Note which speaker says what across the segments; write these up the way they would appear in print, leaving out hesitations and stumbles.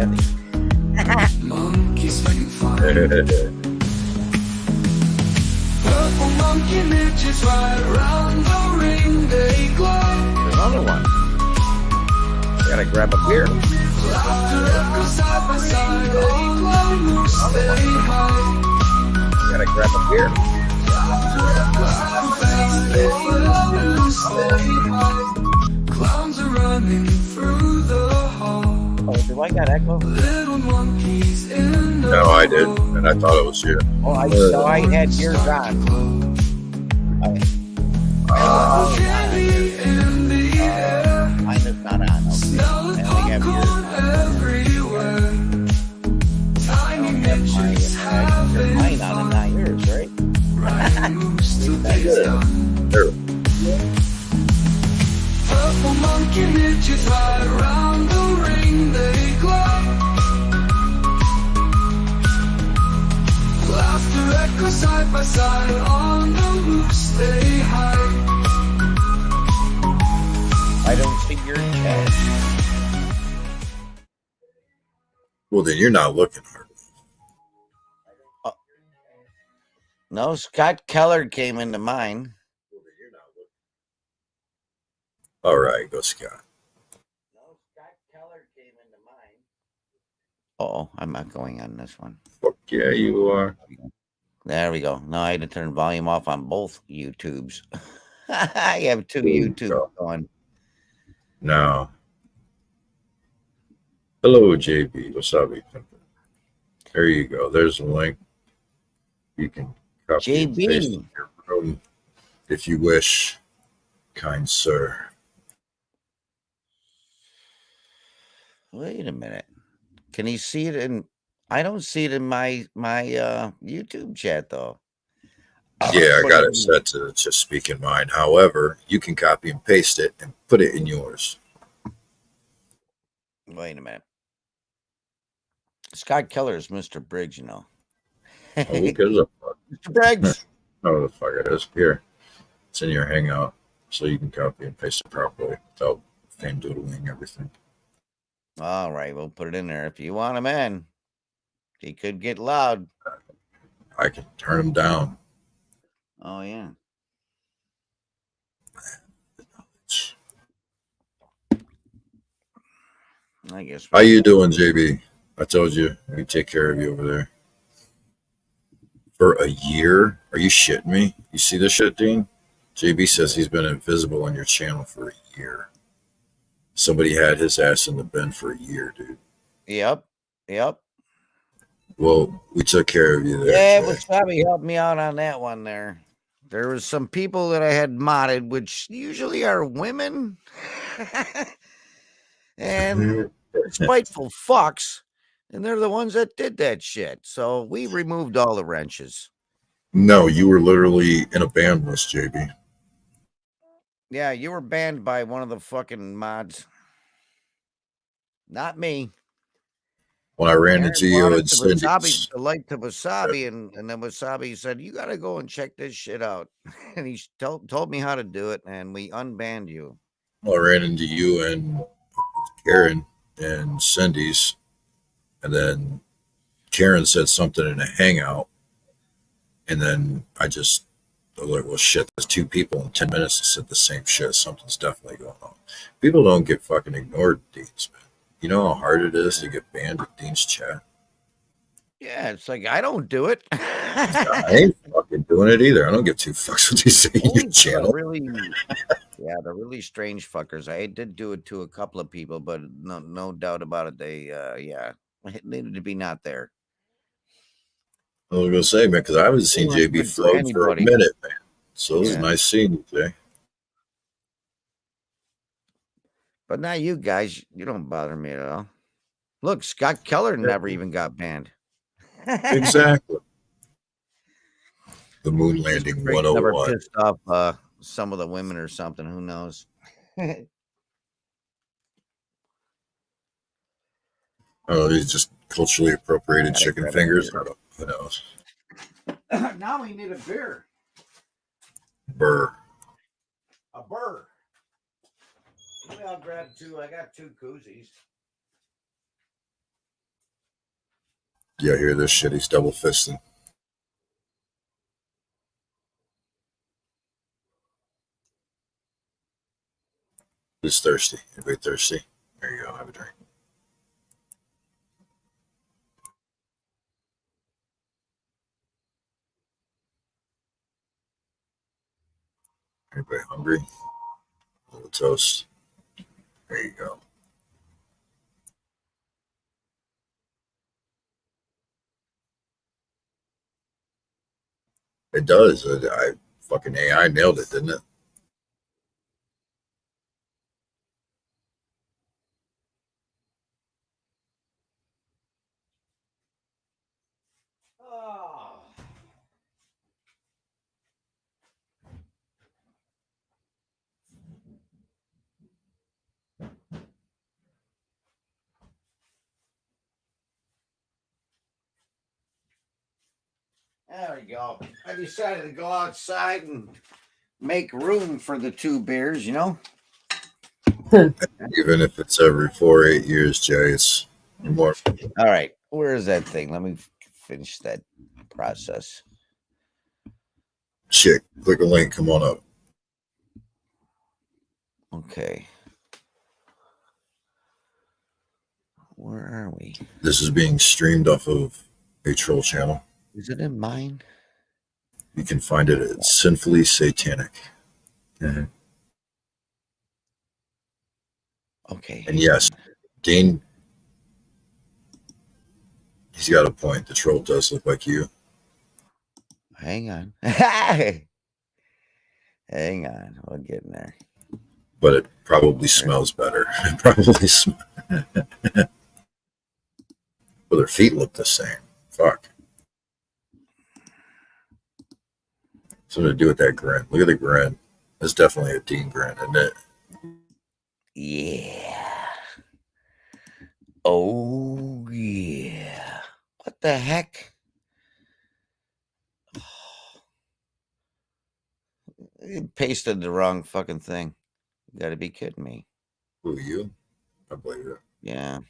Speaker 1: heavy.
Speaker 2: Monkeys making fun. Purple monkey midgets right around the ring they glow.
Speaker 1: There's another one. Gotta grab a beer.
Speaker 2: Laughter echoes side by side. They glow loose, they hide.
Speaker 1: Gotta grab a beer.
Speaker 2: Laughter echoes side by side. They glow loose, they hide. Clowns are running through the hall.
Speaker 1: Oh, do I got echo?
Speaker 2: Little monkeys in the
Speaker 3: No, I did, and I thought it was you.
Speaker 1: Oh, I had yours on.
Speaker 2: Candy in the air.
Speaker 1: Mine is not on. Okay.
Speaker 2: Smell of
Speaker 1: I only have yours
Speaker 2: popcorn
Speaker 1: on.
Speaker 2: everywhere. Tiny midgets having
Speaker 1: Mine on and not yours, right?
Speaker 2: riding moose till day's done.
Speaker 3: There.
Speaker 2: Purple monkey midgets ride around the ring they glow. Laughter echoes side by side on the roofs they hide.
Speaker 1: I don't see your chat.
Speaker 3: Well, then you're not looking hard.
Speaker 1: No, Scott Keller came into mine.
Speaker 3: All right, go Scott.
Speaker 1: No, Scott Keller came into mine. Oh, I'm not going on this one.
Speaker 3: Fuck yeah, you are.
Speaker 1: There we go. No, I had to turn volume off on both YouTubes. I have two YouTubes going.
Speaker 3: Now, hello, JB. What's up, Ethan? There you go. There's a link. You can copy and paste
Speaker 1: JB.
Speaker 3: in your room if you wish, kind sir.
Speaker 1: Wait a minute. Can he see it in? I don't see it in my YouTube chat though.
Speaker 3: Yeah, I got it set to just speak in mind. However, you can copy and paste it and put it in yours.
Speaker 1: Wait a minute. Scott Keller is Mr. Briggs, you know.
Speaker 3: Oh, who gives a fuck?
Speaker 1: Mr. Briggs.
Speaker 3: Oh, the fuck it is. Here, it's in your Hangout, so you can copy and paste it properly without fame doodling everything.
Speaker 1: All right, we'll put it in there if you want him in. He could get loud.
Speaker 3: I can turn them down.
Speaker 1: Oh yeah. I guess.
Speaker 3: How you doing, JB? I told you we take care of you over there. For a year? Are you shitting me? You see this shit, Dean? JB says he's been invisible on your channel for a year. Somebody had his ass in the bin for a year, dude.
Speaker 1: Yep.
Speaker 3: Well, we took care of you there.
Speaker 1: Yeah,
Speaker 3: Jay.
Speaker 1: Wasabi helped me out on that one there. There was some people that I had modded, which usually are women. And spiteful fucks. And they're the ones that did that shit. So we removed all the wrenches.
Speaker 3: No, you were literally in a ban list, JB.
Speaker 1: Yeah, you were banned by one of the fucking mods. Not me.
Speaker 3: When I ran
Speaker 1: Aaron
Speaker 3: into you
Speaker 1: brought it
Speaker 3: and
Speaker 1: to
Speaker 3: said,
Speaker 1: Wasabi, the light to Wasabi, and then Wasabi said, you got to go and check this shit out. And he told me how to do it, and we unbanned you.
Speaker 3: I ran into you and Karen and Cindy's, and then Karen said something in a hangout, and then I was like, well, shit, there's two people in 10 minutes that said the same shit. Something's definitely going on. People don't get fucking ignored, Deans, man. You know how hard it is to get banned at Dean's chat?
Speaker 1: Yeah, it's like, I don't do it.
Speaker 3: I ain't fucking doing it either. I don't give two fucks what you say in your channel.
Speaker 1: Yeah, they're really strange fuckers. I did do it to a couple of people, but no doubt about it. They, it needed to be not there.
Speaker 3: I was gonna say, man, because I haven't seen JB float for a minute, man. So it was nice seeing you, Jay.
Speaker 1: But now you guys, you don't bother me at all. Look, Scott Keller never even got banned.
Speaker 3: Exactly. The moon landing 101.
Speaker 1: Never pissed off some of the women or something. Who knows?
Speaker 3: Oh, he's just culturally appropriated chicken fingers. Who knows?
Speaker 1: Now we need a beer.
Speaker 3: Burr.
Speaker 1: A burr. Maybe I'll grab two. I got two koozies.
Speaker 3: Yeah, hear this shit. He's double fisting. Who's thirsty? Anybody thirsty? There you go. Have a drink. Anybody hungry? A little toast. There you go. It does. I fucking AI nailed it, didn't it?
Speaker 1: Oh. There we go. I decided to go outside and make room for the two beers, you know?
Speaker 3: Even if it's every 4 8 years, Jay, it's more.
Speaker 1: All right. Where is that thing? Let me finish that process.
Speaker 3: Chick, click a link. Come on up.
Speaker 1: Okay. Where are we?
Speaker 3: This is being streamed off of a troll channel.
Speaker 1: Is it in mine?
Speaker 3: You can find it at Sinfully Satanic.
Speaker 1: Okay.
Speaker 3: And yes, Dean, he's got a point. The troll does look like you.
Speaker 1: Hang on. Hang on. We're getting there.
Speaker 3: But it probably smells better. It probably smells. Well, their feet look the same. Fuck. Something to do with that grin. Look at the grin. That's definitely a Dean grin, isn't it?
Speaker 1: Yeah. Oh, yeah. What the heck? You pasted the wrong fucking thing. You gotta be kidding me.
Speaker 3: Who, you? I believe it.
Speaker 1: Yeah.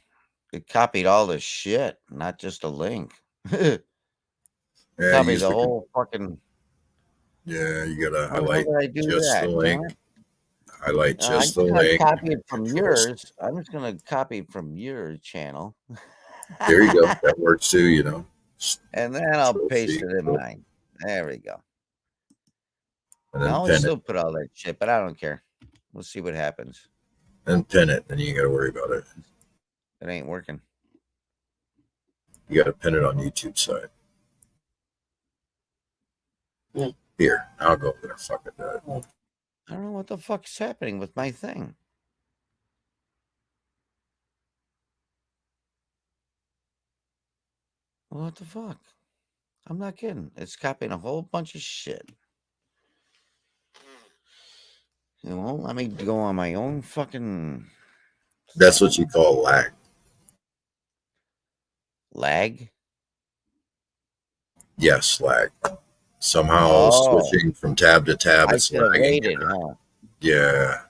Speaker 1: It copied all the shit, not just a link.
Speaker 3: Yeah,
Speaker 1: Copied
Speaker 3: use
Speaker 1: the
Speaker 3: the.
Speaker 1: whole fucking.
Speaker 3: Yeah, you gotta
Speaker 1: How the hell
Speaker 3: highlight
Speaker 1: did I do
Speaker 3: just the
Speaker 1: that? Damn
Speaker 3: link.
Speaker 1: it.
Speaker 3: Highlight
Speaker 1: I'm
Speaker 3: just
Speaker 1: just
Speaker 3: the
Speaker 1: gonna
Speaker 3: link.
Speaker 1: copy it from
Speaker 3: Control.
Speaker 1: yours. I'm just gonna copy it from your channel.
Speaker 3: There you go. That works too, you know.
Speaker 1: And then I'll
Speaker 3: Control
Speaker 1: paste
Speaker 3: C,
Speaker 1: it in mine. There we go.
Speaker 3: and then
Speaker 1: I'll
Speaker 3: pin it.
Speaker 1: still put all that shit, but I don't care. We'll see what happens.
Speaker 3: And pin it. Then you ain't gotta worry about it.
Speaker 1: It ain't working.
Speaker 3: You gotta pin it on YouTube side. Here, I'll go there. Fuck it.
Speaker 1: I don't know what the fuck's happening with my thing. What the fuck? I'm not kidding. It's copying a whole bunch of shit. It won't let me go on my own fucking.
Speaker 3: That's what you call lag.
Speaker 1: Lag?
Speaker 3: Yes, lag. Somehow switching from tab to tab,
Speaker 1: I
Speaker 3: it's
Speaker 1: should have
Speaker 3: lagging.
Speaker 1: waited, huh?
Speaker 3: Yeah,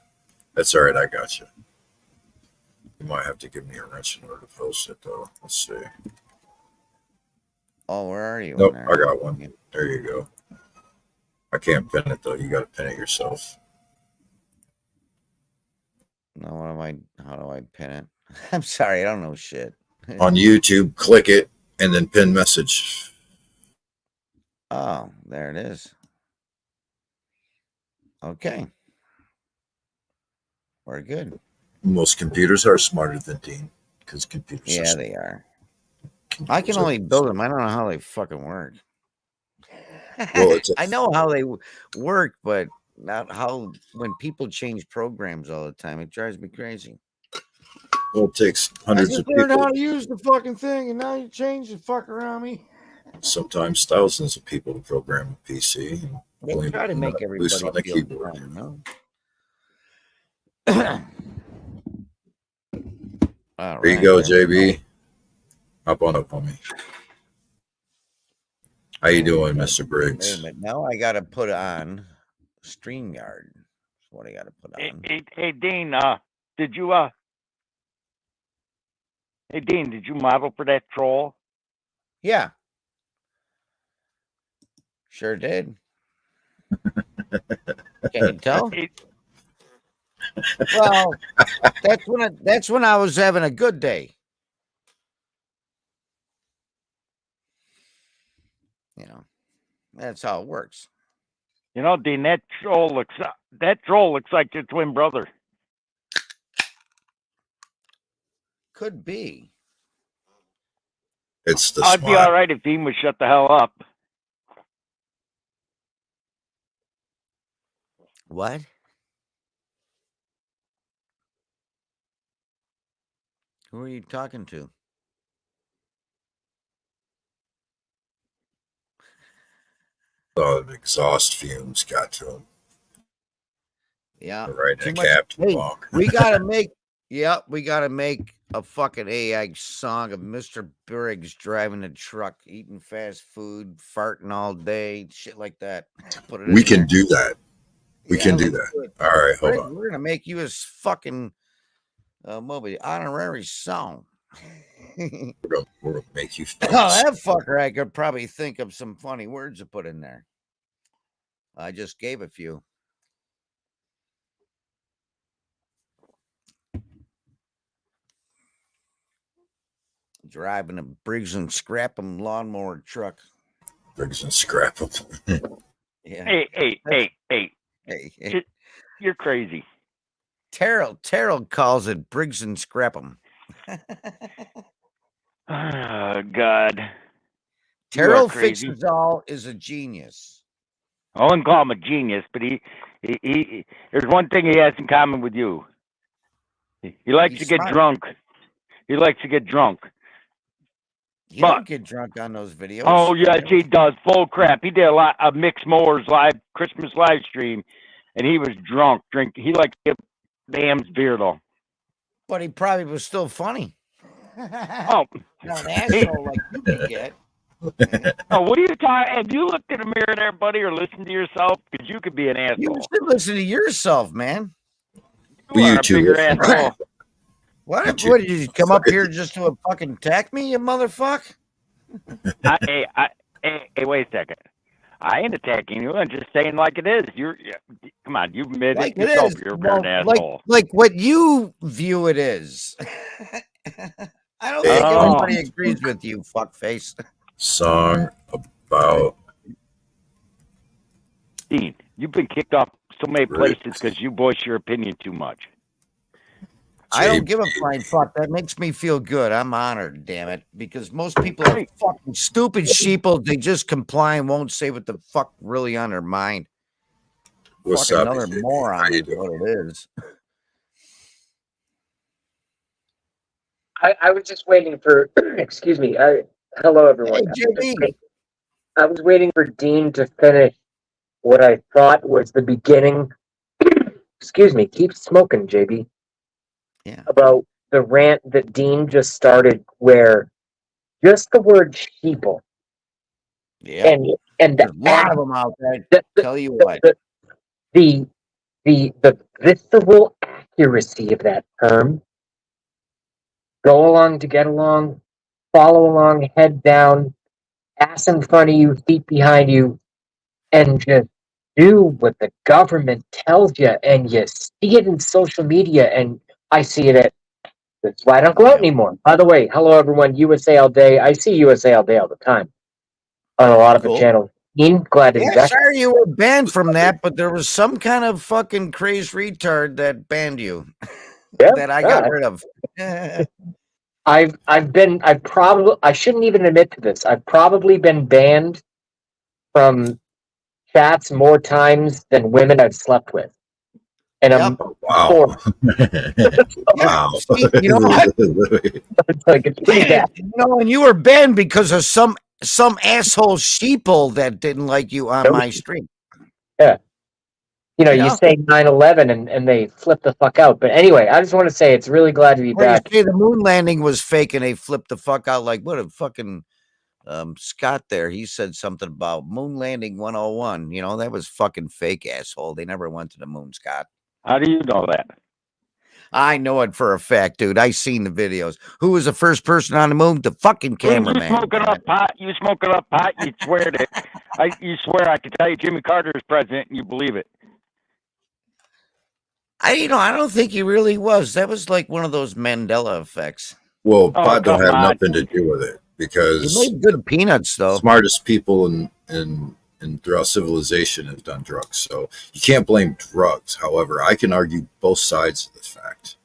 Speaker 3: that's all right. I got you. You might have to give me a wrench in order to post it, though. Let's see.
Speaker 1: Oh, where are you?
Speaker 3: Nope, I got one. There you go. I can't pin it though. You got to pin it yourself.
Speaker 1: No, what am I? How do I pin it? I'm sorry, I don't know shit.
Speaker 3: On YouTube, click it and then pin message.
Speaker 1: Oh, there it is. Okay. We're good.
Speaker 3: Most computers are smarter than Dean because computers are
Speaker 1: Yeah,
Speaker 3: smart.
Speaker 1: they are. I can only build them. I don't know how they fucking work.
Speaker 3: Well,
Speaker 1: I know how they work, but not how when people change programs all the time. It drives me crazy.
Speaker 3: Well, it takes
Speaker 1: I
Speaker 3: hundreds
Speaker 1: just
Speaker 3: of
Speaker 1: learned
Speaker 3: people,
Speaker 1: how to use the fucking thing, and now you change the fuck around me.
Speaker 3: sometimes thousands of people to program a PC. And
Speaker 1: They
Speaker 3: only
Speaker 1: try to make everybody
Speaker 3: loose on the
Speaker 1: feel
Speaker 3: keyboard.
Speaker 1: dumb, no? All
Speaker 3: There you
Speaker 1: right,
Speaker 3: go,
Speaker 1: there we
Speaker 3: JB. Hop on up on me. How you doing, Mr.
Speaker 1: Wait a
Speaker 3: Briggs?
Speaker 1: minute. Now I got to put on StreamYard. That's what I got to put on.
Speaker 4: Hey, Dean, did you Hey, Dean, did you model for that troll?
Speaker 1: Yeah, sure did. Can you tell?
Speaker 4: It,
Speaker 1: Well, that's when I was having a good day. You know, that's how it works.
Speaker 4: you know, Dean, that troll looks like your twin brother.
Speaker 1: Could be.
Speaker 3: It's the
Speaker 4: I'd be all
Speaker 3: smile.
Speaker 4: right if Dean would shut the hell up.
Speaker 1: What? Who are you talking to?
Speaker 3: The exhaust fumes got to him.
Speaker 1: Yeah,
Speaker 3: Right in
Speaker 1: too
Speaker 3: a
Speaker 1: much.
Speaker 3: captain
Speaker 1: Hey,
Speaker 3: bunk.
Speaker 1: we gotta make. Yeah, we gotta make a fucking AI song of Mr. Briggs driving a truck, eating fast food, farting all day, shit like that. Put it
Speaker 3: We
Speaker 1: in
Speaker 3: can
Speaker 1: there.
Speaker 3: do that. We
Speaker 1: Yeah,
Speaker 3: can do
Speaker 1: let's
Speaker 3: that.
Speaker 1: do it.
Speaker 3: All right, hold
Speaker 1: Briggs,
Speaker 3: on.
Speaker 1: we're gonna make you a fucking Moby honorary song.
Speaker 3: We're gonna make you
Speaker 1: Oh,
Speaker 3: famous.
Speaker 1: that fucker! I could probably think of some funny words to put in there. I just gave a few. Driving a Briggs and Scrap'em lawnmower truck.
Speaker 3: Briggs and scrap them.
Speaker 1: Yeah.
Speaker 4: Hey,
Speaker 1: Hey.
Speaker 4: you're crazy.
Speaker 1: Terrell calls it Briggs and Scrap'em.
Speaker 4: Oh, God. You are
Speaker 1: Terrell
Speaker 4: crazy.
Speaker 1: Fixes All is a genius.
Speaker 4: I wouldn't call him a genius, but there's one thing he has in common with you. He likes
Speaker 1: He's
Speaker 4: to get
Speaker 1: smart.
Speaker 4: drunk. He likes to get drunk.
Speaker 1: You
Speaker 4: But
Speaker 1: don't get drunk on those videos.
Speaker 4: oh yes, he does. Full crap. He did a lot of Mixed Mowers live Christmas live stream, and he was drunk. He liked to get Bam's beer though.
Speaker 1: But he probably was still funny.
Speaker 4: Oh,
Speaker 1: Not an asshole like you could get.
Speaker 4: oh, what are you talking? Have you looked in the mirror there, buddy, or listened to yourself? Because you could be an
Speaker 1: You
Speaker 4: asshole.
Speaker 1: should listen to yourself, man.
Speaker 4: You
Speaker 3: You
Speaker 4: are a
Speaker 3: two
Speaker 4: bigger
Speaker 3: will find out.
Speaker 4: asshole.
Speaker 1: What
Speaker 3: You
Speaker 1: did you come up here just to fucking attack me, you motherfucker?
Speaker 4: Hey, wait a second. I ain't attacking you. I'm just saying like it is. Come on. You admit
Speaker 1: Like
Speaker 4: it
Speaker 1: it
Speaker 4: yourself.
Speaker 1: is.
Speaker 4: You're
Speaker 1: Well,
Speaker 4: an asshole.
Speaker 1: like what you view it is. I don't
Speaker 3: a
Speaker 1: think
Speaker 4: Oh.
Speaker 1: everybody agrees with you, fuckface.
Speaker 3: song about
Speaker 4: Dean, you've been kicked off so many
Speaker 3: Right.
Speaker 4: places because you voice your opinion too much.
Speaker 1: I don't
Speaker 3: JB.
Speaker 1: give a flying fuck. That makes me feel good. I'm honored, damn it. Because most people are
Speaker 4: Hey.
Speaker 1: fucking stupid sheeple. They just comply and won't say what the fuck really on their mind.
Speaker 3: What's
Speaker 1: Fuck
Speaker 3: up,
Speaker 1: another
Speaker 3: JB?
Speaker 1: moron
Speaker 3: How you
Speaker 1: is what
Speaker 3: doing?
Speaker 1: it is.
Speaker 5: I was just waiting for, excuse me. Hello, everyone.
Speaker 1: Hey, JB.
Speaker 5: I was waiting for Dean to finish what I thought was the beginning. Excuse me. Keep smoking, JB.
Speaker 1: Yeah.
Speaker 5: About the rant that Dean just started, where just the word sheeple
Speaker 1: Yeah.
Speaker 5: and
Speaker 1: There's a lot of them out there.
Speaker 5: the,
Speaker 1: Tell you what.
Speaker 5: the the visceral accuracy of that term. Go along to get along. Follow along, head down, ass in front of you, feet behind you, and just do what the government tells you. And you see it in social media, and I see it at that's why I don't go out anymore. By the way, hello everyone, USA all day. I see USA all day all the time on a lot of the
Speaker 1: Cool.
Speaker 5: channels. Dean, glad to be
Speaker 1: Yeah,
Speaker 5: back.
Speaker 1: sorry you were banned from that, but there was some kind of fucking crazed retard that banned you
Speaker 5: Yeah,
Speaker 1: that I got rid of.
Speaker 5: I shouldn't even admit to this. I've probably been banned from chats more times than women I've slept with. And
Speaker 1: Yep.
Speaker 3: Wow. Wow.
Speaker 1: See, you know what?
Speaker 5: it's like it's pretty bad.
Speaker 1: And you were banned because of some asshole sheeple that didn't like you on my stream.
Speaker 5: Yeah. You
Speaker 1: Yeah.
Speaker 5: say 9/11 and they flip the fuck out. But anyway, I just want to say it's really glad to be
Speaker 1: Or you
Speaker 5: back.
Speaker 1: say the moon landing was fake and they flipped the fuck out. Like what a fucking Scott there. He said something about moon landing 101. You know, that was fucking fake, asshole. They never went to the moon, Scott.
Speaker 4: How do you know that?
Speaker 1: I know it for a fact, dude. I seen the videos. Who was the first person on the moon? The fucking cameraman.
Speaker 4: You smoking up pot? You smoking up pot? You swear that? You swear I could tell you Jimmy Carter is president, and you believe it?
Speaker 1: I don't think he really was. That was like one of those Mandela effects.
Speaker 3: Well,
Speaker 4: Oh,
Speaker 3: pot don't
Speaker 4: come
Speaker 3: have
Speaker 4: on.
Speaker 3: nothing to do with it
Speaker 1: He
Speaker 3: because
Speaker 1: made good peanuts, though.
Speaker 3: smartest people in throughout civilization have done drugs. So you can't blame drugs. However, I can argue both sides of the fact.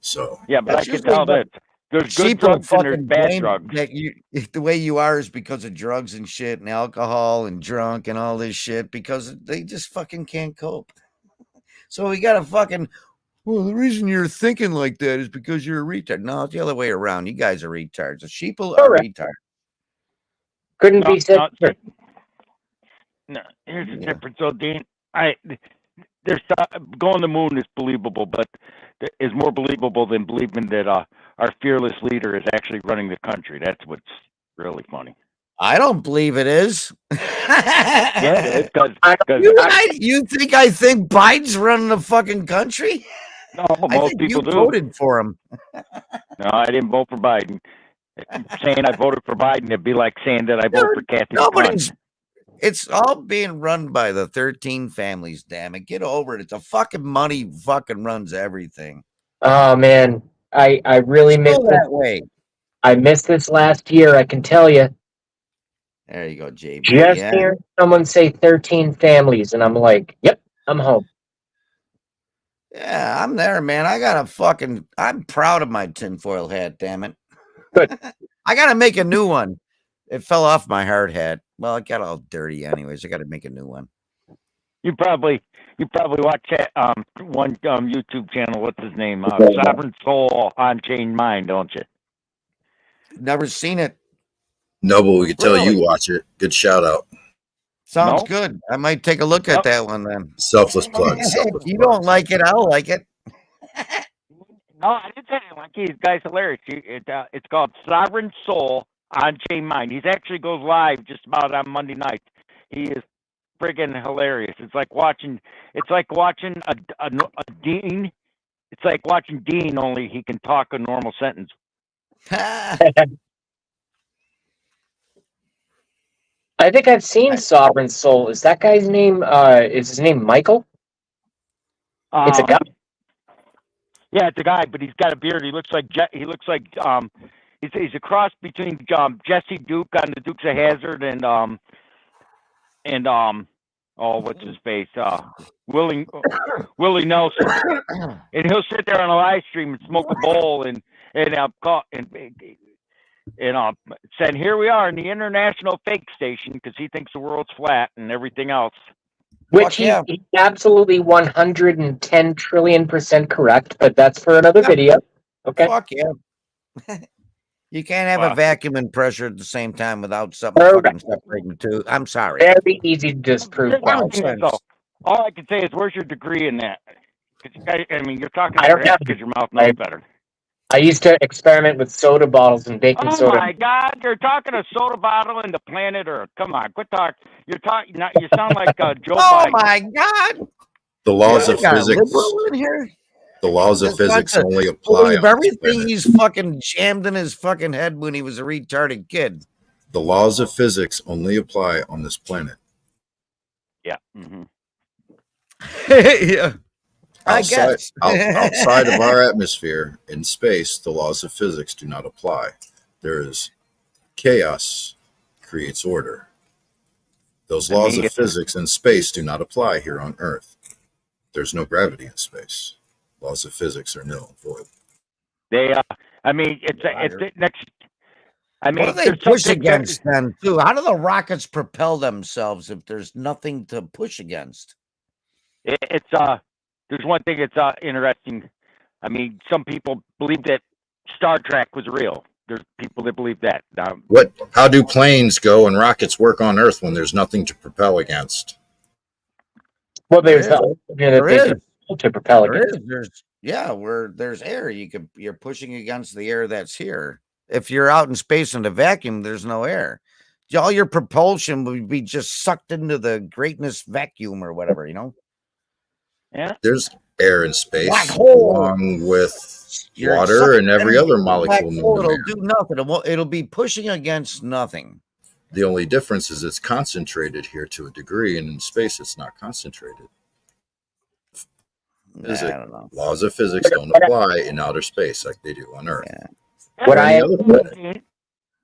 Speaker 3: So
Speaker 4: Yeah, but
Speaker 1: That's
Speaker 4: I can
Speaker 1: usually
Speaker 4: tell
Speaker 1: what
Speaker 4: that there's good
Speaker 1: People
Speaker 4: drugs and there's
Speaker 1: fucking
Speaker 4: bad
Speaker 1: blame
Speaker 4: drugs.
Speaker 1: that the way you are is because of drugs and shit and alcohol and drunk and all this shit because they just fucking can't cope. So we gotta fucking. Well, the reason you're thinking like that is because you're a retard. No, it's the other way around. You guys are retards. The sheeple are
Speaker 5: Correct.
Speaker 1: retards.
Speaker 5: Couldn't be said.
Speaker 4: No, no, here's the
Speaker 1: Yeah.
Speaker 4: difference, though, Dean. There's going to the moon is believable, but is more believable than believing that our fearless leader is actually running the country. That's what's really funny.
Speaker 1: I don't believe it is.
Speaker 4: Yeah, it is because
Speaker 1: You think I think Biden's running the fucking country?
Speaker 4: no,
Speaker 1: I
Speaker 4: most
Speaker 1: think
Speaker 4: people
Speaker 1: you
Speaker 4: do.
Speaker 1: voted for him.
Speaker 4: No, I didn't vote for Biden. Saying I voted for Biden, it'd be like saying that I voted for Kathy
Speaker 1: Nobody's.
Speaker 4: McClung.
Speaker 1: It's all being run by the 13 families. Damn it, get over it. It's a fucking money. Fucking runs everything.
Speaker 5: Oh man, I really
Speaker 1: Still
Speaker 5: missed
Speaker 1: that
Speaker 5: this.
Speaker 1: way.
Speaker 5: I missed this last year. I can tell you.
Speaker 1: There you go, JB.
Speaker 5: Just
Speaker 1: Yeah.
Speaker 5: hearing someone say 13 families, and I'm like, yep, I'm home.
Speaker 1: Yeah, I'm there, man. I'm proud of my tinfoil hat, damn it.
Speaker 5: Good.
Speaker 1: I gotta make a new one. It fell off my hard hat. Well, it got all dirty anyways. I gotta make a new one.
Speaker 4: You probably watch that one YouTube channel. What's his name? Sovereign Soul on Chain Mind, don't you?
Speaker 1: Never seen it.
Speaker 3: no, but we can tell
Speaker 1: Really?
Speaker 3: you watch it. Good shout out.
Speaker 1: Sounds
Speaker 4: No?
Speaker 1: good. I might take a look at
Speaker 4: Nope.
Speaker 1: that one then.
Speaker 3: Selfless plug.
Speaker 1: If
Speaker 3: Selfless
Speaker 1: you
Speaker 3: plug.
Speaker 1: don't like it, I'll like it.
Speaker 4: No, I didn't say anything like this guy's hilarious. It's called Sovereign Soul on Chain Mind. He actually goes live just about on Monday nights. He is friggin' hilarious. It's like watching a Dean. It's like watching Dean, only he can talk a normal sentence.
Speaker 5: I think I've seen Sovereign Soul. Is that guy's name? Is his name Michael? It's a guy.
Speaker 4: Yeah, it's a guy, but he's got a beard. He looks like he's a cross between Jesse Duke on the Dukes of Hazzard and what's his face? Willie Nelson. And he'll sit there on a live stream and smoke a bowl and said, "Here we are in the international fake station," because he thinks the world's flat and everything else.
Speaker 5: Which
Speaker 1: Fuck yeah.
Speaker 5: he's absolutely 110 trillion% correct, but that's for another video. Okay.
Speaker 1: Fuck yeah. You can't have
Speaker 4: Wow.
Speaker 1: a vacuum and pressure at the same time without something
Speaker 5: Okay.
Speaker 1: fucking separating the two. I'm sorry.
Speaker 5: Very easy to disprove.
Speaker 4: Here's the
Speaker 5: Wow.
Speaker 4: thing, though. All I can say is, where's your degree in that? 'Cause you're talking
Speaker 5: I
Speaker 4: out
Speaker 5: don't
Speaker 4: your head
Speaker 5: have-
Speaker 4: because your mouth knows better.
Speaker 5: I used to experiment with soda bottles and baking
Speaker 4: Oh
Speaker 5: soda.
Speaker 4: my God! You're talking a soda bottle in the planet Earth. Come on, quit talking. You're talking. You sound like Joe
Speaker 1: Oh
Speaker 4: Biden.
Speaker 1: my God.
Speaker 3: The laws
Speaker 1: We
Speaker 3: of
Speaker 1: got a
Speaker 3: physics.
Speaker 1: liberal in here.
Speaker 3: The laws of
Speaker 1: Just like
Speaker 3: physics
Speaker 1: to
Speaker 3: only apply
Speaker 1: Believe
Speaker 3: on this
Speaker 1: everything
Speaker 3: planet.
Speaker 1: he's fucking jammed in his fucking head when he was a retarded kid.
Speaker 3: The laws of physics only apply on this planet.
Speaker 4: Yeah. Mm-hmm.
Speaker 1: Yeah. I
Speaker 3: Outside,
Speaker 1: guess.
Speaker 3: outside of our atmosphere, in space, the laws of physics do not apply. There is chaos creates order. Those laws of physics in space do not apply here on Earth. There's no gravity in space. Laws of physics are nil and void.
Speaker 4: They. It's next. I mean,
Speaker 1: What do they
Speaker 4: there's some
Speaker 1: push
Speaker 4: things
Speaker 1: against then, too? How do the rockets propel themselves if there's nothing to push against?
Speaker 4: There's one thing that's interesting. I mean, some people believe that Star Trek was real. There's people that believe that.
Speaker 3: How do planes go and rockets work on Earth when there's nothing to propel against?
Speaker 5: Well, there's
Speaker 1: There
Speaker 5: the
Speaker 1: There is.
Speaker 5: to propel
Speaker 1: There
Speaker 5: against.
Speaker 1: is. Where there's air, you're pushing against the air that's here. If you're out in space in a vacuum, there's no air. All your propulsion would be just sucked into the greatness vacuum or whatever, you know?
Speaker 4: Yeah.
Speaker 3: There's air and
Speaker 1: Black
Speaker 3: space,
Speaker 1: hole.
Speaker 3: along with
Speaker 1: You're
Speaker 3: water
Speaker 1: sucking
Speaker 3: and every
Speaker 1: energy
Speaker 3: other
Speaker 1: from a black
Speaker 3: molecule known
Speaker 1: hole.
Speaker 3: to
Speaker 1: It'll
Speaker 3: man.
Speaker 1: do nothing. It'll be pushing against nothing.
Speaker 3: The only difference is it's concentrated here to a degree, and in space it's not concentrated.
Speaker 1: I don't know.
Speaker 3: Laws of physics don't apply in outer space like they do on Earth.
Speaker 1: Yeah.
Speaker 5: What
Speaker 3: Or any
Speaker 5: I
Speaker 3: other planet.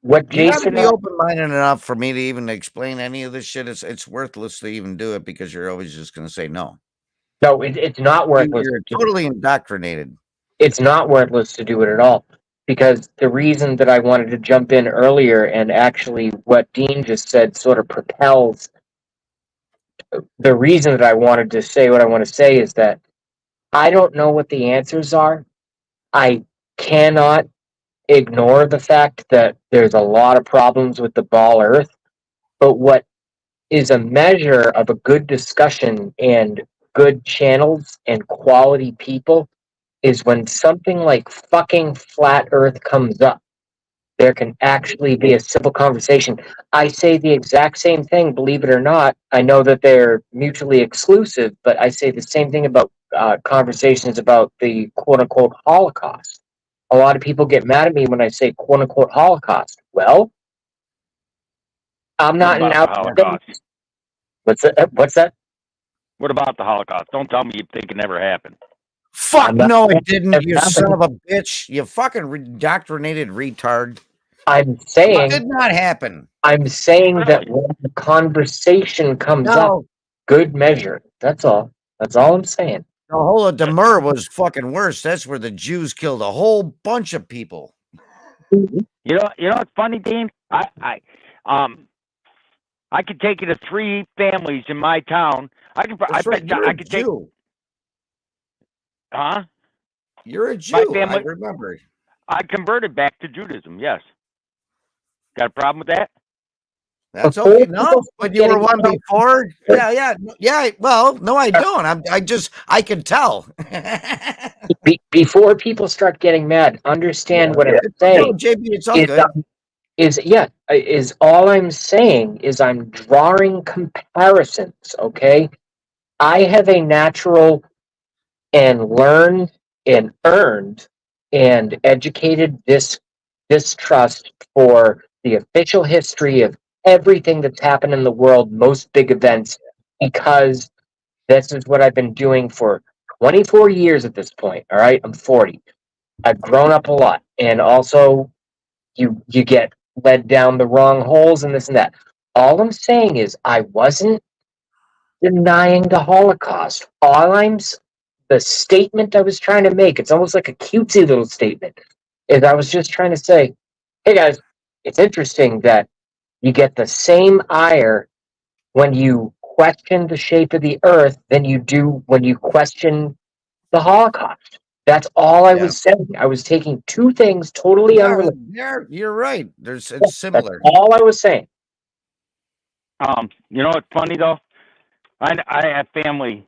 Speaker 5: what
Speaker 1: You got to
Speaker 5: Jason
Speaker 1: be open-minded enough for me to even explain any of this shit. It's worthless to even do it because you're always just going to say no.
Speaker 5: no, it's not worthless.
Speaker 1: You're totally indoctrinated.
Speaker 5: It's not worthless to do it at all. Because the reason that I wanted to jump in earlier, and actually what Dean just said sort of propels the reason that I wanted to say what I want to say is that I don't know what the answers are. I cannot ignore the fact that there's a lot of problems with the ball earth, but what is a measure of a good discussion and good channels and quality people is when something like fucking flat earth comes up. There can actually be a civil conversation. I say the exact same thing, believe it or not. I know that they're mutually exclusive, but I say the same thing about conversations about the quote unquote Holocaust. A lot of people get mad at me when I say quote unquote Holocaust. Well, I'm not
Speaker 4: What
Speaker 5: an
Speaker 4: about the Holocaust?
Speaker 5: What's that? What's that?
Speaker 4: What about the Holocaust? Don't tell me you think it never happened.
Speaker 1: Fuck
Speaker 5: I'm not
Speaker 1: no,
Speaker 5: saying
Speaker 1: it didn't.
Speaker 5: it
Speaker 1: You
Speaker 5: happened.
Speaker 1: son of a bitch. You fucking indoctrinated retard.
Speaker 5: I'm
Speaker 1: It
Speaker 5: saying
Speaker 1: did not happen.
Speaker 5: that when the conversation comes up,
Speaker 1: No,
Speaker 5: good measure. That's all. That's all I'm saying.
Speaker 1: the Holodomor was fucking worse. That's where the Jews killed a whole bunch of people.
Speaker 4: You know what's funny, Dean? I could take you to 3 families in my town. I
Speaker 1: That's right.
Speaker 4: bet you
Speaker 1: You're
Speaker 4: I
Speaker 1: a
Speaker 4: could take.
Speaker 1: Jew.
Speaker 4: Huh?
Speaker 1: You're a
Speaker 4: My
Speaker 1: Jew. I
Speaker 4: family.
Speaker 1: remember.
Speaker 4: I converted back to Judaism. Yes. Got a problem with that?
Speaker 1: That's
Speaker 5: Before
Speaker 1: okay. No,
Speaker 5: people
Speaker 1: but you were one before. Yeah. Well, no, I don't. I can tell.
Speaker 5: before people start getting mad, understand what I'm
Speaker 1: No,
Speaker 5: saying
Speaker 1: JB, it's all
Speaker 5: is
Speaker 1: good.
Speaker 5: is all I'm saying is I'm drawing comparisons, okay? I have a natural and learned and earned and educated distrust for the official history of everything that's happened in the world, most big events, because this is what I've been doing for 24 years at this point. All right, I'm 40. I've grown up a lot, and also you get led down the wrong holes and this and that. All I'm saying is I wasn't denying the Holocaust. The statement I was trying to make, it's almost like a cutesy little statement, is I was just trying to say, hey guys, it's interesting that you get the same ire when you question the shape of the earth than you do when you question the Holocaust. That's all I
Speaker 1: Yeah.
Speaker 5: was saying. I was taking two things totally unrelated.
Speaker 1: You're right. It's
Speaker 5: That's
Speaker 1: similar.
Speaker 5: all I was saying.
Speaker 4: You know what's funny though? I have family.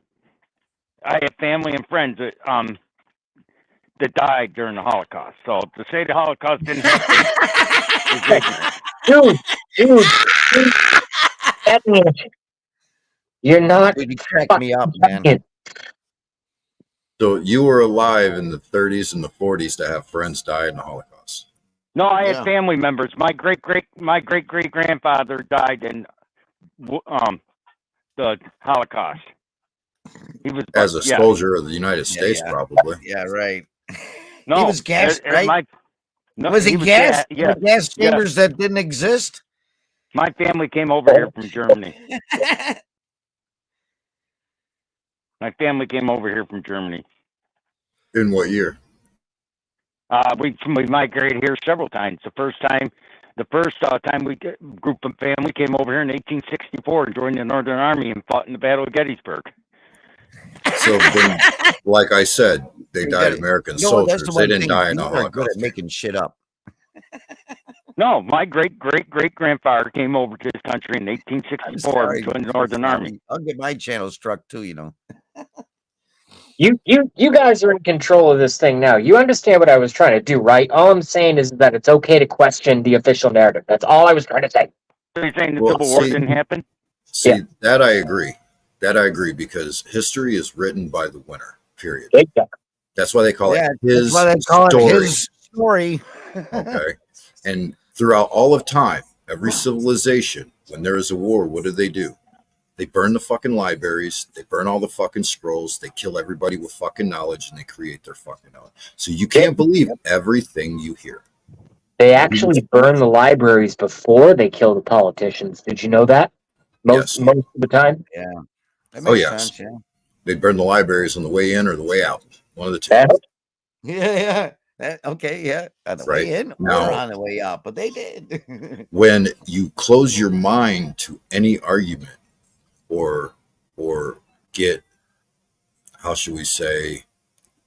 Speaker 4: I have family and friends that died during the Holocaust. So to say the Holocaust didn't happen is ignorant.
Speaker 5: Dude, Edmund, you're not
Speaker 1: Dude, you cracked me up, man.
Speaker 5: fucking.
Speaker 3: So you were alive in the 30s and the 40s to have friends die in the Holocaust.
Speaker 4: No, I had
Speaker 1: Yeah.
Speaker 4: family members. My great great grandfather died in the Holocaust. He was
Speaker 3: As a
Speaker 4: yeah.
Speaker 3: soldier of the United States,
Speaker 1: Yeah.
Speaker 3: probably.
Speaker 1: Yeah, right.
Speaker 4: No,
Speaker 1: He was gassed, right?
Speaker 4: No,
Speaker 1: Was he gassed?
Speaker 4: Yeah,
Speaker 1: In the gas chambers that didn't exist?
Speaker 4: my family came over here from Germany. My family came over here from Germany.
Speaker 3: In what year?
Speaker 4: We migrated here several times. The first time group of family came over here in 1864 and joined the Northern Army and fought in the Battle of Gettysburg.
Speaker 3: So, then, like I said, they died American
Speaker 1: You know what, that's
Speaker 3: soldiers.
Speaker 1: the
Speaker 3: They
Speaker 1: one
Speaker 3: didn't
Speaker 1: thing.
Speaker 3: die in the
Speaker 1: Jews are good at
Speaker 3: Holocaust.
Speaker 1: making shit up.
Speaker 4: No, my great grandfather came over to this country in
Speaker 1: I'm
Speaker 4: 1864
Speaker 1: sorry.
Speaker 4: and joined the Northern Army.
Speaker 1: I'll get my channel struck too, you know.
Speaker 5: You guys are in control of this thing now. You understand what I was trying to do, right? All I'm saying is that it's okay to question the official narrative. That's all I was trying to say.
Speaker 4: So you're saying the
Speaker 3: Well,
Speaker 4: Civil War
Speaker 3: see-
Speaker 4: didn't happen?
Speaker 3: See,
Speaker 5: Yeah.
Speaker 3: that I agree. That I agree because history is written by the winner. Period.
Speaker 5: Big time.
Speaker 3: That's why they call
Speaker 1: Yeah,
Speaker 3: it
Speaker 1: that's
Speaker 3: his
Speaker 1: why they call
Speaker 3: story.
Speaker 1: it his story.
Speaker 3: Okay. And throughout all of time, every civilization, when there is a war, what do? They burn the fucking libraries. They burn all the fucking scrolls. They kill everybody with fucking knowledge, and they create their fucking own. So you can't believe everything you hear.
Speaker 5: They actually burn the libraries before they kill the politicians. Did you know that?
Speaker 3: Yes.
Speaker 5: Most of the time.
Speaker 1: Yeah, that
Speaker 3: Oh,
Speaker 1: makes
Speaker 3: yes.
Speaker 1: sense. Yeah,
Speaker 3: They burn the libraries on the way in or the way out. One of the two.
Speaker 5: That-
Speaker 1: yeah. Okay, yeah. On the
Speaker 3: Right.
Speaker 1: way in
Speaker 3: Now-
Speaker 1: or on the way out, but they did.
Speaker 3: When you close your mind to any argument or get, how should we say,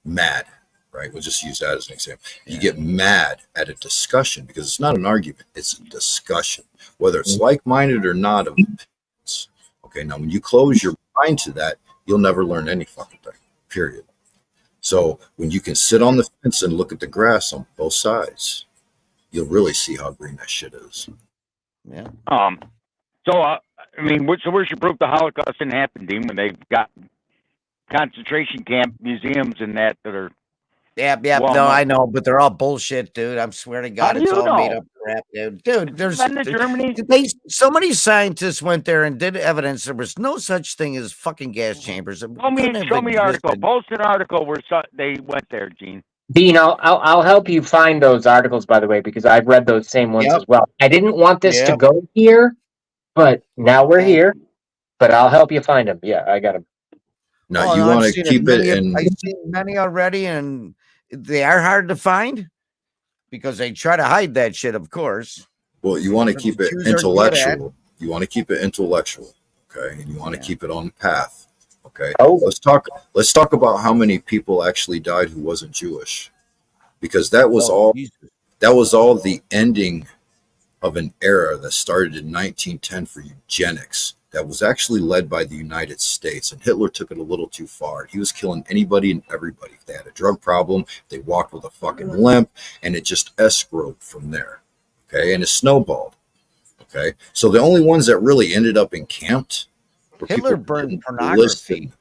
Speaker 3: mad, right? We'll just use that as an example. You get mad at a discussion because it's not an argument, it's a discussion, whether it's like-minded or not. Okay, now when you close your mind to that, you'll never learn any fucking thing, period. So when you can sit on the fence and look at the grass on both sides, you'll really see how green that shit is.
Speaker 1: Yeah.
Speaker 4: So I mean, so where's your proof the Holocaust didn't happen, Dean? When they've got concentration camp museums and that are.
Speaker 1: Yep.
Speaker 4: Well,
Speaker 1: No, I know, but they're all bullshit, dude. I'm swear to God,
Speaker 4: do
Speaker 1: it's
Speaker 4: you
Speaker 1: all made
Speaker 4: know?
Speaker 1: up crap, dude. Dude, there's
Speaker 4: Been to Germany?
Speaker 1: so many scientists went there and did evidence. There was no such thing as fucking gas chambers.
Speaker 4: Show me an article. Post an article where they went there, Gene.
Speaker 5: Dean, I'll help you find those articles, by the way, because I've read those same ones as well. I didn't want this to go here, but now we're here. But I'll help you find them. Yeah, I got them.
Speaker 3: Now you want to keep it in.
Speaker 1: I've seen many already, and they are hard to find because they try to hide that shit, of course.
Speaker 3: Well, you want to keep it
Speaker 1: Jews are good
Speaker 3: intellectual. You want to keep it intellectual, okay? And you want to keep it on the path, okay?
Speaker 5: Oh.
Speaker 3: Let's talk about how many people actually died who wasn't Jewish, because that was all the ending of an era that started in 1910 for eugenics. That was actually led by the United States, and Hitler took it a little too far. He was killing anybody and everybody. If they had a drug problem, they walked with a fucking limp, and it just escalated from there. Okay, and it snowballed. Okay, so the only ones that really ended up encamped were
Speaker 1: Hitler
Speaker 3: people
Speaker 1: burned pornography.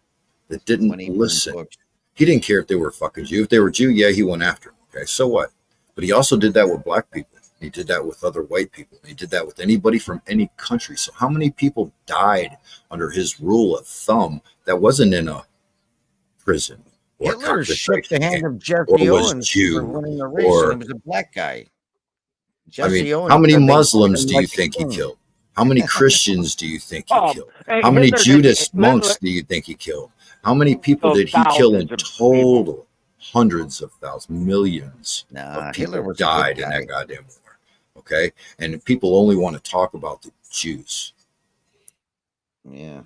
Speaker 3: That didn't listen. He didn't care if they were a fucking Jew. If they were Jew, yeah, he went after them. Okay, so what? But he also did that with black people. He did that with other white people. He did that with anybody from any country. So how many people died under his rule of thumb that wasn't in a prison? Or
Speaker 1: Hitler shook the hand of Jesse Owens for winning the race, and he was a black guy. Jesse Owens,
Speaker 3: how many Muslims do you think he killed? How many Christians do you think he killed? How many Judas monks do you think he killed? How many people did he kill in total? Hundreds of thousands, millions of people died in that goddamn war. Okay, and people only want to talk about the Jews.
Speaker 1: Yeah.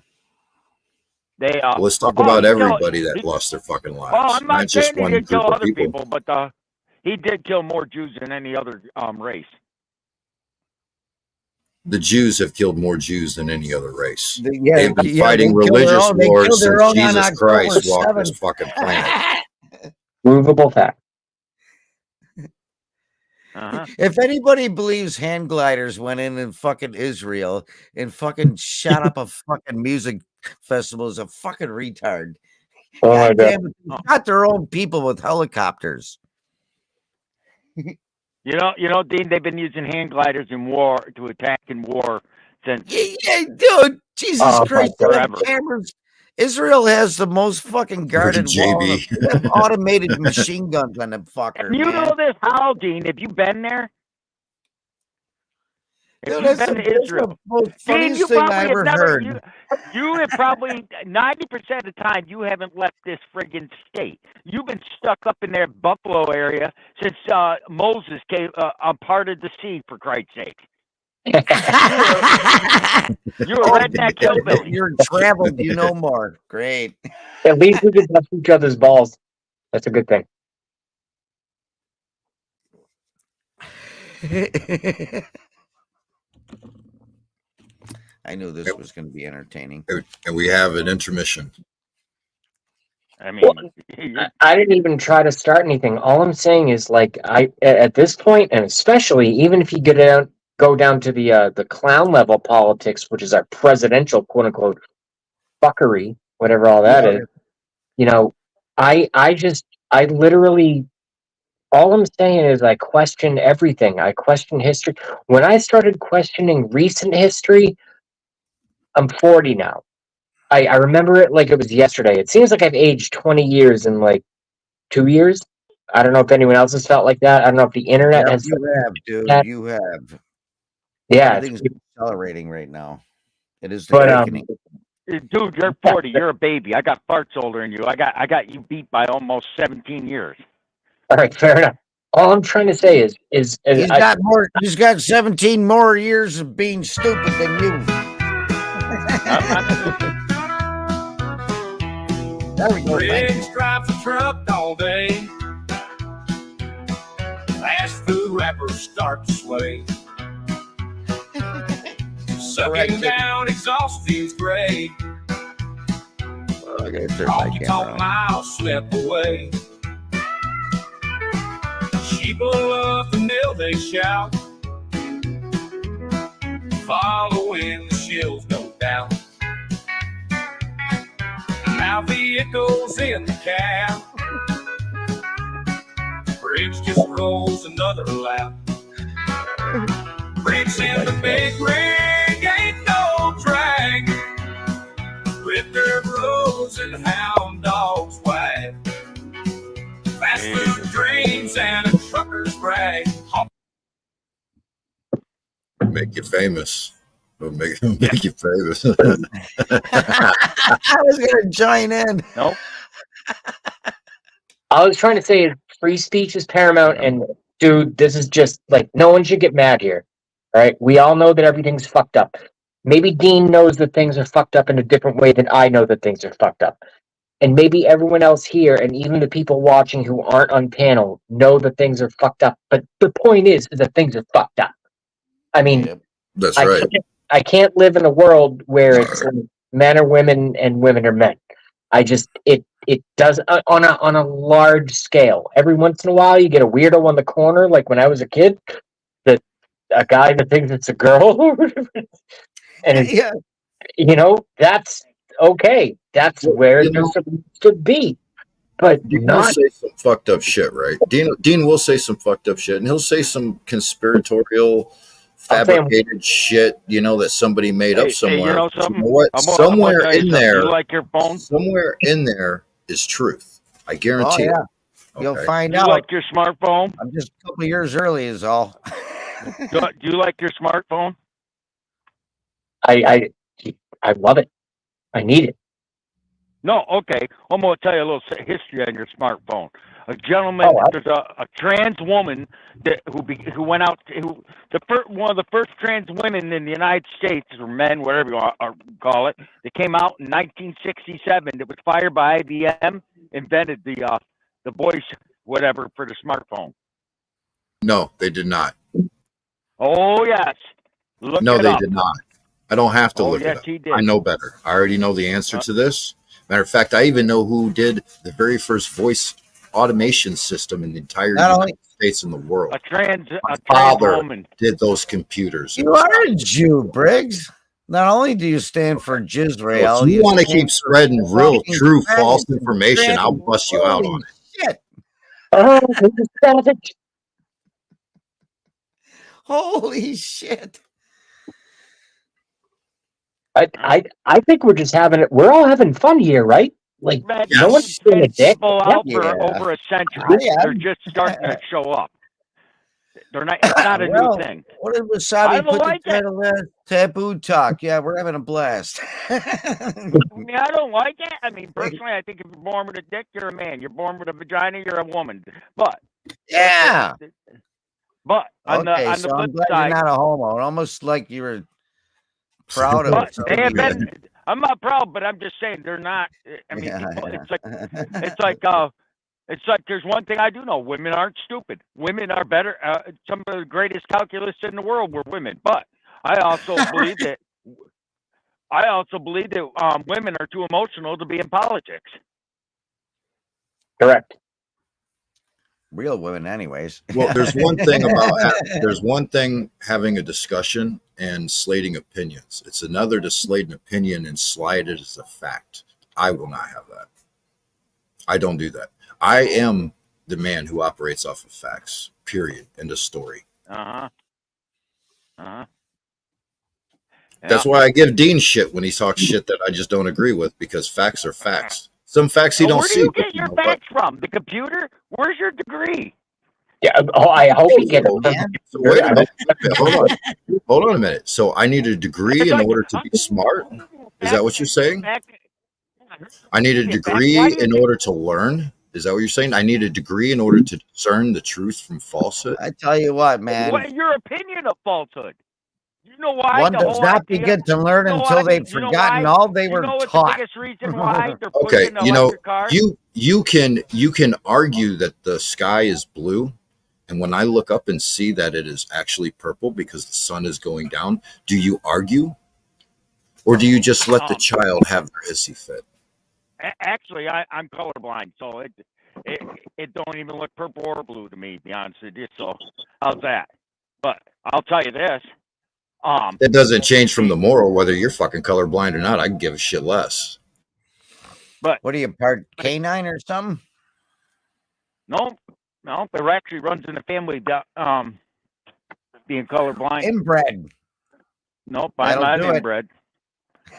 Speaker 3: Let's talk about everybody that lost their fucking lives.
Speaker 4: I'm not
Speaker 3: just
Speaker 4: saying
Speaker 3: one
Speaker 4: he did kill
Speaker 3: group of
Speaker 4: other
Speaker 3: people.
Speaker 4: But he did kill more Jews than any other race.
Speaker 3: The Jews have killed more Jews than any other race.
Speaker 1: They've
Speaker 3: been fighting religious wars since Jesus Christ walked this fucking planet.
Speaker 5: Provable fact.
Speaker 1: If anybody believes hand gliders went in fucking Israel and fucking shot up a fucking music festival, is a fucking retard.
Speaker 5: Oh my God.
Speaker 1: Damn it, they got their own people with helicopters.
Speaker 4: You know, Dean, they've been using hand gliders in war to attack in war since.
Speaker 1: Yeah, dude, Jesus Christ, they have
Speaker 4: forever.
Speaker 1: cameras. Israel has the most fucking guarded wall. They have automated machine guns on them fucker.
Speaker 4: And you know this how, Dean? Have you been there? If you've been to Israel, Dean, you probably have never. You have probably 90% of the time you haven't left this friggin' state. You've been stuck up in their Buffalo area since Moses came parted the sea. For Christ's sake. You're a redneck hillbilly.
Speaker 1: You're traveled, you know more. Great.
Speaker 5: At least we can touch each other's balls. That's a good thing.
Speaker 1: I knew this was going to be entertaining.
Speaker 3: And we have an intermission.
Speaker 4: I mean,
Speaker 5: I didn't even try to start anything. All I'm saying is, like, at this point, and especially even if you go down to the clown level politics, which is our presidential quote unquote fuckery, whatever all that is, you know, I literally, all I'm saying is I question everything. I question history. When I started questioning recent history, I'm 40 now. I remember it like it was yesterday. It seems like I've aged 20 years in like 2 years. I don't know if anyone else has felt like that. I don't know if the internet
Speaker 1: Yep,
Speaker 5: has
Speaker 1: you have, dude.
Speaker 5: that.
Speaker 1: You have.
Speaker 5: Yeah,
Speaker 1: Everything's accelerating right now. It is the
Speaker 5: but
Speaker 1: quickening.
Speaker 4: Dude, you're 40. You're a baby. I got farts older than you. I got you beat by almost 17 years.
Speaker 5: all right, fair enough. All I'm trying to say is
Speaker 1: He's got more. He's got 17 more years of being stupid than you.
Speaker 4: I'm not stupid.
Speaker 1: There we go. Thank you.
Speaker 2: Riggs drives a truck all day. Fast food rappers start to sway. Sucking down exhaust fumes gray.
Speaker 1: I gotta turn my
Speaker 2: Honky
Speaker 1: camera
Speaker 2: tonk
Speaker 1: on.
Speaker 2: miles slip away. People up the mill, they shout, following the shills go down. Mouthy echoes in the cab. Briggs just rolls another lap. Briggs in the big rig, ain't no drag. With dirt roads and hound dogs wag. Fast food dreams and a trucker's brag.
Speaker 3: Make you famous. It'll make you famous.
Speaker 1: I was gonna join in.
Speaker 4: Nope.
Speaker 5: I was trying to say free speech is paramount, and dude, this is just like no one should get mad here. All right, we all know that everything's fucked up. Maybe Dean knows that things are fucked up in a different way than I know that things are fucked up. And maybe everyone else here, and even the people watching who aren't on panel, know that things are fucked up. But the point is that things are fucked up. I mean,
Speaker 1: Yep.
Speaker 3: That's right.
Speaker 5: I can't live in a world where it's men are women and women are men. It does on a large scale. Every once in a while, you get a weirdo on the corner, like when I was a kid, that a guy that thinks it's a girl, and it's,
Speaker 1: Yeah.
Speaker 5: that's okay. That's where
Speaker 3: you
Speaker 5: they're
Speaker 3: know-
Speaker 5: supposed to be. But
Speaker 3: Dean will
Speaker 5: not
Speaker 3: say some fucked up shit, right? Dean will say some fucked up shit, and he'll say some conspiratorial, fabricated shit. That somebody made up
Speaker 4: Hey,
Speaker 3: somewhere.
Speaker 4: you know
Speaker 3: But
Speaker 4: something?
Speaker 3: you know what?
Speaker 4: I'm gonna
Speaker 3: Somewhere
Speaker 4: tell you
Speaker 3: in
Speaker 4: something.
Speaker 3: there,
Speaker 4: You like your phone?
Speaker 3: somewhere in there is truth. I
Speaker 1: Oh
Speaker 3: guarantee
Speaker 1: yeah.
Speaker 3: it.
Speaker 1: You'll
Speaker 3: Okay.
Speaker 1: find
Speaker 4: You
Speaker 1: out.
Speaker 4: like your smartphone?
Speaker 1: I'm just a couple years early, is all.
Speaker 4: Do you like your smartphone?
Speaker 5: I love it. I need it.
Speaker 4: No, okay. I'm going to tell you a little history on your smartphone. A gentleman, there's a trans woman who went out, one of the first trans women in the United States, or men, whatever you want to call it. They came out in 1967. It was fired by IBM, invented the voice, whatever, for the smartphone.
Speaker 3: No, they did not.
Speaker 4: Oh yes, look
Speaker 3: No,
Speaker 4: it
Speaker 3: they
Speaker 4: up.
Speaker 3: did not. I don't have to look
Speaker 4: yes,
Speaker 3: it up.
Speaker 4: he did.
Speaker 3: I know better. I already know the answer to this. Matter of fact, I even know who did the very first voice automation system in the entire United States and the world.
Speaker 4: A trans
Speaker 3: father
Speaker 4: woman
Speaker 3: did those computers.
Speaker 1: You are a Jew, Briggs. Not only do you stand for Jizrael,
Speaker 3: If you want to keep spreading real, true, false information, I'll bust you out on it.
Speaker 1: Shit.
Speaker 5: Oh,
Speaker 1: Holy shit.
Speaker 5: I think we're just having it. We're all having fun here, right? Like no one's being a dick.
Speaker 4: People out for over a century. They're just starting to show up. They're not. It's not a new thing.
Speaker 1: What did Wasabi put the title there? Taboo Talk. Yeah, we're having a blast.
Speaker 4: I mean, I don't like it. I mean, personally, I think if you're born with a dick, you're a man. You're born with a vagina, you're a woman. But
Speaker 1: yeah.
Speaker 4: But on the
Speaker 1: I'm
Speaker 4: flip
Speaker 1: glad
Speaker 4: side,
Speaker 1: you're not a homo. Almost like you were proud of it.
Speaker 4: They have been. I'm not proud, but I'm just saying they're not. I mean, it's like there's one thing I do know: women aren't stupid. Women are better. Some of the greatest calculists in the world were women. But I also believe that. Women are too emotional to be in politics.
Speaker 5: Correct.
Speaker 1: Real women, anyways.
Speaker 3: Well, there's one thing having a discussion and slating opinions. It's another to slate an opinion and slide it as a fact. I will not have that. I don't do that. I am the man who operates off of facts. Period. End of story.
Speaker 4: Uh-huh. Uh-huh.
Speaker 3: That's
Speaker 4: Yeah.
Speaker 3: why I give Dean shit when he talks shit that I just don't agree with, because facts are facts. Some facts he don't
Speaker 4: Where do
Speaker 3: see,
Speaker 4: you
Speaker 3: but
Speaker 4: get
Speaker 3: you
Speaker 4: your
Speaker 3: know what?
Speaker 4: facts from? The computer? Where's your degree?
Speaker 5: Yeah. Oh, I hope he gets
Speaker 3: So,
Speaker 5: it from
Speaker 1: man.
Speaker 5: the
Speaker 3: so
Speaker 5: computer.
Speaker 3: wait a
Speaker 5: I
Speaker 3: minute.
Speaker 5: hope
Speaker 3: Hold on. Hold on a minute. So I need a degree
Speaker 4: It's
Speaker 3: in
Speaker 4: like,
Speaker 3: order to be smart? Is that what you're saying?
Speaker 4: Fact,
Speaker 3: I need a
Speaker 4: fact, why
Speaker 3: degree
Speaker 4: do you
Speaker 3: in
Speaker 4: think?
Speaker 3: order to learn? Is that what you're saying? I need a degree in order to discern the truth from falsehood?
Speaker 1: I tell you what, man.
Speaker 4: What your opinion of falsehood? You know why
Speaker 1: One
Speaker 4: the
Speaker 1: does
Speaker 4: whole
Speaker 1: not
Speaker 4: idea?
Speaker 1: begin to learn
Speaker 4: You know why?
Speaker 1: until they've
Speaker 4: You know
Speaker 1: forgotten
Speaker 4: why?
Speaker 1: all they
Speaker 4: You
Speaker 1: were
Speaker 4: know what the
Speaker 1: taught.
Speaker 4: biggest reason why they're
Speaker 3: Okay,
Speaker 4: pushing electric cars?
Speaker 3: you can argue that the sky is blue, and when I look up and see that it is actually purple because the sun is going down, do you argue, or do you just let the child have their hissy fit?
Speaker 4: Actually, I'm colorblind, so it it don't even look purple or blue to me. To be honest with you, so how's that? But I'll tell you this.
Speaker 3: That doesn't change from the moral whether you're fucking colorblind or not. I can give a shit less.
Speaker 4: But
Speaker 1: What are you, part canine or something?
Speaker 4: no, no, it actually runs in the family. Being colorblind.
Speaker 1: Inbred.
Speaker 4: Nope, I'm
Speaker 1: That'll
Speaker 4: not
Speaker 1: do it.
Speaker 4: inbred.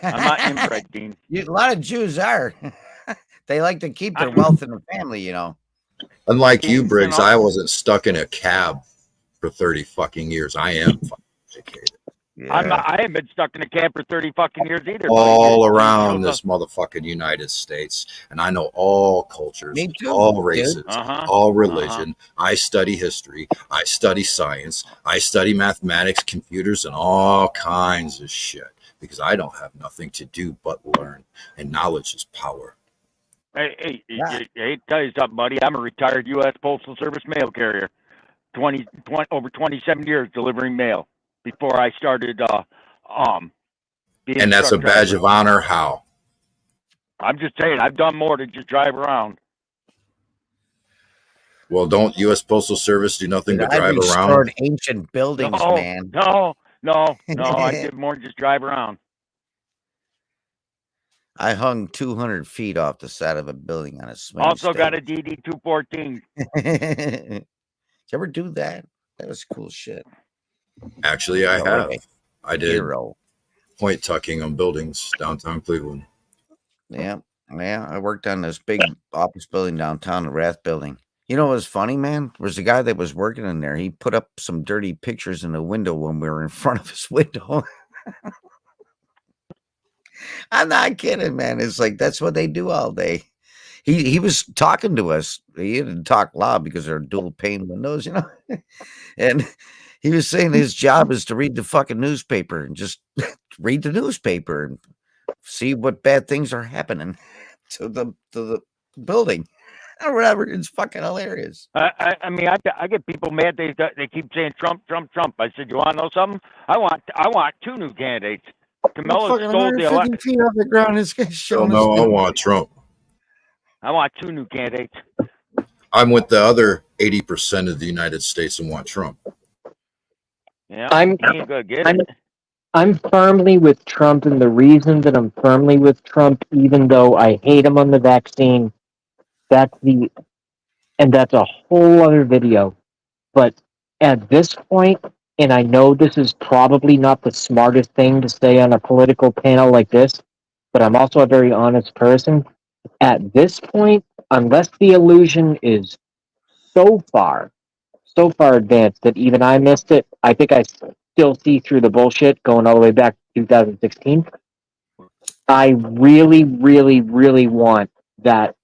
Speaker 4: I'm not inbred, Dean.
Speaker 1: A lot of Jews are. They like to keep their wealth in the family, you know.
Speaker 3: Unlike you,
Speaker 4: You
Speaker 3: Briggs,
Speaker 4: know,
Speaker 3: I wasn't stuck in a cab for 30 fucking years. I am fucking educated.
Speaker 4: I haven't been stuck in a cab for 30 fucking years either.
Speaker 3: All
Speaker 4: But
Speaker 3: around this motherfucking United States. And I know all cultures,
Speaker 1: Me too,
Speaker 3: all
Speaker 1: dude.
Speaker 3: races,
Speaker 4: Uh-huh.
Speaker 3: all religion. I study history. I study science. I study mathematics, computers, and all kinds of shit. Because I don't have nothing to do but learn. And knowledge is power.
Speaker 4: Hey,
Speaker 1: Yeah.
Speaker 4: tell you something, buddy. I'm a retired U.S. Postal Service mail carrier. 20 over 27 years delivering mail before I started being
Speaker 3: And
Speaker 4: a
Speaker 3: that's
Speaker 4: truck
Speaker 3: a badge
Speaker 4: driver.
Speaker 3: of honor. How?
Speaker 4: I'm just saying, I've done more than just drive around.
Speaker 3: Well, don't U.S. Postal Service do nothing
Speaker 1: Dude,
Speaker 3: but
Speaker 1: I
Speaker 3: drive around?
Speaker 1: restored ancient buildings,
Speaker 4: No,
Speaker 1: man.
Speaker 4: no, no, no. I did more than just drive around.
Speaker 1: I hung 200 feet off the side of a building on a swing
Speaker 4: Also got a
Speaker 1: stage.
Speaker 4: DD 214.
Speaker 1: Did you ever do that? That was cool shit.
Speaker 3: Actually, I
Speaker 1: Oh,
Speaker 3: have.
Speaker 1: okay.
Speaker 3: I did
Speaker 1: Hero.
Speaker 3: point tucking on buildings downtown Cleveland.
Speaker 1: Yeah. Yeah. I worked on this big office building downtown, the Rath building. You know what was funny, man? There was a guy that was working in there. He put up some dirty pictures in the window when we were in front of his window. I'm not kidding, man. It's like that's what they do all day. He was talking to us. He didn't talk loud because they're dual pane windows, you know. And he was saying his job is to read the fucking newspaper and just read the newspaper and see what bad things are happening to the building or whatever. It's fucking hilarious.
Speaker 4: I mean, I get people mad. They keep saying Trump, Trump, Trump. I said, you want to know something? I want two new candidates. Camilla
Speaker 1: Fucking
Speaker 4: stole the
Speaker 1: 150
Speaker 4: election.
Speaker 1: feet off the ground. This guy's
Speaker 3: Hell
Speaker 1: showing us.
Speaker 3: no, I want Trump.
Speaker 4: I want two new candidates.
Speaker 3: I'm with the other 80% of the United States and want Trump.
Speaker 4: Yeah,
Speaker 5: I'm-
Speaker 4: he ain't gonna get it.
Speaker 5: I'm firmly with Trump, and the reason that I'm firmly with Trump, even though I hate him on the vaccine, that's a whole other video. But at this point, and I know this is probably not the smartest thing to say on a political panel like this, but I'm also a very honest person. At this point, unless the illusion is so far advanced that even I missed it, I think I still see through the bullshit going all the way back to 2016. I really, really, really want that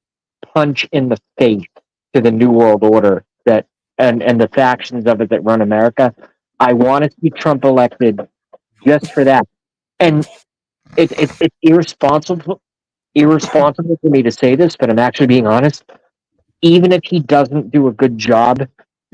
Speaker 5: punch in the face to the New World Order that and the factions of it that run America. I want to see Trump elected just for that. And it's irresponsible for me to say this, but I'm actually being honest. Even if he doesn't do a good job,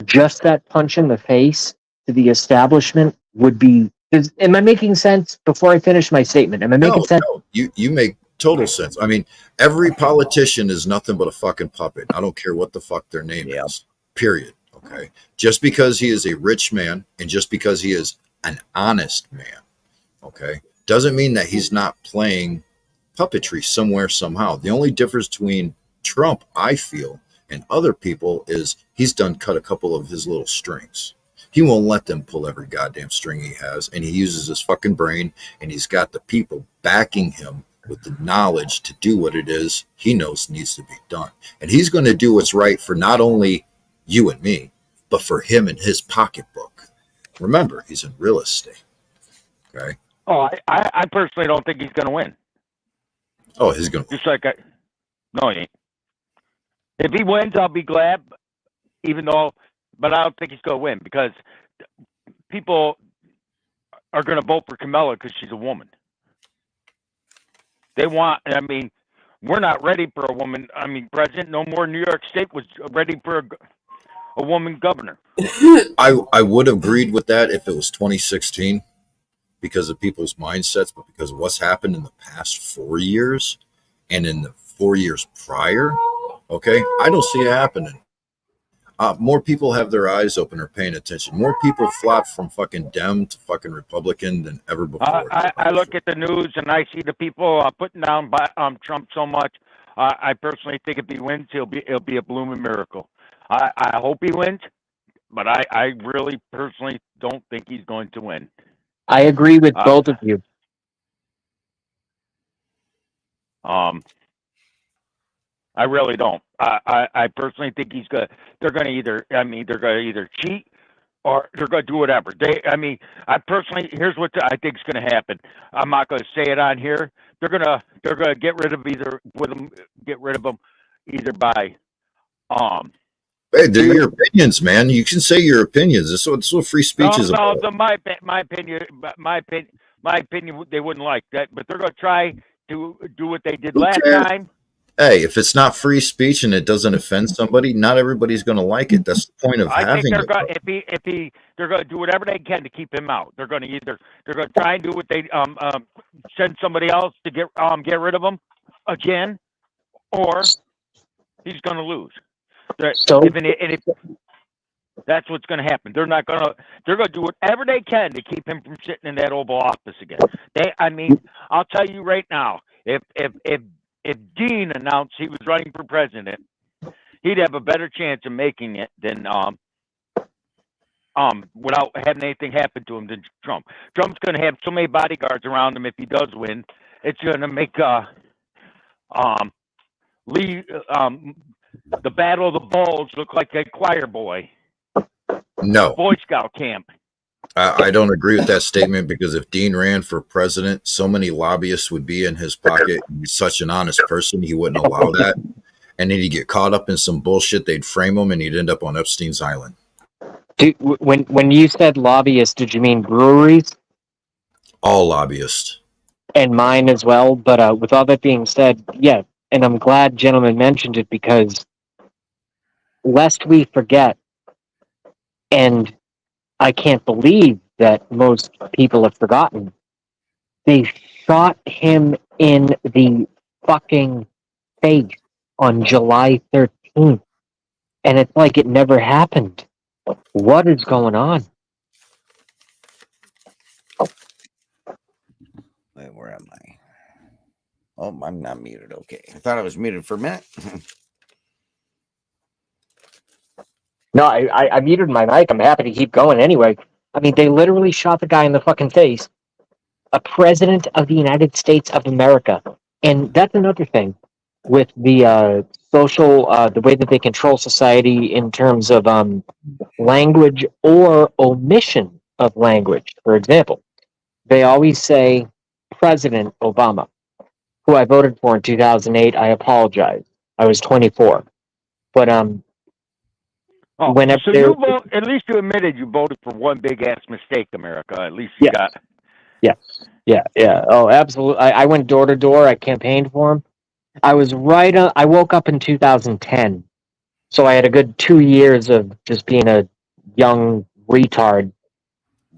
Speaker 5: just that punch in the face to the establishment would be. Am I making sense? Before I finish my statement, am I making sense?
Speaker 3: No, you make total sense. I mean, every politician is nothing but a fucking puppet. I don't care what the fuck their name is. Period. Okay. Just because he is a rich man and just because he is an honest man, okay, doesn't mean that he's not playing puppetry somewhere, somehow. The only difference between Trump, I feel, and other people, is he's done cut a couple of his little strings. He won't let them pull every goddamn string he has, and he uses his fucking brain, and he's got the people backing him with the knowledge to do what it is he knows needs to be done. And he's going to do what's right for not only you and me, but for him and his pocketbook. Remember, he's in real estate. Okay.
Speaker 4: Oh, I personally don't think he's going to win.
Speaker 3: Oh, he's going to.
Speaker 4: Just like no, he ain't. If he wins, I'll be glad. But I don't think he's going to win because people are going to vote for Kamala because she's a woman. They want. I mean, we're not ready for a woman. I mean, president. No more. New York State was ready for a woman governor.
Speaker 3: I would have agreed with that if it was 2016 because of people's mindsets, but because of what's happened in the past 4 years and in the 4 years prior, okay, I don't see it happening. More people have their eyes open or paying attention. More people flop from fucking Dem to fucking Republican than ever before.
Speaker 4: I look at the news and I see the people putting down by Trump so much. I personally think if he wins, it'll be a blooming miracle. I hope he wins, but I really personally don't think he's going to win.
Speaker 5: I agree with both of you.
Speaker 4: I really don't. I personally think they're going to either cheat or they're going to do whatever. Here's what I think is going to happen. I'm not going to say it on here. They're going to get rid of them either by
Speaker 3: Hey, they're your opinions, man. You can say your opinions. That's what free speech is about.
Speaker 4: No, my opinion, they wouldn't like that, but they're going to try to do what they did last time.
Speaker 3: Hey, if it's not free speech and it doesn't offend somebody, not everybody's going to like it. That's the point of having it.
Speaker 4: They're going to do whatever they can to keep him out. They're going to try and do what they send somebody else to get rid of him again, or he's going to lose. If that's what's going to happen. They're going to do whatever they can to keep him from sitting in that Oval Office again. I'll tell you right now, if Dean announced he was running for president, he'd have a better chance of making it than without having anything happen to him than Trump. Trump's going to have so many bodyguards around him if he does win. It's going to make the Battle of the Bulls look like a choir boy.
Speaker 3: No.
Speaker 4: Boy Scout camp.
Speaker 3: I don't agree with that statement because if Dean ran for president, so many lobbyists would be in his pocket. He's such an honest person, he wouldn't allow that. And then he'd get caught up in some bullshit. They'd frame him, and he'd end up on Epstein's Island.
Speaker 5: When you said lobbyists, did you mean breweries?
Speaker 3: All lobbyists.
Speaker 5: And mine as well. But with all that being said, yeah, and I'm glad gentlemen mentioned it because lest we forget, and I can't believe that most people have forgotten, they shot him in the fucking face on July 13th. And it's like it never happened. What is going on?
Speaker 1: Wait, where am I? Oh, I'm not muted. Okay. I thought I was muted for a minute.
Speaker 5: No, I muted my mic. I'm happy to keep going anyway. I mean, they literally shot the guy in the fucking face. A president of the United States of America. And that's another thing with the the way that they control society in terms of language or omission of language. For example, they always say President Obama, who I voted for in 2008. I apologize. I was 24. But whenever
Speaker 4: so you vote, at least you admitted you voted for one big ass mistake, America. At least you got.
Speaker 5: Yeah. Oh, absolutely. I went door to door. I campaigned for him. I was I woke up in 2010, so I had a good 2 years of just being a young retard,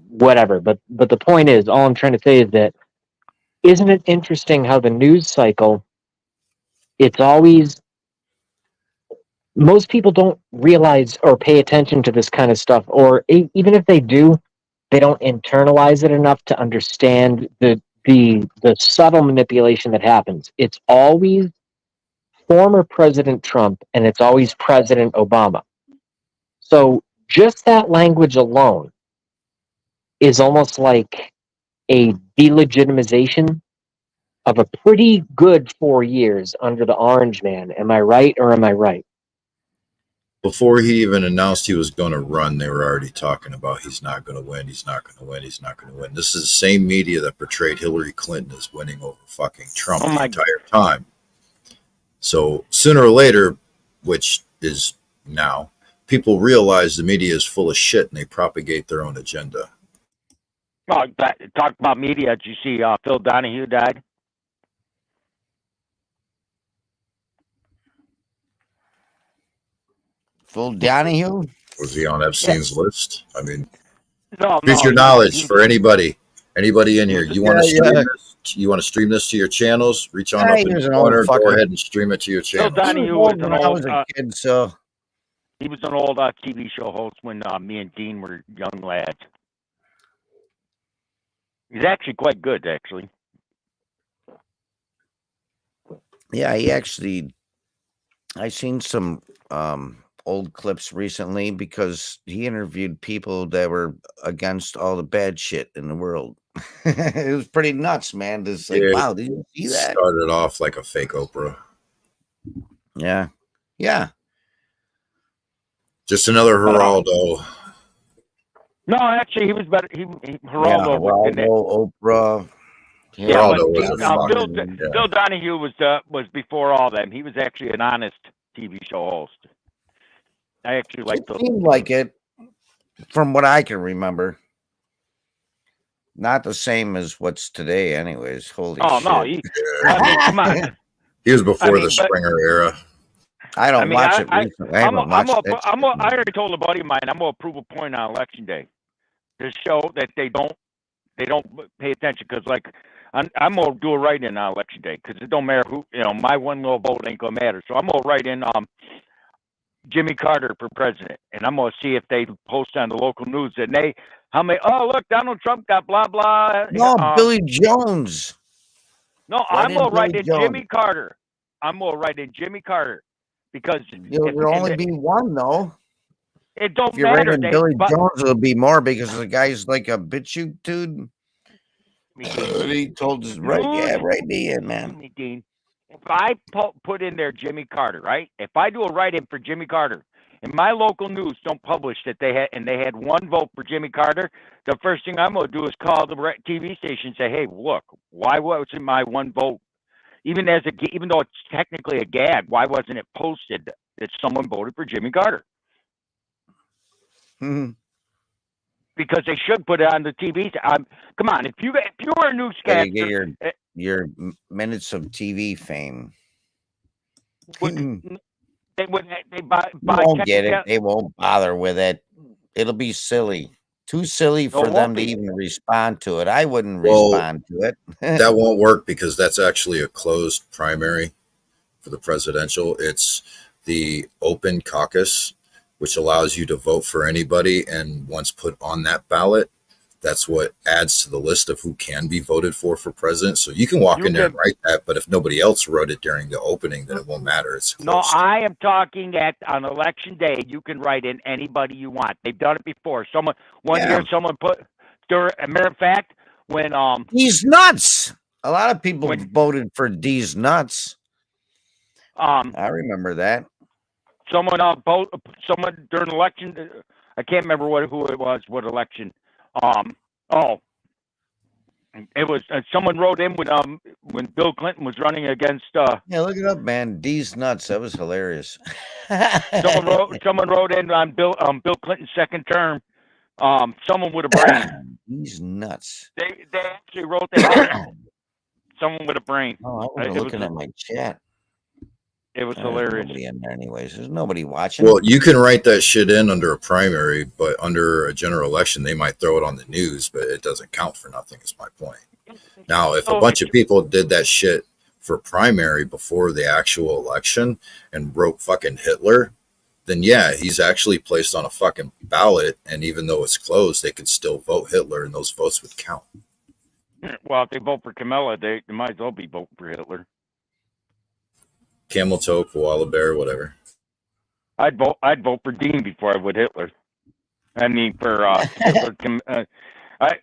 Speaker 5: whatever. But the point is, all I'm trying to say is that isn't it interesting how the news cycle? It's always most people don't realize or pay attention to this kind of stuff, or even if they do, they don't internalize it enough to understand the subtle manipulation that happens. It's always former President Trump and it's always President Obama. So just that language alone is almost like a delegitimization of a pretty good 4 years under the Orange Man. Am I right or am I right?
Speaker 3: Before he even announced he was going to run, they were already talking about he's not going to win, he's not going to win, he's not going to win. This is the same media that portrayed Hillary Clinton as winning over fucking Trump the entire time. So sooner or later, which is now, people realize the media is full of shit and they propagate their own agenda.
Speaker 4: Oh, talk about media. Did you see Phil Donahue died?
Speaker 1: Phil Donahue?
Speaker 3: Was he on Epstein's list? I mean,
Speaker 4: No,
Speaker 3: future knowledge for anybody in here. You want to stream this? You want to stream this to your channels? Reach on up in the corner. Go ahead and stream it to your channel.
Speaker 4: Phil Donahue was an
Speaker 1: I
Speaker 4: old
Speaker 1: was a kid, so
Speaker 4: he was an old TV show host when me and Dean were young lads. He's actually quite good, actually.
Speaker 1: Yeah, I seen some old clips recently because he interviewed people that were against all the bad shit in the world. It was pretty nuts, man. It's like, wow, did you see that?
Speaker 3: Started off like a fake Oprah.
Speaker 1: Yeah. Yeah.
Speaker 3: Just another Geraldo.
Speaker 4: No, actually, he was better. Geraldo
Speaker 1: Oprah.
Speaker 4: Yeah, Phil Donahue was before all them. He was actually an honest TV show host. I actually liked those.
Speaker 1: Seemed like it, from what I can remember. Not the same as what's today, anyways. Holy shit!
Speaker 4: No, come on.
Speaker 3: He was before the Springer era.
Speaker 1: I don't watch it recently. I
Speaker 4: already told a buddy of mine I'm gonna prove a point on election day to show that they don't pay attention, because like I'm gonna do a write-in on election day because it don't matter who, my one little vote ain't gonna matter. So I'm gonna write in Jimmy Carter for president, and I'm gonna see if they post on the local news that look, Donald Trump got blah blah.
Speaker 1: No, Billy Jones.
Speaker 4: No, I'm gonna write in Jimmy Carter. I'm gonna write in Jimmy Carter because
Speaker 1: there'll only be one though.
Speaker 4: It don't
Speaker 1: if you're
Speaker 4: matter.
Speaker 1: Billy Jones, it'll be more because the guy's like a bitch dude. He told us write me in, man.
Speaker 4: Dean, if I put in there Jimmy Carter, right? If I do a write-in for Jimmy Carter, and my local news don't publish that they had one vote for Jimmy Carter, the first thing I'm gonna do is call the TV station and say, "Hey, look, why wasn't my one vote, even though it's technically a gag, why wasn't it posted that someone voted for Jimmy Carter?"
Speaker 1: Mm-hmm.
Speaker 4: Because they should put it on the TV. Come on, if you were a newscaster,
Speaker 1: you get your minutes of TV fame.
Speaker 4: They
Speaker 1: won't get it. They won't bother with it. It'll be silly. Too silly for them to even respond to it. I wouldn't respond to it.
Speaker 3: That won't work because that's actually a closed primary for the presidential. It's the open caucus, which allows you to vote for anybody. And once put on that ballot, that's what adds to the list of who can be voted for president. So you can walk in there and write that, but if nobody else wrote it during the opening, then it won't matter. It's closed.
Speaker 4: No, I am talking on election day. You can write in anybody you want. They've done it before. Year, someone put. As a matter of fact, when
Speaker 1: D's nuts. A lot of people voted for D's nuts. I remember that.
Speaker 4: Someone during election. I can't remember who it was. What election? It was someone wrote in when Bill Clinton was running against.
Speaker 1: Yeah, look it up, man. D's nuts. That was hilarious.
Speaker 4: someone wrote in on Bill Clinton's second term. Someone with a brain.
Speaker 1: D's nuts.
Speaker 4: They actually wrote that. Someone with a brain.
Speaker 1: Oh, I was looking at my chat.
Speaker 4: It was hilarious.
Speaker 1: Nobody in there, anyways. There's nobody watching.
Speaker 3: Well, you can write that shit in under a primary, but under a general election, they might throw it on the news, but it doesn't count for nothing. Is my point. Now, if a bunch of people did that shit for primary before the actual election and wrote fucking Hitler, then yeah, he's actually placed on a fucking ballot, and even though it's closed, they could still vote Hitler, and those votes would count.
Speaker 4: Well, if they vote for Kamala, they might as well be voting for Hitler.
Speaker 3: Camel toe, koala bear, whatever.
Speaker 4: I'd vote for Dean before I would Hitler. I mean, for Hitler.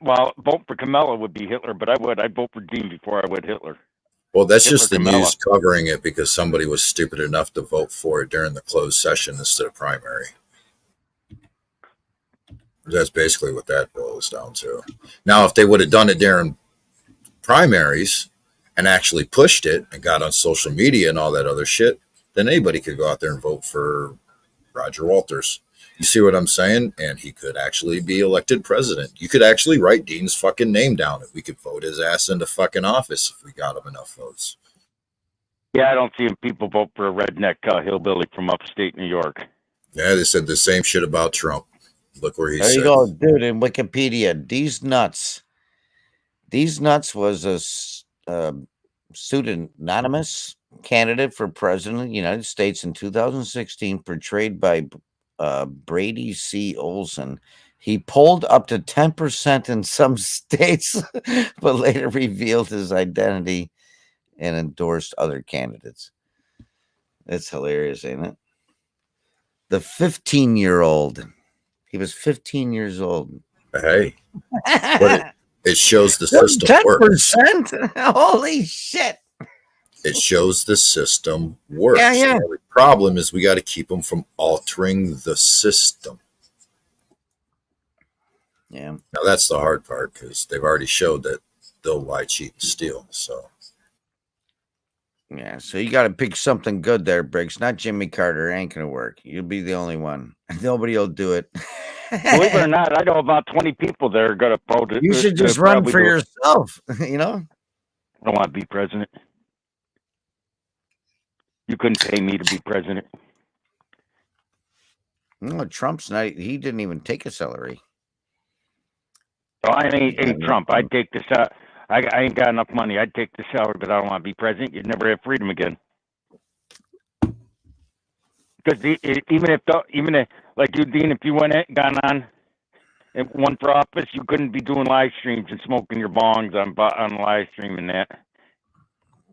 Speaker 4: Vote for Kamala would be Hitler, but I'd vote for Dean before I would Hitler.
Speaker 3: Well, that's
Speaker 4: Hitler
Speaker 3: just the
Speaker 4: Kamala.
Speaker 3: news covering it because somebody was stupid enough to vote for it during the closed session instead of primary. That's basically what that boils down to. Now, if they would have done it during primaries and actually pushed it and got on social media and all that other shit, then anybody could go out there and vote for Roger Walters. You see what I'm saying? And he could actually be elected president. You could actually write Dean's fucking name down if we could vote his ass into fucking office if we got him enough votes.
Speaker 4: Yeah, I don't see people vote for a redneck hillbilly from upstate New York.
Speaker 3: Yeah, they said the same shit about Trump. Look where he's
Speaker 1: There you go, dude, in Wikipedia. These Nuts. These Nuts was a pseudonymous candidate for president of the United States in 2016, portrayed by Brady C. Olson. He polled up to 10% in some states, but later revealed his identity and endorsed other candidates. It's hilarious, ain't it? The 15-year-old. He was 15 years old.
Speaker 3: Hey, but it shows the system
Speaker 1: 10%?
Speaker 3: works.
Speaker 1: Holy shit.
Speaker 3: It shows the system works.
Speaker 1: Yeah.
Speaker 3: The only problem is we got to keep them from altering the system.
Speaker 1: Yeah.
Speaker 3: Now that's the hard part because they've already showed that they'll lie, cheat, and steal. So
Speaker 1: yeah, so you got to pick something good there, Briggs. Not Jimmy Carter. It ain't gonna work. You'll be the only one. Nobody will do it.
Speaker 4: Believe it or not, I know about 20 people that are going to vote.
Speaker 1: You should just run for yourself. You know.
Speaker 4: I don't want to be president. You couldn't pay me to be president.
Speaker 1: No, Trump's not. He didn't even take a salary.
Speaker 4: So I ain't Trump. I'd take this out. I ain't got enough money. I'd take the salary, but I don't want to be president. You'd never have freedom again. Because even if like you, Dean, if you gone on and won for office, you couldn't be doing live streams and smoking your bongs on live stream and that.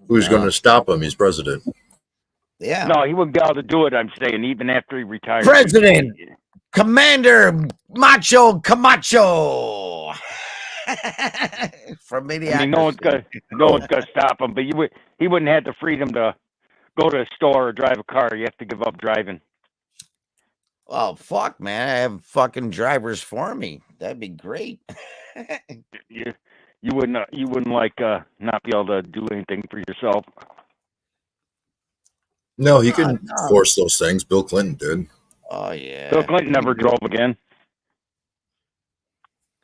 Speaker 3: who's going to stop him? He's president.
Speaker 1: Yeah.
Speaker 4: No, he wouldn't be able to do it. I'm saying even after he retires.
Speaker 1: President, Commander Macho Camacho. From Idiocracy.
Speaker 4: I mean, no one's gonna stop him. But he wouldn't have the freedom to go to a store or drive a car. You have to give up driving.
Speaker 1: Oh fuck, man! I have fucking drivers for me. That'd be great.
Speaker 4: You wouldn't like not be able to do anything for yourself.
Speaker 3: No, he can force those things. Bill Clinton did.
Speaker 1: Oh yeah.
Speaker 4: Bill Clinton never drove again.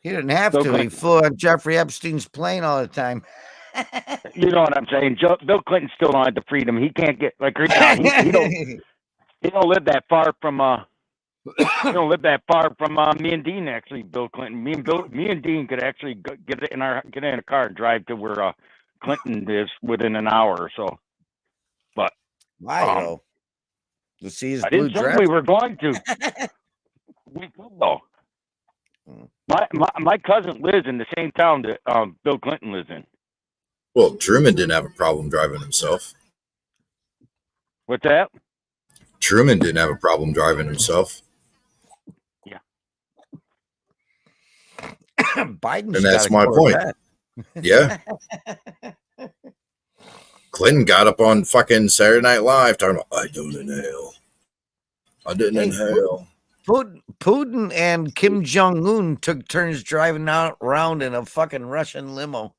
Speaker 1: He didn't have
Speaker 4: Bill
Speaker 1: to.
Speaker 4: Clinton.
Speaker 1: He flew on Jeffrey Epstein's plane all the time.
Speaker 4: You know what I'm saying? Bill Clinton still don't have the freedom. He can't get like right now. He don't live that far from he don't live that far from me and Dean. Actually, Bill Clinton. Me and Dean could actually get in a car and drive to where Clinton is within an hour or so. But
Speaker 1: Why to see his
Speaker 4: I
Speaker 1: blue
Speaker 4: didn't say
Speaker 1: dress?
Speaker 4: we were going to. We could though. My cousin lives in the same town that Bill Clinton lives in.
Speaker 3: Well, Truman didn't have a problem driving himself.
Speaker 4: What's that?
Speaker 3: Truman didn't have a problem driving himself.
Speaker 4: Yeah.
Speaker 1: Biden's
Speaker 3: And that's
Speaker 1: got a
Speaker 3: my point.
Speaker 1: Corvette.
Speaker 3: Yeah. Clinton got up on fucking Saturday Night Live talking about, I don't inhale. I didn't inhale.
Speaker 1: Putin and Kim Jong-un took turns driving around in a fucking Russian limo.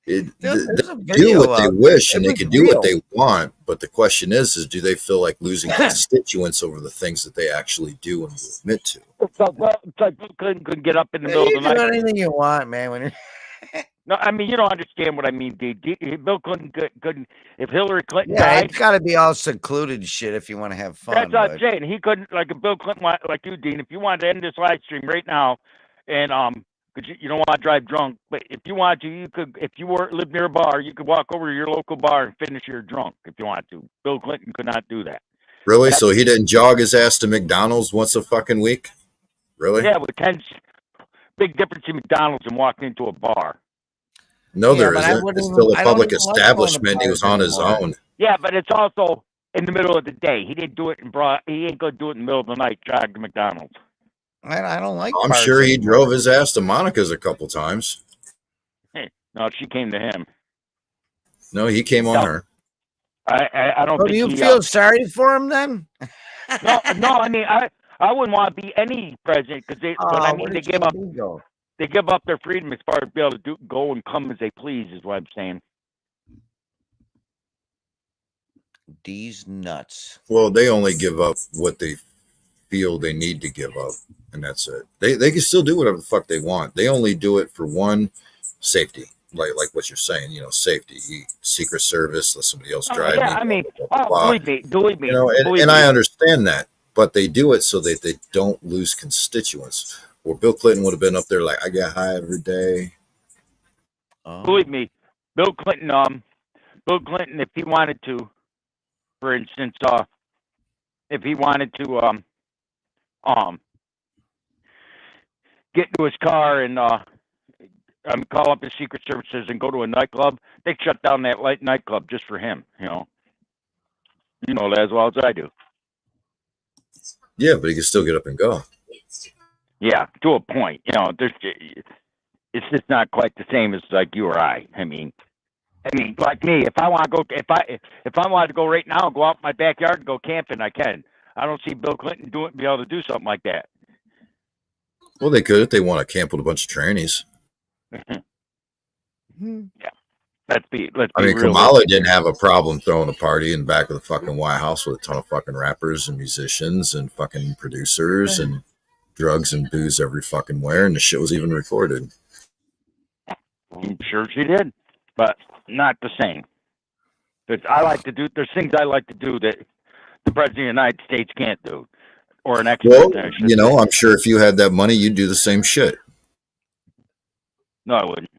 Speaker 3: They
Speaker 1: There's a
Speaker 3: do
Speaker 1: video
Speaker 3: what they
Speaker 1: of it.
Speaker 3: wish, and
Speaker 1: It
Speaker 3: they
Speaker 1: was
Speaker 3: can do
Speaker 1: real.
Speaker 3: what they want. But the question is do they feel like losing constituents over the things that they actually do and will admit to?
Speaker 4: It's like Bill Clinton couldn't get up in the middle
Speaker 1: You
Speaker 4: of the
Speaker 1: can do
Speaker 4: night.
Speaker 1: anything you want, man. When you're
Speaker 4: No, I mean you don't understand what I mean, D. Bill Clinton couldn't. If Hillary Clinton
Speaker 1: yeah,
Speaker 4: died,
Speaker 1: it's got to be all secluded shit if you want to have fun.
Speaker 4: that's what I'm
Speaker 1: but-
Speaker 4: saying. He couldn't, like if Bill Clinton, like you, Dean. If you wanted to end this live stream right now, and because you don't want to drive drunk, but if you want to, you could. If you live near a bar, you could walk over to your local bar and finish your drunk if you want to. Bill Clinton could not do that.
Speaker 3: Really? So he didn't jog his ass to McDonald's once a fucking week? Really?
Speaker 4: Yeah, with big difference in McDonald's and walking into a bar.
Speaker 3: No,
Speaker 1: Yeah,
Speaker 3: there
Speaker 1: but I
Speaker 3: isn't.
Speaker 1: wouldn't
Speaker 3: It's
Speaker 1: even-
Speaker 3: still a
Speaker 1: I don't
Speaker 3: public
Speaker 1: even like going to
Speaker 3: establishment. He was
Speaker 1: bars
Speaker 3: on his
Speaker 1: anymore.
Speaker 3: own.
Speaker 4: Yeah, but it's also in the middle of the day. He didn't do it he ain't gonna do it in the middle of the night. Drive to McDonald's.
Speaker 1: I don't like
Speaker 3: I'm
Speaker 1: bars
Speaker 3: sure he
Speaker 1: anymore.
Speaker 3: drove his ass to Monica's a couple times.
Speaker 4: No, she came to him.
Speaker 3: No, he came on
Speaker 4: No,
Speaker 3: her.
Speaker 4: I don't
Speaker 1: So do
Speaker 4: think
Speaker 1: you
Speaker 4: he.
Speaker 1: feel sorry for him then?
Speaker 4: No. I mean, I wouldn't want to be any president because but I
Speaker 1: Oh,
Speaker 4: mean,
Speaker 1: where did JB go?
Speaker 4: they give up their freedom as far as be able to go and come as they please. Is what I'm saying.
Speaker 1: These nuts.
Speaker 3: Well, they only give up what they feel they need to give up, and that's it. They can still do whatever the fuck they want. They only do it for one, safety. Like what you're saying, safety. Secret Service, let somebody else drive
Speaker 4: Yeah,
Speaker 3: me.
Speaker 4: I
Speaker 3: Blah,
Speaker 4: mean,
Speaker 3: blah, blah, blah.
Speaker 4: believe me,
Speaker 3: And I understand that, but they do it so that they don't lose constituents. Or Bill Clinton would have been up there like, I get high every day.
Speaker 1: Oh.
Speaker 4: Believe me, Bill Clinton. Bill Clinton, if he wanted to, for instance, if he wanted to, get into his car and call up his secret services and go to a nightclub, they shut down that nightclub just for him. You know that as well as I do.
Speaker 3: Yeah, but he can still get up and go.
Speaker 4: Yeah, to a point. It's just not quite the same as like you or I. I mean, like me, if I want to go, if I wanted to go right now, go out in my backyard and go camping, I can. I don't see Bill Clinton be able to do something like that.
Speaker 3: Well, they could if they want to camp with a bunch of trannies.
Speaker 4: Yeah, let's be
Speaker 3: I mean,
Speaker 4: realistic.
Speaker 3: Kamala didn't have a problem throwing a party in the back of the fucking White House with a ton of fucking rappers and musicians and fucking producers and drugs and booze every fucking where, and the shit was even recorded.
Speaker 4: I'm sure she did, but not the same. There's things I like to do that the president of the United States can't do, or an
Speaker 3: Well,
Speaker 4: ex-president, I should say.
Speaker 3: I'm sure if you had that money, you'd do the same shit.
Speaker 4: No, I wouldn't.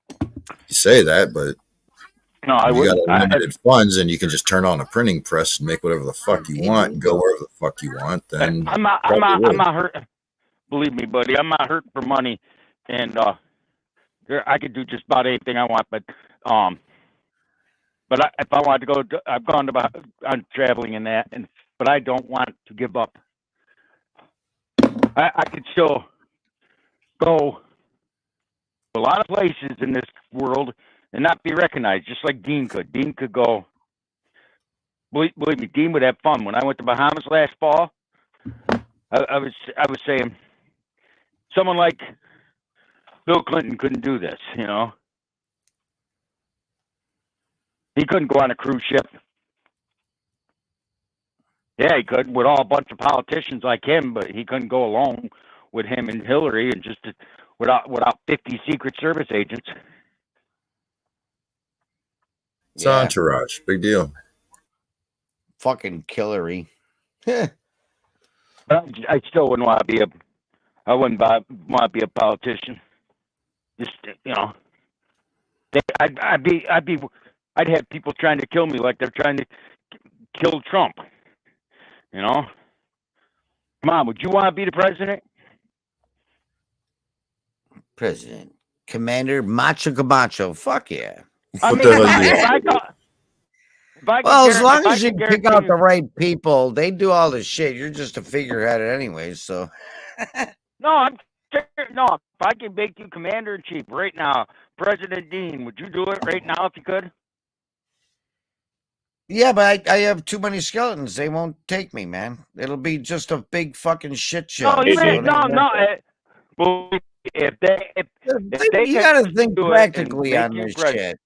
Speaker 3: You say that, but
Speaker 4: No, I
Speaker 3: you
Speaker 4: wouldn't.
Speaker 3: got unlimited funds and you can just turn on a printing press and make whatever the fuck you want and go wherever the fuck you want, then
Speaker 4: I'm not hurt. Believe me, buddy, I'm not hurting for money, and I could do just about anything I want. But if I wanted to go, I've gone to I'm traveling in that, but I don't want to give up. I could still go to a lot of places in this world and not be recognized, just like Dean could. Dean could go. Believe me, Dean would have fun. When I went to Bahamas last fall, I was saying someone like Bill Clinton couldn't do this. He couldn't go on a cruise ship. Yeah, he could with a bunch of politicians like him, but he couldn't go alone with him and Hillary and just without 50 Secret Service agents.
Speaker 3: it's entourage. Big deal.
Speaker 1: Fucking Hillary.
Speaker 4: But I still wouldn't want to be I wouldn't want to be a politician. Just I'd have people trying to kill me like they're trying to kill Trump. Come on, would you want to be the president?
Speaker 1: President. Commander Macho Camacho. Fuck yeah.
Speaker 4: I
Speaker 3: What
Speaker 4: mean,
Speaker 3: the hell you want?
Speaker 1: Well, as long as you pick out the right people, they do all the shit. You're just a figurehead anyway, so.
Speaker 4: No, if I could make you commander in chief right now, President Dean, would you do it right now if you could?
Speaker 1: Yeah, but I have too many skeletons. They won't take me, man. It'll be just a big fucking shit show.
Speaker 4: No, Well, if they
Speaker 1: you got to think practically on this shit.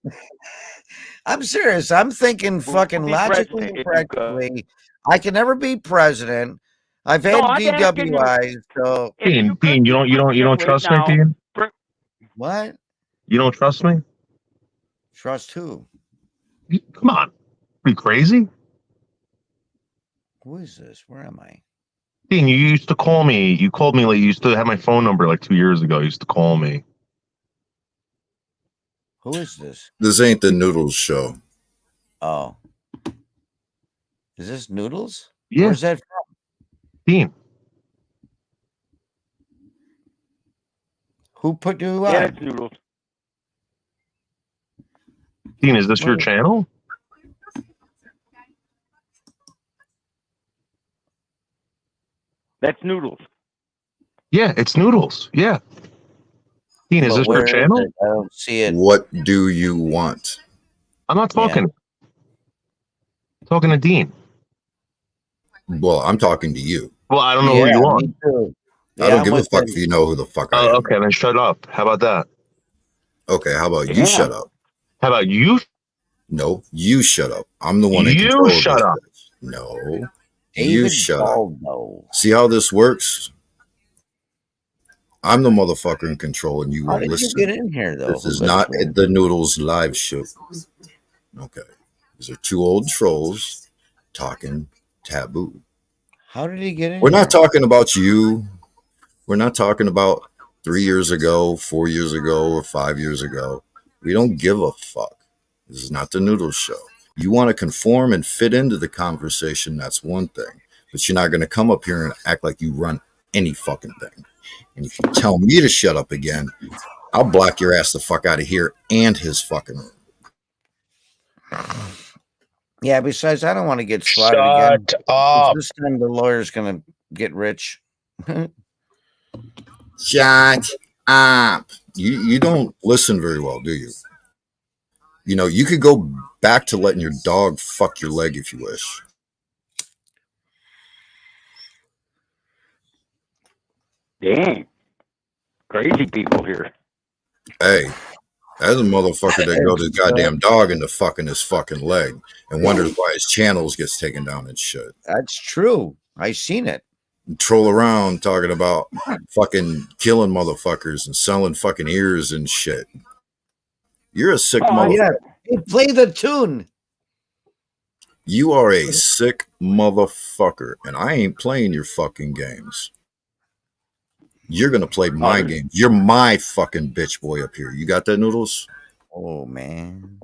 Speaker 1: I'm serious. I'm thinking fucking logically and practically. I can never be president. I've had DWIs, so
Speaker 6: Dean, you don't trust me, Dean?
Speaker 1: What?
Speaker 6: You don't trust me?
Speaker 1: Trust who?
Speaker 6: Come on. Are you crazy?
Speaker 1: Who is this? Where am I?
Speaker 6: Dean, you used to call me. You called me like you used to have my phone number like 2 years ago. You used to call me.
Speaker 1: Who is this?
Speaker 3: This ain't the Noodles show.
Speaker 1: Oh. Is this Noodles?
Speaker 6: Yeah.
Speaker 1: Where's that from?
Speaker 6: Dean.
Speaker 1: Who put you on?
Speaker 4: Yeah, it's Noodles.
Speaker 6: Dean, is this your channel?
Speaker 4: That's Noodles.
Speaker 6: Yeah, it's Noodles. Yeah. Dean, is
Speaker 1: But
Speaker 6: this your
Speaker 1: where is
Speaker 6: channel?
Speaker 1: it? I don't see it.
Speaker 3: What do you want?
Speaker 6: I'm not
Speaker 1: Yeah.
Speaker 6: talking. Talking to Dean.
Speaker 3: Well, I'm talking to you.
Speaker 6: Well, I don't know who
Speaker 1: Yeah,
Speaker 6: you are.
Speaker 1: me too.
Speaker 3: I don't
Speaker 1: I'm
Speaker 3: give a
Speaker 1: with
Speaker 3: fuck
Speaker 1: him.
Speaker 3: if you know who the fuck I
Speaker 6: Oh,
Speaker 3: am.
Speaker 6: okay, then shut up. How about that?
Speaker 3: Okay, how about you
Speaker 4: Damn.
Speaker 3: shut up?
Speaker 6: How about you?
Speaker 3: No, you shut up. I'm the one in
Speaker 6: You
Speaker 3: control
Speaker 6: shut
Speaker 3: of
Speaker 6: up.
Speaker 3: this. No, you
Speaker 1: David
Speaker 3: shut up.
Speaker 1: Baldo.
Speaker 3: See how this works? I'm the motherfucker in control, and you
Speaker 1: How
Speaker 3: won't
Speaker 1: did
Speaker 3: listen.
Speaker 1: you get in here, though?
Speaker 3: This is not the Noodles live show. Okay, these are two old trolls talking taboo.
Speaker 1: How did he get in
Speaker 3: We're
Speaker 1: here?
Speaker 3: not talking about you. We're not talking about 3 years ago, 4 years ago, or 5 years ago. We don't give a fuck. This is not the Noodles show. You want to conform and fit into the conversation, that's one thing. But you're not going to come up here and act like you run any fucking thing. And if you tell me to shut up again, I'll block your ass the fuck out of here and his fucking room.
Speaker 1: Yeah, besides, I don't want to get swatted again.
Speaker 6: Shut up.
Speaker 1: This time the lawyer's going to get rich.
Speaker 3: Shut up. You don't listen very well, do you? You know, you could go back to letting your dog fuck your leg if you wish.
Speaker 4: Dang. Crazy people here.
Speaker 3: Hey, that's a motherfucker that goes his goddamn dog into fucking his fucking leg and wonders why his channels gets taken down and shit.
Speaker 1: That's true. I seen it.
Speaker 3: And troll around talking about fucking killing motherfuckers and selling fucking ears and shit. You're a sick motherfucker.
Speaker 1: Yeah. Hey, play the tune.
Speaker 3: You are a sick motherfucker, and I ain't playing your fucking games. You're gonna play my game. You're my fucking bitch boy up here. You got that, Noodles?
Speaker 1: Oh, man.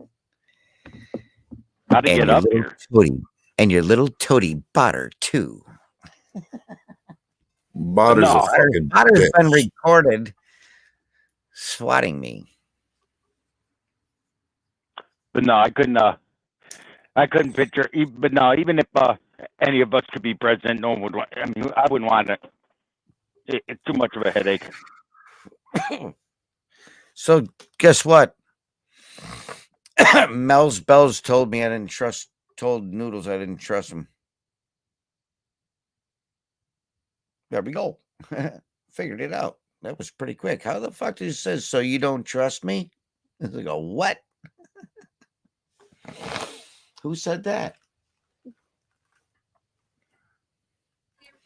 Speaker 4: How to get up here?
Speaker 1: Toady, and your little toady Botter, too.
Speaker 3: Botter's a fucking
Speaker 1: Botter's
Speaker 3: bitch.
Speaker 1: been recorded swatting me.
Speaker 4: But no, I couldn't picture. But no, even if any of us could be president, no one would. I mean, I wouldn't want it. It's too much of a headache.
Speaker 1: So guess what? Mel's Bells told me told Noodles I didn't trust him. There we go. Figured it out. That was pretty quick. How the fuck did he say, so you don't trust me? And they go, what? Who said that?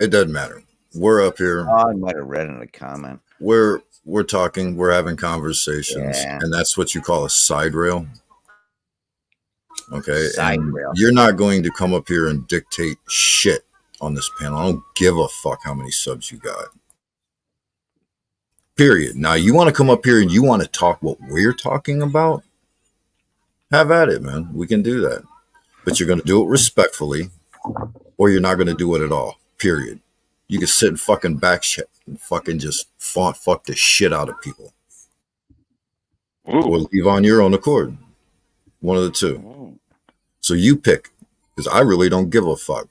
Speaker 3: It doesn't matter. We're up here.
Speaker 1: Oh, I might have read in a comment.
Speaker 3: We're talking. We're having conversations,
Speaker 1: Yeah.
Speaker 3: and that's what you call a side rail. Okay,
Speaker 1: Side
Speaker 3: and
Speaker 1: rail.
Speaker 3: you're not going to come up here and dictate shit on this panel. I don't give a fuck how many subs you got. Period. Now, you want to come up here and you want to talk what we're talking about? Have at it, man. We can do that. But you're going to do it respectfully, or you're not going to do it at all. Period. You can sit and fucking back shit and fucking just fuck the shit out of people.
Speaker 4: Ooh.
Speaker 3: Or leave on your own accord. One of the two.
Speaker 4: Ooh.
Speaker 3: So you pick, because I really don't give a fuck.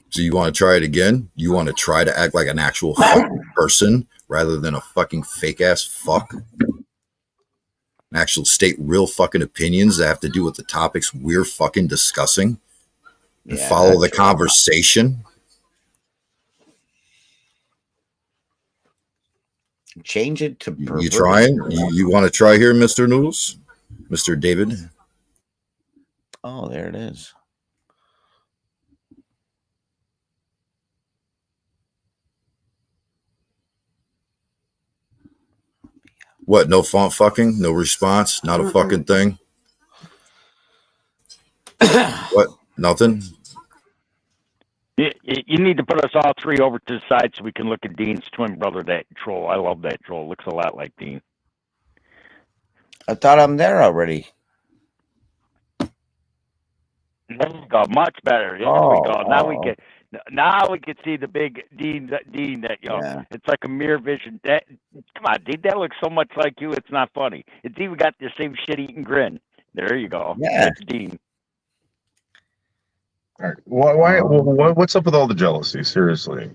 Speaker 3: So you want to try it again? You want to try to act like an actual fucking person rather than a fucking fake ass fuck? And actual state real fucking opinions that have to do with the topics we're fucking discussing and
Speaker 1: Yeah,
Speaker 3: follow the
Speaker 1: that's right.
Speaker 3: conversation?
Speaker 1: Change it to
Speaker 3: You trying? You want to try here, Mr. Noodles? Mr. David?
Speaker 1: Oh, there it is.
Speaker 3: What, no font fucking? No response? Not a fucking thing? What? Nothing?
Speaker 4: You need to put us all three over to the side so we can look at Dean's twin brother, that troll. I love that troll. Looks a lot like Dean.
Speaker 1: I thought I'm there already.
Speaker 4: There you go. Much better. There we go. Now we can see the big Dean. That
Speaker 1: Yeah.
Speaker 4: it's like a mirror vision. That come on, Dean. That looks so much like you. It's not funny. It's even got the same shit-eating grin. There you go.
Speaker 1: Yeah.
Speaker 4: That's Dean.
Speaker 6: All right. What's up with all the jealousy? Seriously.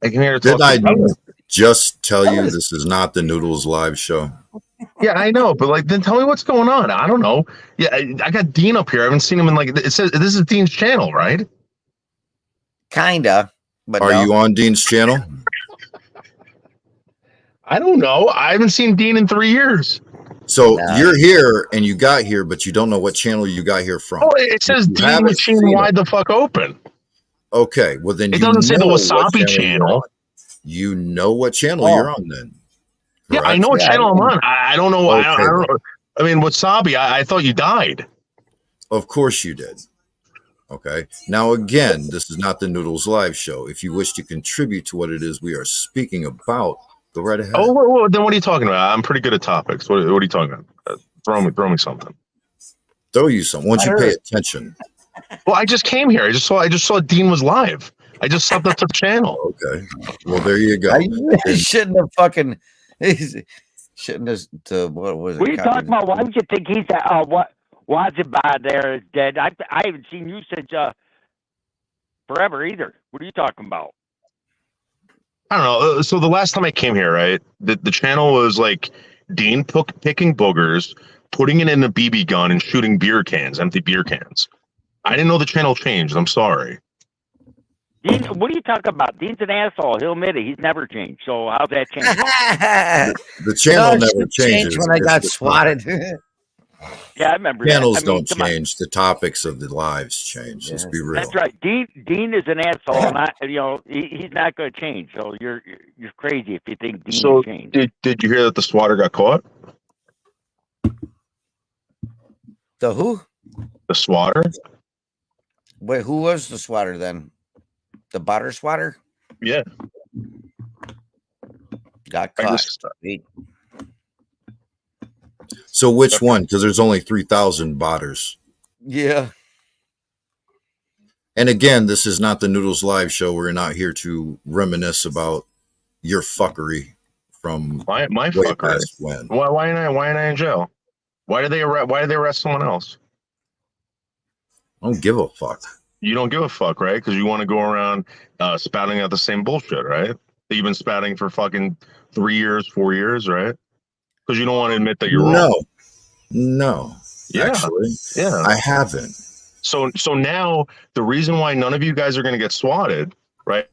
Speaker 6: I came here to talk
Speaker 3: Didn't I
Speaker 6: to
Speaker 3: just tell you this is not the Noodles live show?
Speaker 6: Yeah, I know, but like, then tell me what's going on. I don't know. Yeah, I got Dean up here. I haven't seen him in like. It says this is Dean's channel, right?
Speaker 1: Kinda. But
Speaker 3: Are
Speaker 1: no.
Speaker 3: you on Dean's channel?
Speaker 6: I don't know. I haven't seen Dean in 3 years.
Speaker 3: So
Speaker 1: No.
Speaker 3: you're here and you got here, but you don't know what channel you got here from.
Speaker 6: Oh, it says
Speaker 3: You
Speaker 6: Dean
Speaker 3: haven't
Speaker 6: Machine
Speaker 3: seen
Speaker 6: wide the fuck open.
Speaker 3: Okay, well then
Speaker 6: It
Speaker 3: you
Speaker 6: doesn't say the
Speaker 3: know what
Speaker 6: Wasabi
Speaker 3: you're
Speaker 6: channel.
Speaker 3: on. You know what channel you're on then.
Speaker 6: Yeah, I
Speaker 3: correct?
Speaker 6: know what
Speaker 1: Yeah,
Speaker 6: channel
Speaker 1: I
Speaker 6: I'm
Speaker 1: know.
Speaker 6: on. I don't know. I
Speaker 3: Okay,
Speaker 6: don't. I mean, Wasabi. I thought you died.
Speaker 3: Of course you did. Okay. Now again, this is not the Noodles Live show. If you wish to contribute to what it is we are speaking about, go right ahead.
Speaker 6: Oh, well, then what are you talking about? I'm pretty good at topics. What are you talking about? Throw me something.
Speaker 3: Throw you some. Once you pay attention.
Speaker 6: Well, I just came here. I just saw Dean was live. I just subbed up to the channel.
Speaker 3: Okay. Well, there you go.
Speaker 1: He shouldn't have fucking. Shouldn't have. What was it?
Speaker 4: What are you talking about? Why would you think he's what? Wazibah there is dead. I haven't seen you since forever either. What are you talking about?
Speaker 6: I don't know. So the last time I came here, right, the channel was like Dean picking boogers, putting it in a BB gun, and shooting beer cans, empty beer cans. I didn't know the channel changed. I'm sorry.
Speaker 4: Dean, what are you talking about? Dean's an asshole. He'll admit it. He's never changed. So how's that change?
Speaker 3: The channel
Speaker 1: No,
Speaker 3: never
Speaker 1: shit changed
Speaker 3: changes.
Speaker 1: when I
Speaker 3: It's
Speaker 1: got
Speaker 3: the
Speaker 1: swatted.
Speaker 4: Yeah, I remember
Speaker 3: channels
Speaker 4: that. I mean,
Speaker 3: don't
Speaker 4: come on.
Speaker 3: change. The topics of the lives change. Let's be real.
Speaker 4: That's right. Dean is an asshole. And he's not going to change. So you're crazy if you think Dean
Speaker 6: So
Speaker 4: will change.
Speaker 6: did you hear that the swatter got caught?
Speaker 1: The who?
Speaker 6: The swatter?
Speaker 1: Wait, who was the swatter then? The butter swatter?
Speaker 6: Yeah.
Speaker 1: Got
Speaker 6: I
Speaker 1: caught.
Speaker 6: just-
Speaker 3: So which one? Because there's only 3,000 botters.
Speaker 1: Yeah.
Speaker 3: And again, this is not the Noodles Live show. We're not here to reminisce about your fuckery from
Speaker 6: my
Speaker 3: way
Speaker 6: fucker.
Speaker 3: past when.
Speaker 6: Why am I in jail? Why did they arrest someone else?
Speaker 3: I don't give a fuck.
Speaker 6: You don't give a fuck, right? Because you want to go around spouting out the same bullshit, right? That you've been spouting for fucking 3 years, 4 years, right? Because you don't want to admit that you're wrong.
Speaker 3: No.
Speaker 6: Yeah.
Speaker 3: Actually,
Speaker 6: Yeah.
Speaker 3: I haven't.
Speaker 6: So now the reason why none of you guys are going to get swatted, right?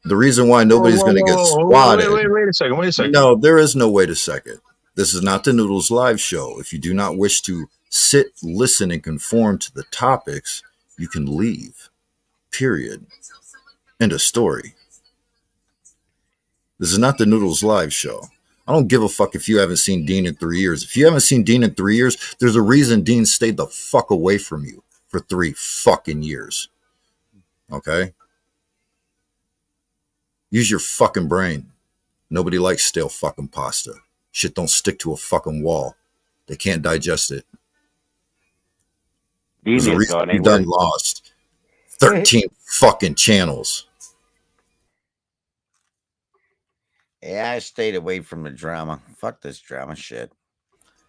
Speaker 3: The reason why nobody's going to get swatted.
Speaker 6: Wait a second.
Speaker 3: No, there is no wait a second. This is not the Noodles Live show. If you do not wish to sit, listen, and conform to the topics, you can leave. Period. End of story. This is not the Noodles Live show. I don't give a fuck if you haven't seen Dean in 3 years. If you haven't seen Dean in 3 years, there's a reason Dean stayed the fuck away from you for 3 fucking years. Okay? Use your fucking brain. Nobody likes stale fucking pasta. Shit don't stick to a fucking wall. They can't digest it.
Speaker 4: Dean
Speaker 3: There's a
Speaker 4: is
Speaker 3: reason
Speaker 4: going
Speaker 3: you
Speaker 4: anywhere.
Speaker 3: done lost 13 fucking channels.
Speaker 1: Yeah, I stayed away from the drama. Fuck this drama shit.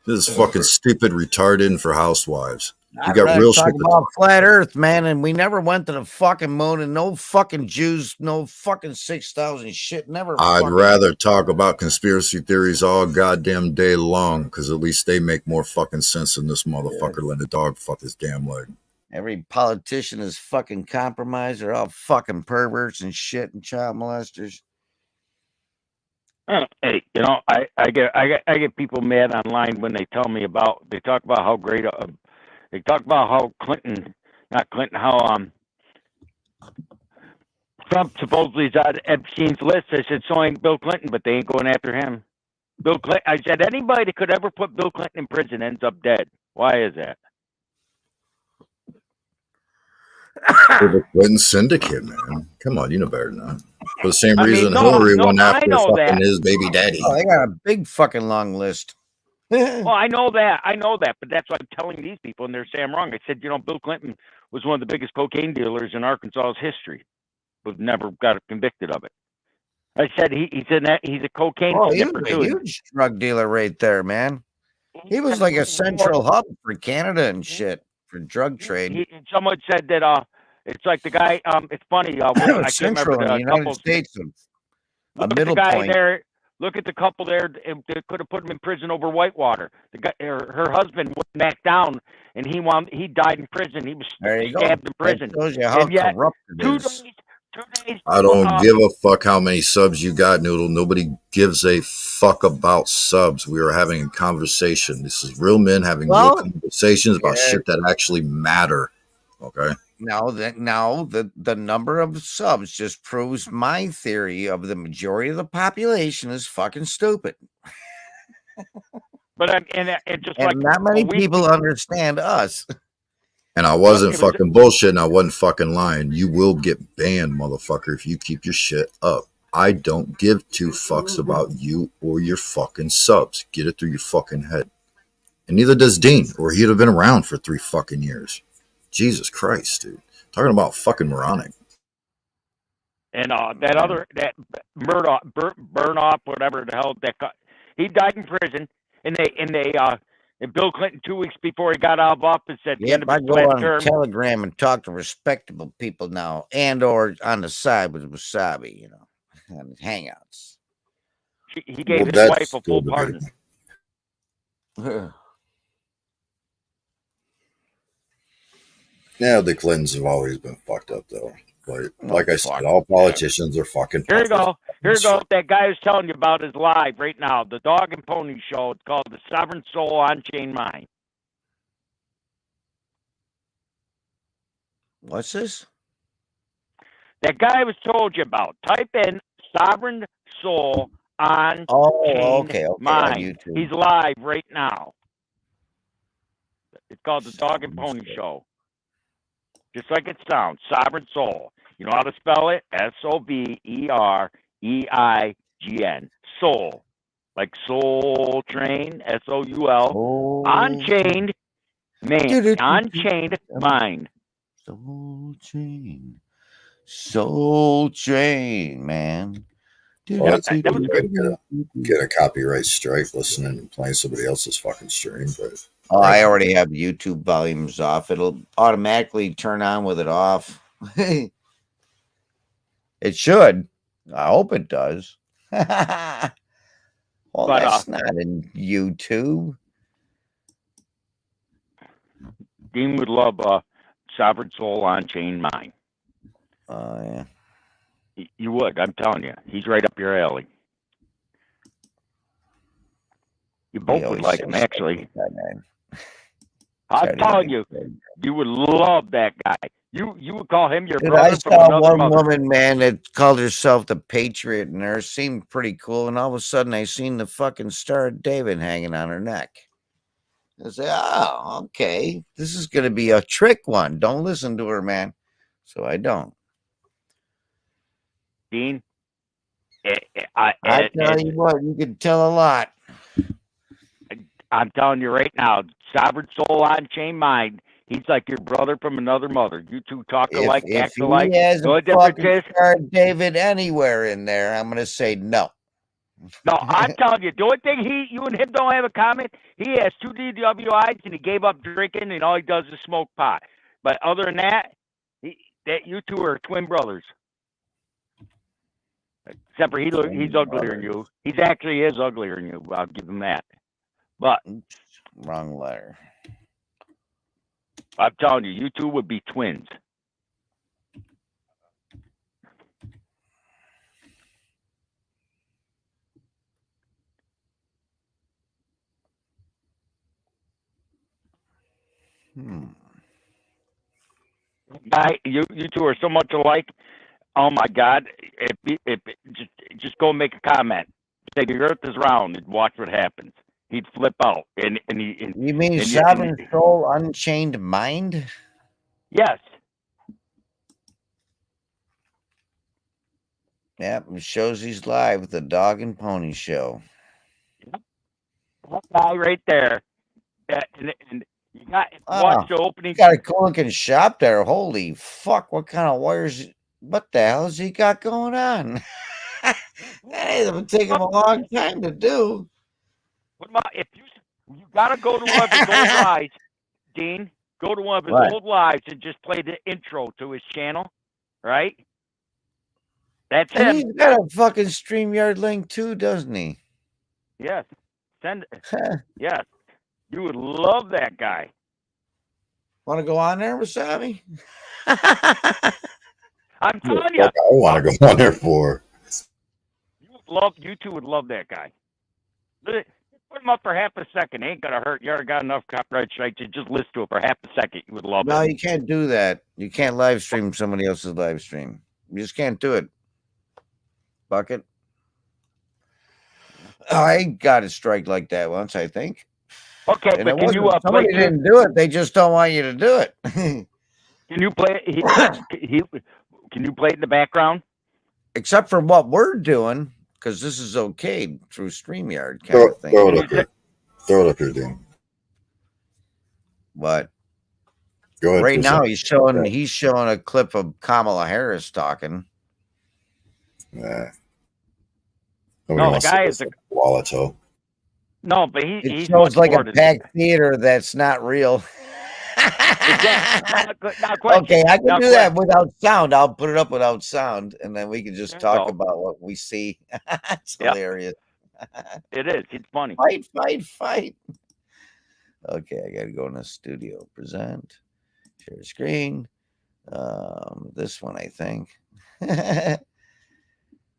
Speaker 3: This is fucking stupid, retarded, and for housewives.
Speaker 1: I'd
Speaker 3: got
Speaker 1: rather
Speaker 3: real
Speaker 1: talk
Speaker 3: shit to
Speaker 1: about flat Earth, man, and we never went to the fucking moon, and no fucking Jews, no fucking 6,000 shit. Never.
Speaker 3: I'd
Speaker 1: fucking-
Speaker 3: rather talk about conspiracy theories all goddamn day long, because at least they make more fucking sense than this motherfucker letting a dog fuck his damn leg.
Speaker 1: Every politician is fucking compromised. They're all fucking perverts and shit and child molesters.
Speaker 4: Hey, I get people mad online when they talk about how great they talk about how Trump supposedly is on Epstein's list. I said so ain't Bill Clinton, but they ain't going after him. Bill Clinton. I said anybody that could ever put Bill Clinton in prison ends up dead. Why is that?
Speaker 3: For the Clinton syndicate, man. Come on, you know better than that. For the same
Speaker 4: I mean,
Speaker 3: reason
Speaker 4: no,
Speaker 3: Hillary
Speaker 4: no,
Speaker 3: went
Speaker 4: I
Speaker 3: after
Speaker 4: know
Speaker 3: fucking
Speaker 4: that.
Speaker 3: his baby daddy.
Speaker 1: Oh, they got a big fucking long list.
Speaker 4: Well, I know that, but that's what I'm telling these people, and they're saying I'm wrong. I said, Bill Clinton was one of the biggest cocaine dealers in Arkansas's history, but never got convicted of it. I said he's a cocaine
Speaker 1: Oh, he
Speaker 4: sniffer
Speaker 1: was a
Speaker 4: too.
Speaker 1: huge drug dealer right there, man. He was like a central hub for Canada and shit for drug trade.
Speaker 4: Someone said that it's like the guy. It's funny. I can't remember
Speaker 1: Central in the
Speaker 4: the
Speaker 1: United
Speaker 4: couples.
Speaker 1: States, a
Speaker 4: Look at the
Speaker 1: middle
Speaker 4: guy
Speaker 1: point.
Speaker 4: there. Look at the couple there. They could have put him in prison over Whitewater. The guy, her husband went back down, and he died in prison. He was
Speaker 1: There you go.
Speaker 4: stabbed in prison.
Speaker 1: That shows you how
Speaker 4: And yet,
Speaker 1: corrupt it
Speaker 4: 2
Speaker 1: is.
Speaker 4: days. 2 days.
Speaker 3: I don't give a fuck how many subs you got, Noodle. Nobody gives a fuck about subs. We are having a conversation. This is real men having real conversations about shit that actually matter. Okay.
Speaker 1: Now the number of subs just proves my theory of the majority of the population is fucking stupid.
Speaker 4: But just
Speaker 1: and
Speaker 4: like
Speaker 1: not many people understand us.
Speaker 3: And I wasn't fucking bullshitting. I wasn't fucking lying. You will get banned, motherfucker, if you keep your shit up. I don't give 2 fucks about you or your fucking subs. Get it through your fucking head. And neither does Dean, or he'd have been around for 3 fucking years. Jesus Christ, dude. Talking about fucking moronic.
Speaker 4: And that Murdoch, Burnoff, whatever the hell he died in prison, and Bill Clinton 2 weeks before he got out of office said,
Speaker 1: "Yep, I go on Telegram and talk to respectable people now, and or on the side with Wasabi, on Hangouts."
Speaker 4: He gave his wife a full pardon.
Speaker 3: Yeah, the Clintons have always been fucked up, though. But like I said, all politicians are fucking.
Speaker 4: Here you go. That guy who's telling you about is live right now. The Dog and Pony Show. It's called The Sovereign Soul Unchained Mind.
Speaker 1: What's this?
Speaker 4: That guy was told you about. Type in Sovereign Soul Unchained Mind.
Speaker 1: On
Speaker 4: He's live right now. It's called The Dog and Pony Show. Just like it sounds, Sovereign Soul. You know how to spell it? SOVEREIGN. Soul. Like Soul Train, SOUL. Unchained Mind. Unchained Mind.
Speaker 1: Soul Train, man.
Speaker 3: Well, that's good to get a copyright strike listening and playing somebody else's fucking stream, but
Speaker 1: I already have YouTube volumes off. It'll automatically turn on with it off. It should. I hope it does. Well, that's not in YouTube.
Speaker 4: Dean would love Sovereign Soul Unchained Mind.
Speaker 1: Oh, yeah.
Speaker 4: You would. I'm telling you. He's right up your alley. You both would like him, actually. I'm telling you, you would love that guy. You would call him your brother.
Speaker 1: I saw one woman, man, that called herself the Patriot, and her seemed pretty cool. And all of a sudden, I seen the fucking Star of David hanging on her neck. I said, "Oh, okay, this is going to be a trick one. Don't listen to her, man." So I don't.
Speaker 4: Dean,
Speaker 1: I tell you what, you can tell a lot.
Speaker 4: I'm telling you right now, Sovereign Soul Unchained Mind. He's like your brother from another mother. You two talk alike, act alike.
Speaker 1: If he has a fucking Star of David anywhere in there, I'm going to say no.
Speaker 4: No, I'm telling you, the only thing you and him don't have in common, he has 2 DWIs and he gave up drinking and all he does is smoke pot. But other than that, you two are twin brothers. Except for he's uglier than you. He actually is uglier than you. I'll give him that. But
Speaker 1: wrong letter.
Speaker 4: I'm telling you, you two would be twins. Guy, you two are so much alike. Oh my God! Just go and make a comment. Say the Earth is round and watch what happens. He'd flip out. You
Speaker 1: mean Sovereign Soul Unchained Mind?
Speaker 4: Yes.
Speaker 1: Yep, it shows he's live with the Dog and Pony Show.
Speaker 4: That guy right there. And You got
Speaker 1: Oh,
Speaker 4: watch the opening.
Speaker 1: he's got a cool looking shop there. Holy fuck! What kind of wires? What the hell has he got going on? That ain't take him a long time to do.
Speaker 4: What about if you gotta go to one of his old lives, Dean? Go to one of his
Speaker 1: What?
Speaker 4: old lives and just play the intro to his channel, right? That's
Speaker 1: And
Speaker 4: him.
Speaker 1: he's got a fucking StreamYard link too, doesn't he?
Speaker 4: Yes. Send. Yes. You would love that guy.
Speaker 1: Want to go on there, Wasabi?
Speaker 4: I'm
Speaker 3: What the
Speaker 4: telling you,
Speaker 3: fuck I want to go on there for?
Speaker 4: you two would love that guy. Put him up for half a second. Ain't gonna hurt. You already got enough copyright strikes. You just listen to it for half a second. You would love
Speaker 1: No,
Speaker 4: it.
Speaker 1: you can't do that. You can't live stream somebody else's live stream. You just can't do it. Bucket. I got a strike like that once, I think.
Speaker 4: Okay,
Speaker 1: And
Speaker 4: but
Speaker 1: it
Speaker 4: can you
Speaker 1: wasn't
Speaker 4: play?
Speaker 1: somebody didn't do it. They just don't want you to do it.
Speaker 4: Can you play? Can you play it in the background?
Speaker 1: Except for what we're doing, because this is okay through StreamYard kind
Speaker 3: Throw,
Speaker 1: of thing.
Speaker 3: throw it up here. Throw it up here, Dean.
Speaker 1: But
Speaker 3: Go ahead.
Speaker 1: right now
Speaker 3: present.
Speaker 1: he's showing a clip of Kamala Harris talking.
Speaker 3: Nah.
Speaker 4: No,
Speaker 3: Nobody
Speaker 4: the
Speaker 3: wants
Speaker 4: guy
Speaker 3: to
Speaker 4: is
Speaker 3: listen to Walato.
Speaker 4: No, but
Speaker 1: It
Speaker 4: he's
Speaker 1: shows
Speaker 4: much
Speaker 1: like
Speaker 4: more
Speaker 1: a
Speaker 4: than
Speaker 1: packed theater that's not real.
Speaker 4: Exactly. Now, question.
Speaker 1: Okay, I can
Speaker 4: Now,
Speaker 1: do that without sound. I'll put it up without sound, and then we can just
Speaker 4: There you
Speaker 1: talk
Speaker 4: go.
Speaker 1: about what we see. It's
Speaker 4: Yep.
Speaker 1: hilarious.
Speaker 4: It is. It's funny.
Speaker 1: Fight, fight, fight. Okay, I gotta go in the studio. Present, share screen. This one, I think.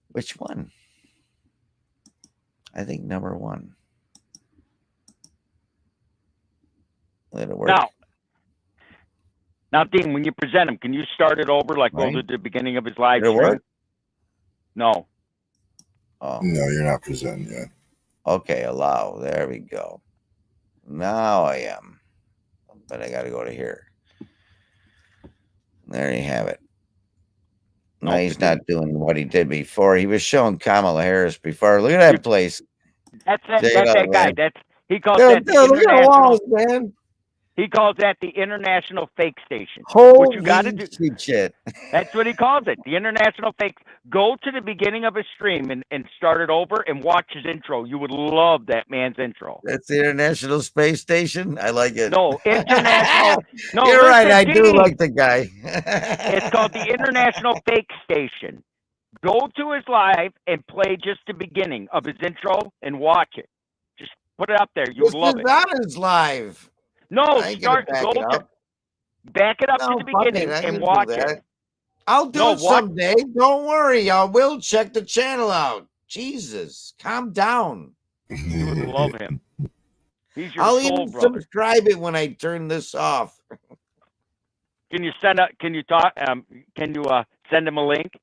Speaker 1: Which one? I think number one. Let it work.
Speaker 4: Now, Dean, when you present him, can you start it over like
Speaker 1: Right.
Speaker 4: go to the beginning of his live
Speaker 1: Did it
Speaker 4: stream?
Speaker 1: work?
Speaker 4: No.
Speaker 1: Oh,
Speaker 3: No, you're not presenting yet.
Speaker 1: okay. Allow. There we go. Now I am. But I got to go to here. There you have it. No,
Speaker 4: Nope,
Speaker 1: he's
Speaker 4: it
Speaker 1: not doing what he did before. He was showing Kamala Harris before. Look at that place.
Speaker 4: That's that.
Speaker 1: There you
Speaker 4: That's
Speaker 1: go,
Speaker 4: that guy.
Speaker 1: man.
Speaker 4: He calls
Speaker 1: Dude,
Speaker 4: that the
Speaker 1: look at the
Speaker 4: international.
Speaker 1: walls, man.
Speaker 4: He calls that the international fake station. What you got to
Speaker 1: Holy
Speaker 4: do?
Speaker 1: shit.
Speaker 4: That's what he calls it. The international fake. Go to the beginning of his stream and start it over and watch his intro. You would love that man's intro.
Speaker 1: That's the International Space Station. I like it.
Speaker 4: No, international. No,
Speaker 1: You're right.
Speaker 4: listen,
Speaker 1: I do
Speaker 4: Dean.
Speaker 1: like the guy.
Speaker 4: It's called the International Fake Station. Go to his live and play just the beginning of his intro and watch it. Just put it up there. You
Speaker 1: This
Speaker 4: would love
Speaker 1: is
Speaker 4: it.
Speaker 1: not his live.
Speaker 4: No,
Speaker 1: I ain't gonna
Speaker 4: start.
Speaker 1: back
Speaker 4: Go
Speaker 1: it
Speaker 4: to
Speaker 1: up.
Speaker 4: back it up
Speaker 1: No,
Speaker 4: to the
Speaker 1: fuck it.
Speaker 4: beginning
Speaker 1: I
Speaker 4: and
Speaker 1: can
Speaker 4: watch
Speaker 1: do
Speaker 4: it.
Speaker 1: that. I'll do
Speaker 4: No,
Speaker 1: it
Speaker 4: watch-
Speaker 1: someday. Don't worry. I will check the channel out. Jesus, calm down.
Speaker 4: You would love him. He's your
Speaker 1: I'll
Speaker 4: soul
Speaker 1: even
Speaker 4: brother.
Speaker 1: subscribe it when I turn this off.
Speaker 4: Can you send a? Can you talk? Can you send him a link?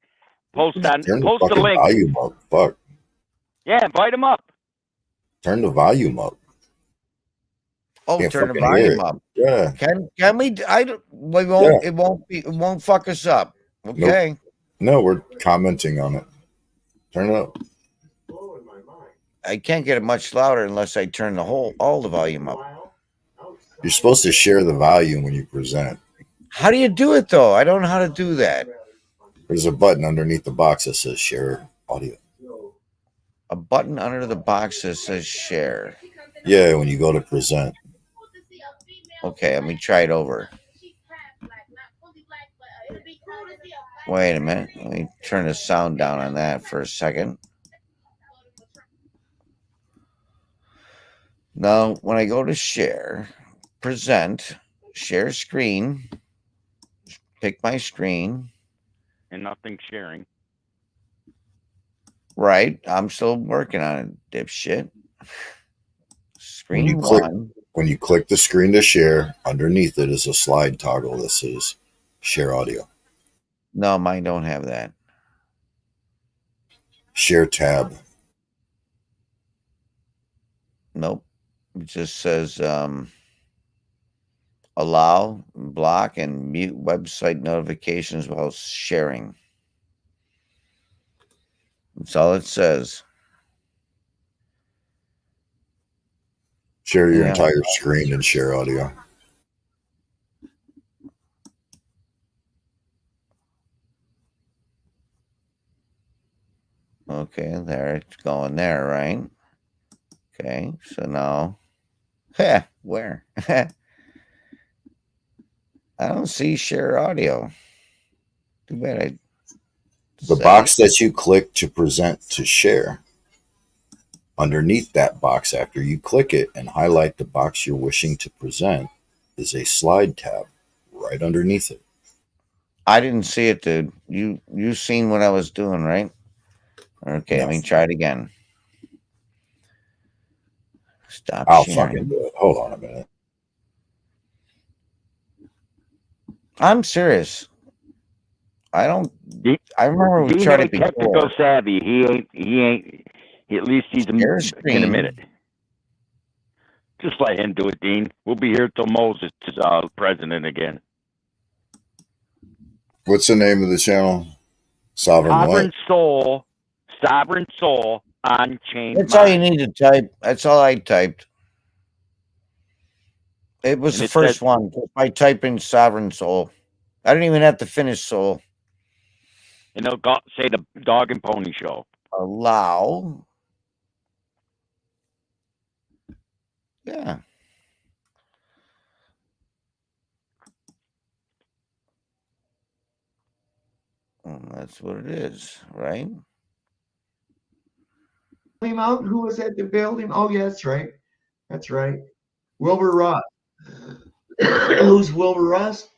Speaker 4: Post on.
Speaker 3: Turn the
Speaker 4: Post the
Speaker 3: fucking
Speaker 4: link.
Speaker 3: volume up. Fuck.
Speaker 4: Yeah, invite him up.
Speaker 3: Turn the volume up.
Speaker 1: Oh,
Speaker 3: Can't
Speaker 1: turn the
Speaker 3: fucking hear
Speaker 1: volume
Speaker 3: it.
Speaker 1: up.
Speaker 3: Yeah.
Speaker 1: Can we? I don't. We won't. It won't fuck us up. Okay.
Speaker 3: No, we're commenting on it. Turn it up.
Speaker 1: I can't get it much louder unless I turn all the volume up.
Speaker 3: You're supposed to share the volume when you present.
Speaker 1: How do you do it though? I don't know how to do that.
Speaker 3: There's a button underneath the box that says share audio.
Speaker 1: A button under the box that says share.
Speaker 3: Yeah, when you go to present.
Speaker 1: Okay, let me try it over. Wait a minute. Let me turn the sound down on that for a second. Now, when I go to share, present, share screen, pick my screen.
Speaker 4: And nothing sharing.
Speaker 1: Right. I'm still working on it, dipshit. Screen
Speaker 3: When you click-
Speaker 1: one.
Speaker 3: When you click the screen to share, underneath it is a slide toggle that says share audio.
Speaker 1: No, mine don't have that.
Speaker 3: Share tab.
Speaker 1: Nope. It just says allow, block, and mute website notifications while sharing. That's all it says.
Speaker 3: Share your
Speaker 1: Yeah.
Speaker 3: entire screen and share audio.
Speaker 1: Okay, there it's going there, right? Okay, so now, where? I don't see share audio. Too bad.
Speaker 3: The box that you click to present to share. Underneath that box, after you click it and highlight the box you're wishing to present, is a slide tab right underneath it.
Speaker 1: I didn't see it, dude. You seen what I was doing, right? Okay, let me try it again. Stop
Speaker 3: I'll
Speaker 1: sharing.
Speaker 3: fucking do it. Hold on a minute.
Speaker 1: I'm serious. I don't.
Speaker 4: Dean-
Speaker 1: I remember we
Speaker 4: Dean
Speaker 1: tried
Speaker 4: ain't
Speaker 1: it
Speaker 4: technical
Speaker 1: before.
Speaker 4: savvy. He ain't. At least he
Speaker 1: Share
Speaker 4: can admit
Speaker 1: screen.
Speaker 4: it. Just let him do it, Dean. We'll be here till Moses is president again.
Speaker 3: What's the name of the channel? Sovereign what?
Speaker 4: Sovereign Soul on Chain.
Speaker 1: That's all you need to type. That's all I typed. It was
Speaker 4: And
Speaker 1: the
Speaker 4: it
Speaker 1: first
Speaker 4: says-
Speaker 1: one. I type in Sovereign Soul. I didn't even have to finish Soul.
Speaker 4: And they'll say the Dog and Pony Show.
Speaker 1: Allow. Yeah. That's what it is, right?
Speaker 7: Him out? Who was at the building? Oh, yeah, that's right. That's right. Wilbur Ross. Who's Wilbur Ross?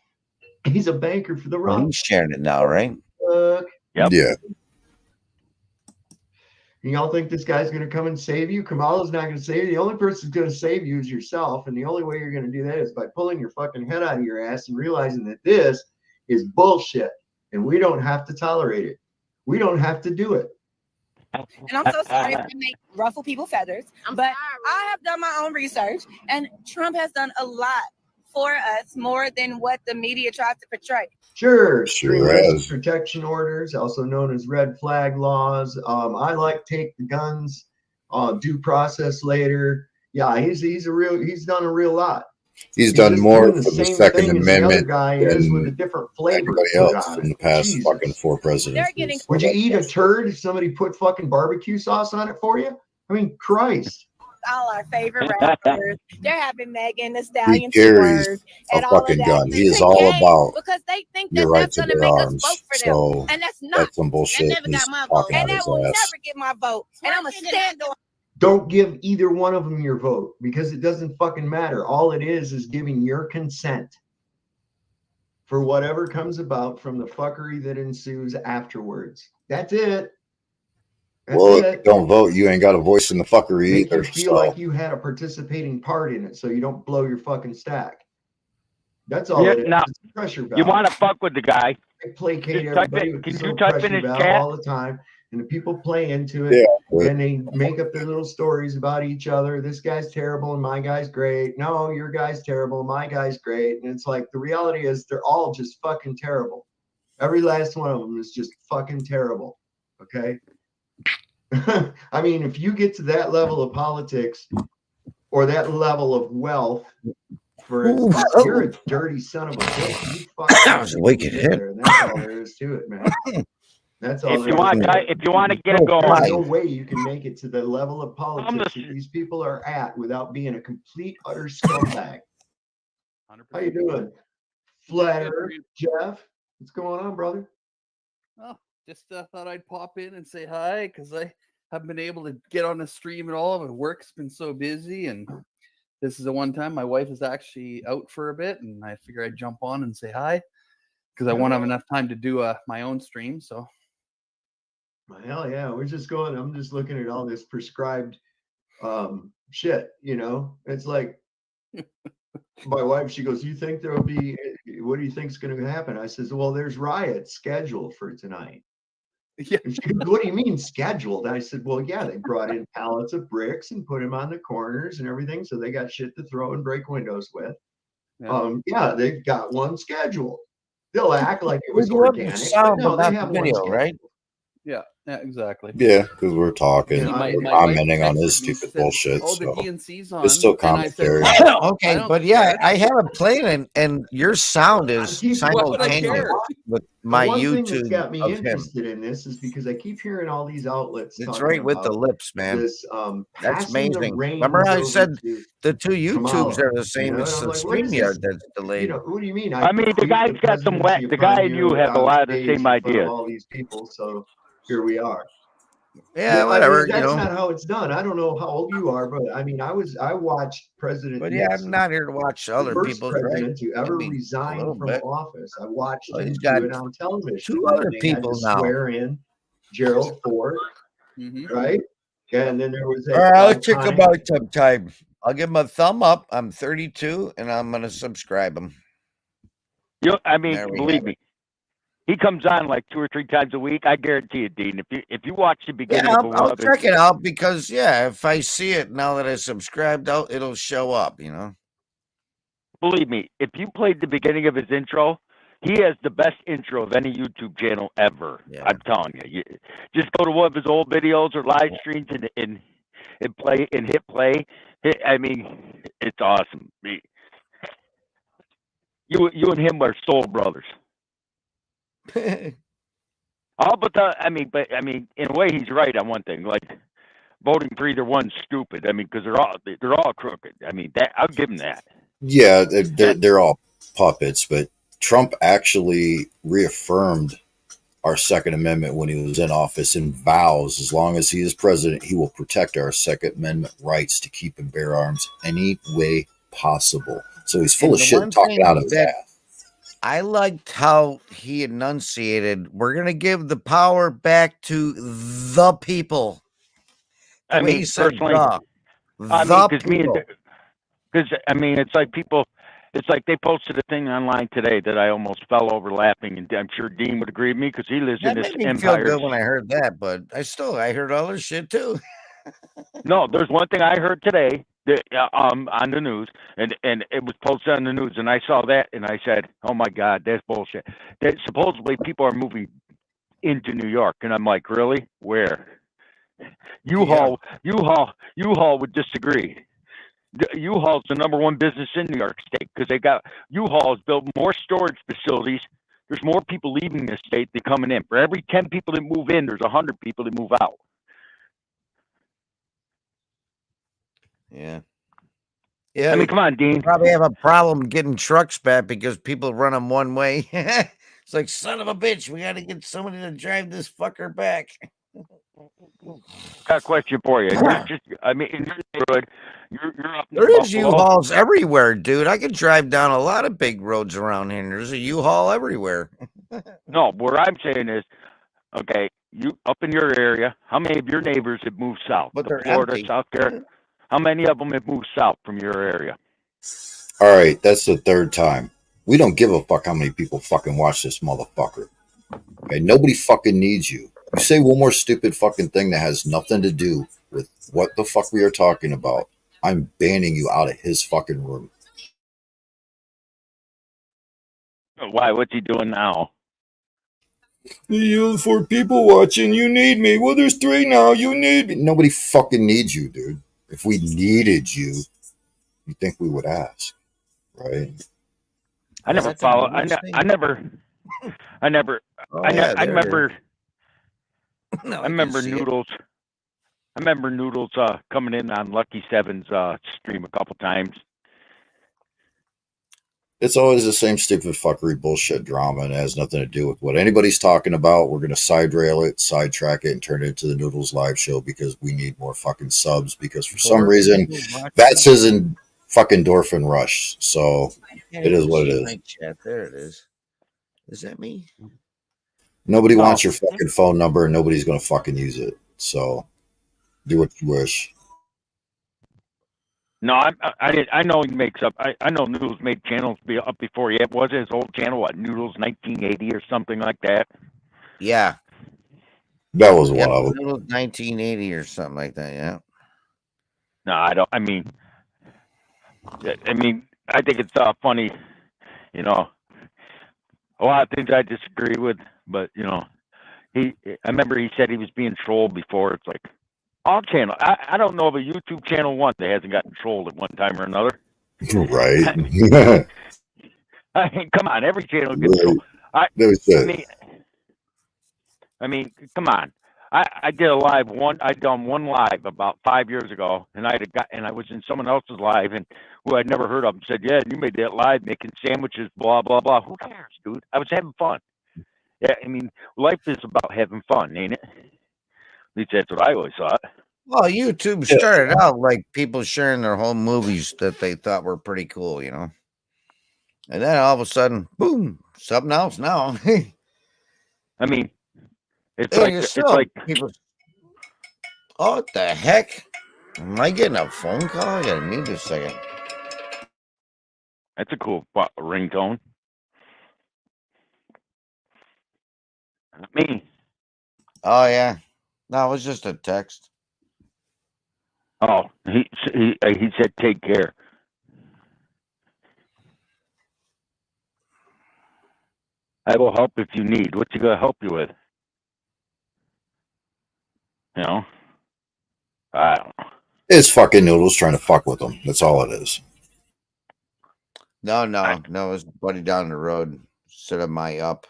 Speaker 7: He's a banker for the
Speaker 1: Well,
Speaker 7: Ross.
Speaker 1: he's sharing it now, right?
Speaker 4: Yep.
Speaker 3: Yeah.
Speaker 7: Y'all think this guy's going to come and save you? Kamala's not going to save you. The only person who's going to save you is yourself. And the only way you're going to do that is by pulling your fucking head out of your ass and realizing that this is bullshit. And we don't have to tolerate it. We don't have to do it.
Speaker 8: And I'm so sorry if I make ruffle people's feathers, but I have done my own research, and Trump has done a lot for us, more than what the media tries to portray.
Speaker 7: Sure, extreme
Speaker 3: Sure
Speaker 7: risk
Speaker 3: is.
Speaker 7: protection orders, also known as red flag laws. I like take the guns, due process later. Yeah, he's done a real lot.
Speaker 3: He's done more
Speaker 7: doing
Speaker 3: for the
Speaker 7: same
Speaker 3: Second
Speaker 7: thing as the other
Speaker 3: Amendment
Speaker 7: guy is with a
Speaker 3: than
Speaker 7: different flavor
Speaker 3: anybody
Speaker 7: put
Speaker 3: else
Speaker 7: on
Speaker 3: in
Speaker 7: it.
Speaker 3: the past
Speaker 7: Jesus.
Speaker 3: fucking 4 presidents.
Speaker 8: They're getting-
Speaker 7: Would you eat a turd if somebody put fucking barbecue sauce on it for you? I mean, Christ.
Speaker 8: All our favorite rappers, they're having Megan Thee
Speaker 3: He
Speaker 8: Stallion
Speaker 3: carries
Speaker 8: twerk
Speaker 3: a
Speaker 8: and all of
Speaker 3: fucking
Speaker 8: that.
Speaker 3: gun. He
Speaker 8: It's
Speaker 3: is
Speaker 8: a
Speaker 3: all
Speaker 8: game
Speaker 3: about
Speaker 8: because they think that
Speaker 3: your right
Speaker 8: that's
Speaker 3: to
Speaker 8: going to
Speaker 3: bear
Speaker 8: make us
Speaker 3: arms.
Speaker 8: vote for them,
Speaker 3: So
Speaker 8: and that's not.
Speaker 3: that's some
Speaker 8: That
Speaker 3: bullshit.
Speaker 8: never
Speaker 3: He's
Speaker 8: got my vote,
Speaker 3: talking
Speaker 8: and
Speaker 3: out
Speaker 8: that
Speaker 3: his
Speaker 8: will
Speaker 3: ass.
Speaker 8: never get my vote. And I'm gonna stand on.
Speaker 7: Don't give either one of them your vote because it doesn't fucking matter. All it is giving your consent for whatever comes about from the fuckery that ensues afterwards. That's it. That's
Speaker 3: Well, if
Speaker 7: it.
Speaker 3: you don't vote, you ain't got a voice in the fuckery
Speaker 7: Make
Speaker 3: either.
Speaker 7: you feel
Speaker 3: So
Speaker 7: like you had a participating part in it so you don't blow your fucking stack. That's all
Speaker 4: Yeah,
Speaker 7: it is.
Speaker 4: now,
Speaker 7: It's a pressure valve.
Speaker 4: You want to fuck with the guy?
Speaker 7: I placate
Speaker 4: just type
Speaker 7: everybody
Speaker 4: it-
Speaker 7: with
Speaker 4: can
Speaker 7: this
Speaker 4: you
Speaker 7: little
Speaker 4: type in
Speaker 7: pressure
Speaker 4: his
Speaker 7: valve
Speaker 4: chat?
Speaker 7: all the time, and the people play into it,
Speaker 3: yeah, but
Speaker 7: and they make up their little stories about each other. This guy's terrible and my guy's great. No, your guy's terrible, my guy's great. And it's like the reality is they're all just fucking terrible. Every last one of them is just fucking terrible. Okay. I mean, if you get to that level of politics or that level of wealth, for instance, you're a dirty son of a bitch. You
Speaker 1: That was a wicked hit.
Speaker 7: there, and that's all there is to it, man. That's all
Speaker 4: If
Speaker 7: there
Speaker 4: you want,
Speaker 7: is to it.
Speaker 4: if you want to get it
Speaker 1: There's
Speaker 7: There's
Speaker 4: going,
Speaker 7: no way you can make it to the level of politics
Speaker 4: the-
Speaker 7: that these people are at without being a complete utter scumbag. How you doing, Flat Earth Jeff? What's going on, brother?
Speaker 9: Oh, just thought I'd pop in and say hi because I haven't been able to get on the stream at all. My work's been so busy, and this is the one time my wife is actually out for a bit, and I figure I'd jump on and say hi because I won't have enough time to do my own stream. So,
Speaker 7: Well, hell yeah, we're just going. I'm just looking at all this prescribed shit. You know, it's like my wife. She goes, "You think there'll be? What do you think's going to happen?" I says, "Well, there's riots scheduled for tonight."
Speaker 9: yeah,
Speaker 7: And she goes, "What do you mean scheduled?" And I said, "Well, yeah, they brought in pallets of bricks and put them on the corners and everything, so they got shit to throw and break windows with." Yeah, they've got one scheduled. They'll act like it was
Speaker 1: You have the
Speaker 7: organic, but
Speaker 1: sound,
Speaker 7: no,
Speaker 1: but
Speaker 7: they
Speaker 1: not
Speaker 7: have
Speaker 1: the
Speaker 7: one
Speaker 1: video,
Speaker 7: scheduled.
Speaker 1: right?
Speaker 9: yeah. Yeah, exactly.
Speaker 3: Yeah, because we're talking,
Speaker 7: You
Speaker 9: See,
Speaker 7: know,
Speaker 9: my
Speaker 3: we're
Speaker 9: my wife
Speaker 3: commenting on
Speaker 9: texted
Speaker 3: his
Speaker 9: me. She
Speaker 3: stupid
Speaker 9: said,
Speaker 3: bullshit.
Speaker 9: "Oh, the
Speaker 3: So
Speaker 9: DNC's on,"
Speaker 3: it's still
Speaker 9: and I said,
Speaker 3: commentary.
Speaker 9: "I
Speaker 1: Okay,
Speaker 9: don't
Speaker 1: but yeah,
Speaker 9: care."
Speaker 1: I have it playing, and your sound
Speaker 7: I
Speaker 1: is
Speaker 7: keep
Speaker 9: Why would I
Speaker 1: simultaneous
Speaker 9: care?
Speaker 1: with
Speaker 7: the
Speaker 1: my
Speaker 7: one thing that's
Speaker 1: YouTube
Speaker 7: got me
Speaker 1: of him.
Speaker 7: interested in this is because I keep hearing all these outlets
Speaker 1: It's
Speaker 7: talking
Speaker 1: right with the
Speaker 7: about
Speaker 1: lips, man.
Speaker 7: this
Speaker 1: That's
Speaker 7: passing the
Speaker 1: amazing. Remember
Speaker 7: reins
Speaker 1: how I
Speaker 7: over
Speaker 1: said
Speaker 7: to
Speaker 1: the two YouTubes
Speaker 7: Kamala.
Speaker 1: are the same
Speaker 7: And
Speaker 1: as
Speaker 7: I'm
Speaker 1: the
Speaker 7: like, what is this?
Speaker 1: StreamYard that's delayed.
Speaker 7: What do you mean?
Speaker 4: I mean, the
Speaker 7: Heaped
Speaker 4: guy's got some whack.
Speaker 7: presidency
Speaker 4: The guy
Speaker 7: upon
Speaker 4: and you have a
Speaker 7: on
Speaker 4: lot of the
Speaker 7: stage
Speaker 4: same
Speaker 7: in front of
Speaker 4: ideas.
Speaker 7: all these people. So here we are.
Speaker 1: Yeah,
Speaker 7: I
Speaker 1: whatever,
Speaker 7: mean, that's not how it's done. I don't know how old you are, but I mean, I watched President
Speaker 1: but yeah, I'm
Speaker 7: Nixon,
Speaker 1: not here to watch
Speaker 7: the
Speaker 1: other
Speaker 7: first
Speaker 1: people's, right?
Speaker 7: president to
Speaker 1: Give
Speaker 7: ever
Speaker 1: me a
Speaker 7: resign
Speaker 1: little
Speaker 7: from
Speaker 1: bit.
Speaker 7: office. I watched
Speaker 1: Oh,
Speaker 7: him
Speaker 1: he's
Speaker 7: do
Speaker 1: got
Speaker 7: it on television.
Speaker 1: two
Speaker 7: And then
Speaker 1: other
Speaker 7: they had to
Speaker 1: people now.
Speaker 7: swear in Gerald Ford,
Speaker 9: Mm-hmm.
Speaker 7: right? And then there was
Speaker 1: All
Speaker 7: that
Speaker 1: right, let's take
Speaker 7: iconic.
Speaker 1: about some time. I'll give him a thumb up. I'm 32, and I'm gonna subscribe him.
Speaker 4: I mean,
Speaker 1: There we
Speaker 4: believe
Speaker 1: have
Speaker 4: me,
Speaker 1: it.
Speaker 4: he comes on like 2 or 3 times a week. I guarantee you, Dean. If you watch the
Speaker 1: Yeah,
Speaker 4: beginning of
Speaker 1: I'll
Speaker 4: it,
Speaker 1: check it out because yeah, if I see it now that I subscribed out, it'll show up. You know.
Speaker 4: believe me, if you played the beginning of his intro, he has the best intro of any YouTube channel ever.
Speaker 1: Yeah.
Speaker 4: I'm telling you. Just go to one of his old videos or live streams and play and hit play. I mean, it's awesome. You and him are soul brothers. Oh, but I mean, in a way, he's right on one thing. Like voting for either one's stupid. I mean, because they're all crooked. I mean, that I'll give him that.
Speaker 3: Yeah,
Speaker 4: And,
Speaker 3: they're all puppets, but Trump actually reaffirmed our Second Amendment when he was in office and vows, as long as he is president, he will protect our Second Amendment rights to keep and bear arms any way possible. So he's full
Speaker 1: And
Speaker 3: of
Speaker 1: the
Speaker 3: shit
Speaker 1: one
Speaker 3: talking out of
Speaker 1: thing
Speaker 3: his
Speaker 1: that
Speaker 3: ass.
Speaker 1: I liked how he enunciated, we're gonna give the power back to the people. The
Speaker 4: I
Speaker 1: way he
Speaker 4: mean,
Speaker 1: said
Speaker 4: personally, I mean,
Speaker 1: the people.
Speaker 4: because I mean, it's like people. It's like they posted a thing online today that I almost fell over laughing, and I'm sure Dean would agree with me because he lives in
Speaker 1: That
Speaker 4: this
Speaker 1: made me feel
Speaker 4: empire.
Speaker 1: good when I heard that, but I heard other shit too.
Speaker 4: No, there's one thing I heard today that, on the news, and it was posted on the news, and I saw that, and I said, "Oh my God, that's bullshit." That supposedly people are moving into New York, and I'm like, "Really? Where?"
Speaker 1: Yeah.
Speaker 4: U-Haul would disagree. U-Haul's the number one business in New York State because they got U-Haul has built more storage facilities. There's more people leaving the state than coming in. For every 10 people that move in, there's 100 people that move out.
Speaker 1: Yeah. Yeah.
Speaker 4: I mean, come on, Dean.
Speaker 1: Probably have a problem getting trucks back because people run them one way. It's like, son of a bitch, we got to get somebody to drive this fucker back.
Speaker 4: Got a question for you. You're just, I mean, in your neighborhood, you're up in
Speaker 1: There is
Speaker 4: Buffalo.
Speaker 1: U-Hauls everywhere, dude. I could drive down a lot of big roads around here. There's a U-Haul everywhere.
Speaker 4: No, what I'm saying is, okay, you up in your area, how many of your neighbors have moved south
Speaker 1: But
Speaker 4: to
Speaker 1: they're
Speaker 4: Florida,
Speaker 1: empty.
Speaker 4: South Carolina? How many of them have moved south from your area?
Speaker 3: All right, that's the third time. We don't give a fuck how many people fucking watch this motherfucker. Okay, nobody fucking needs you. You say one more stupid fucking thing that has nothing to do with what the fuck we are talking about, I'm banning you out of his fucking room.
Speaker 4: Why? What's he doing now?
Speaker 3: You for people watching, you need me. Well, there's 3 now. You need me. Nobody fucking needs you, dude. If we needed you, you think we would ask, right?
Speaker 4: I never
Speaker 1: That's a
Speaker 4: follow.
Speaker 1: noodles thing?
Speaker 4: I never.
Speaker 1: Oh,
Speaker 4: I
Speaker 1: yeah, there it is.
Speaker 4: remember.
Speaker 1: No,
Speaker 4: I remember Noodles. I remember Noodles coming in on Lucky Seven's stream a couple times.
Speaker 3: It's always the same stupid fuckery bullshit drama, and it has nothing to do with what anybody's talking about. We're going to side rail it, sidetrack it, and turn it into the Noodles live show because we need more fucking subs. Because for some reason, that's his fucking endorphin rush. So it is what it is.
Speaker 1: Chat. There it is. Is that me?
Speaker 3: Nobody
Speaker 4: No.
Speaker 3: wants your fucking phone number, and nobody's going to fucking use it. So do what you wish.
Speaker 4: No, I know he makes up. I know Noodles made channels be up before he was his old channel. What, Noodles 1980 or something like that?
Speaker 1: Yeah.
Speaker 3: That was
Speaker 1: Yep,
Speaker 3: one of them.
Speaker 1: Noodles 1980 or something like that. Yeah.
Speaker 4: No, I don't. I mean, I think it's funny. You know, a lot of things I disagree with, but I remember he said he was being trolled before. It's like all channel. I don't know of a YouTube channel one that hasn't gotten trolled at one time or another.
Speaker 3: Right.
Speaker 4: I mean, come on, every channel gets
Speaker 3: Right.
Speaker 4: trolled. I
Speaker 3: That's it.
Speaker 4: mean, come on. I did a live one. I done one live about 5 years ago, and I was in someone else's live, and who I'd never heard of him said, "Yeah, you made that live making sandwiches, blah blah blah." Who cares, dude? I was having fun. Yeah, I mean, life is about having fun, ain't it? At least that's what I always thought.
Speaker 1: Well, YouTube
Speaker 3: Yeah.
Speaker 1: started out like people sharing their home movies that they thought were pretty cool, you know. And then all of a sudden, boom, something else now.
Speaker 4: I mean, it's
Speaker 1: And
Speaker 4: like
Speaker 1: you're
Speaker 4: it's
Speaker 1: still
Speaker 4: like
Speaker 1: people. Oh, what the heck? Am I getting a phone call? I gotta mute this a second.
Speaker 4: that's a cool ringtone. Me.
Speaker 1: Oh yeah. No, it was just a text.
Speaker 4: Oh, he said take care. I will help if you need. What's he gonna help you with? You know? I don't know.
Speaker 3: It's fucking Noodles trying to fuck with them. That's all it is.
Speaker 1: No, it was buddy down the road. Set up my up.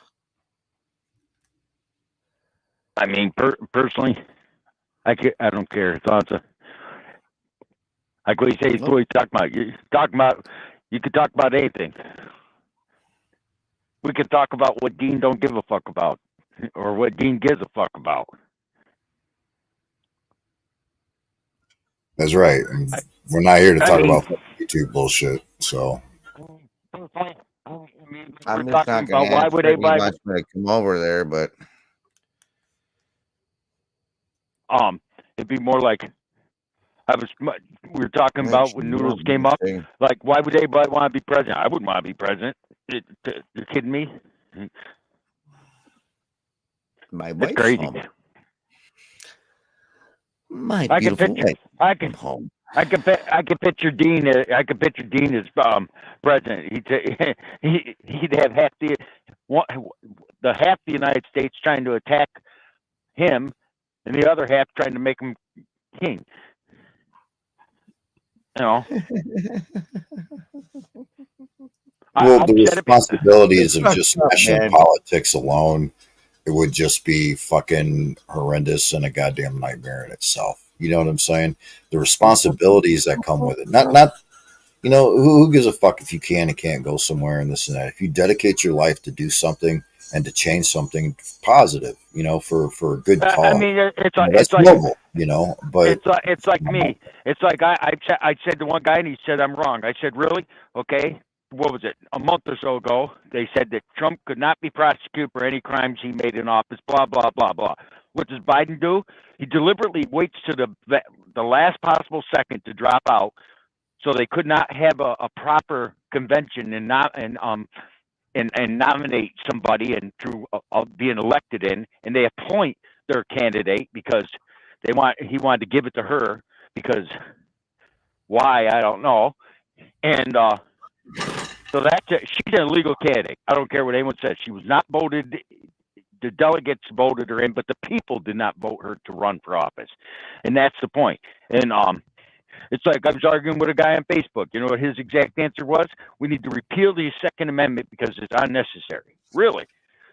Speaker 4: I mean, personally, I don't care. Thoughts of like what you say. What you talking about? You could talk about anything. We could talk about what Dean don't give a fuck about, or what Dean gives a fuck about.
Speaker 3: That's right. And we're not here to talk about YouTube bullshit. So
Speaker 1: I'm
Speaker 4: we're
Speaker 1: just
Speaker 4: talking
Speaker 1: not gonna
Speaker 4: about why
Speaker 1: ask
Speaker 4: would
Speaker 1: Brittany
Speaker 4: anybody
Speaker 1: wants me to come over there, but
Speaker 4: it'd be more like we were talking about when Noodles came up. Like, why would anybody want to be president? I wouldn't want to be president. You're kidding me?
Speaker 1: my
Speaker 4: That's
Speaker 1: wife's
Speaker 4: crazy.
Speaker 1: home. My
Speaker 4: I can
Speaker 1: beautiful
Speaker 4: picture.
Speaker 1: wife home.
Speaker 4: I can picture Dean. I can picture Dean as president. He'd have half the United States trying to attack him, and the other half trying to make him king. You know.
Speaker 3: well, the
Speaker 4: said it-
Speaker 3: responsibilities of
Speaker 1: Fucked
Speaker 3: just
Speaker 1: up,
Speaker 3: national
Speaker 1: man.
Speaker 3: politics alone, it would just be fucking horrendous and a goddamn nightmare in itself. You know what I'm saying? The responsibilities that come with it. Not you know, who gives a fuck if you can and can't go somewhere and this and that. If you dedicate your life to do something and to change something positive, you know, for a good cause.
Speaker 4: I mean, it's
Speaker 3: you know,
Speaker 4: like
Speaker 3: that's noble, you know. But
Speaker 4: it's like me. It's like I said to one guy, and he said I'm wrong. I said, really? Okay. What was it? A month or so ago, they said that Trump could not be prosecuted for any crimes he made in office. Blah blah blah blah. What does Biden do? He deliberately waits to the last possible second to drop out, so they could not have a proper convention and nominate somebody and through being elected in, and they appoint their candidate because he wanted to give it to her because why I don't know, and so she's an illegal candidate. I don't care what anyone says. She was not voted. The delegates voted her in, but the people did not vote her to run for office, and that's the point. And it's like I was arguing with a guy on Facebook. You know what his exact answer was? We need to repeal the Second Amendment because it's unnecessary. Really?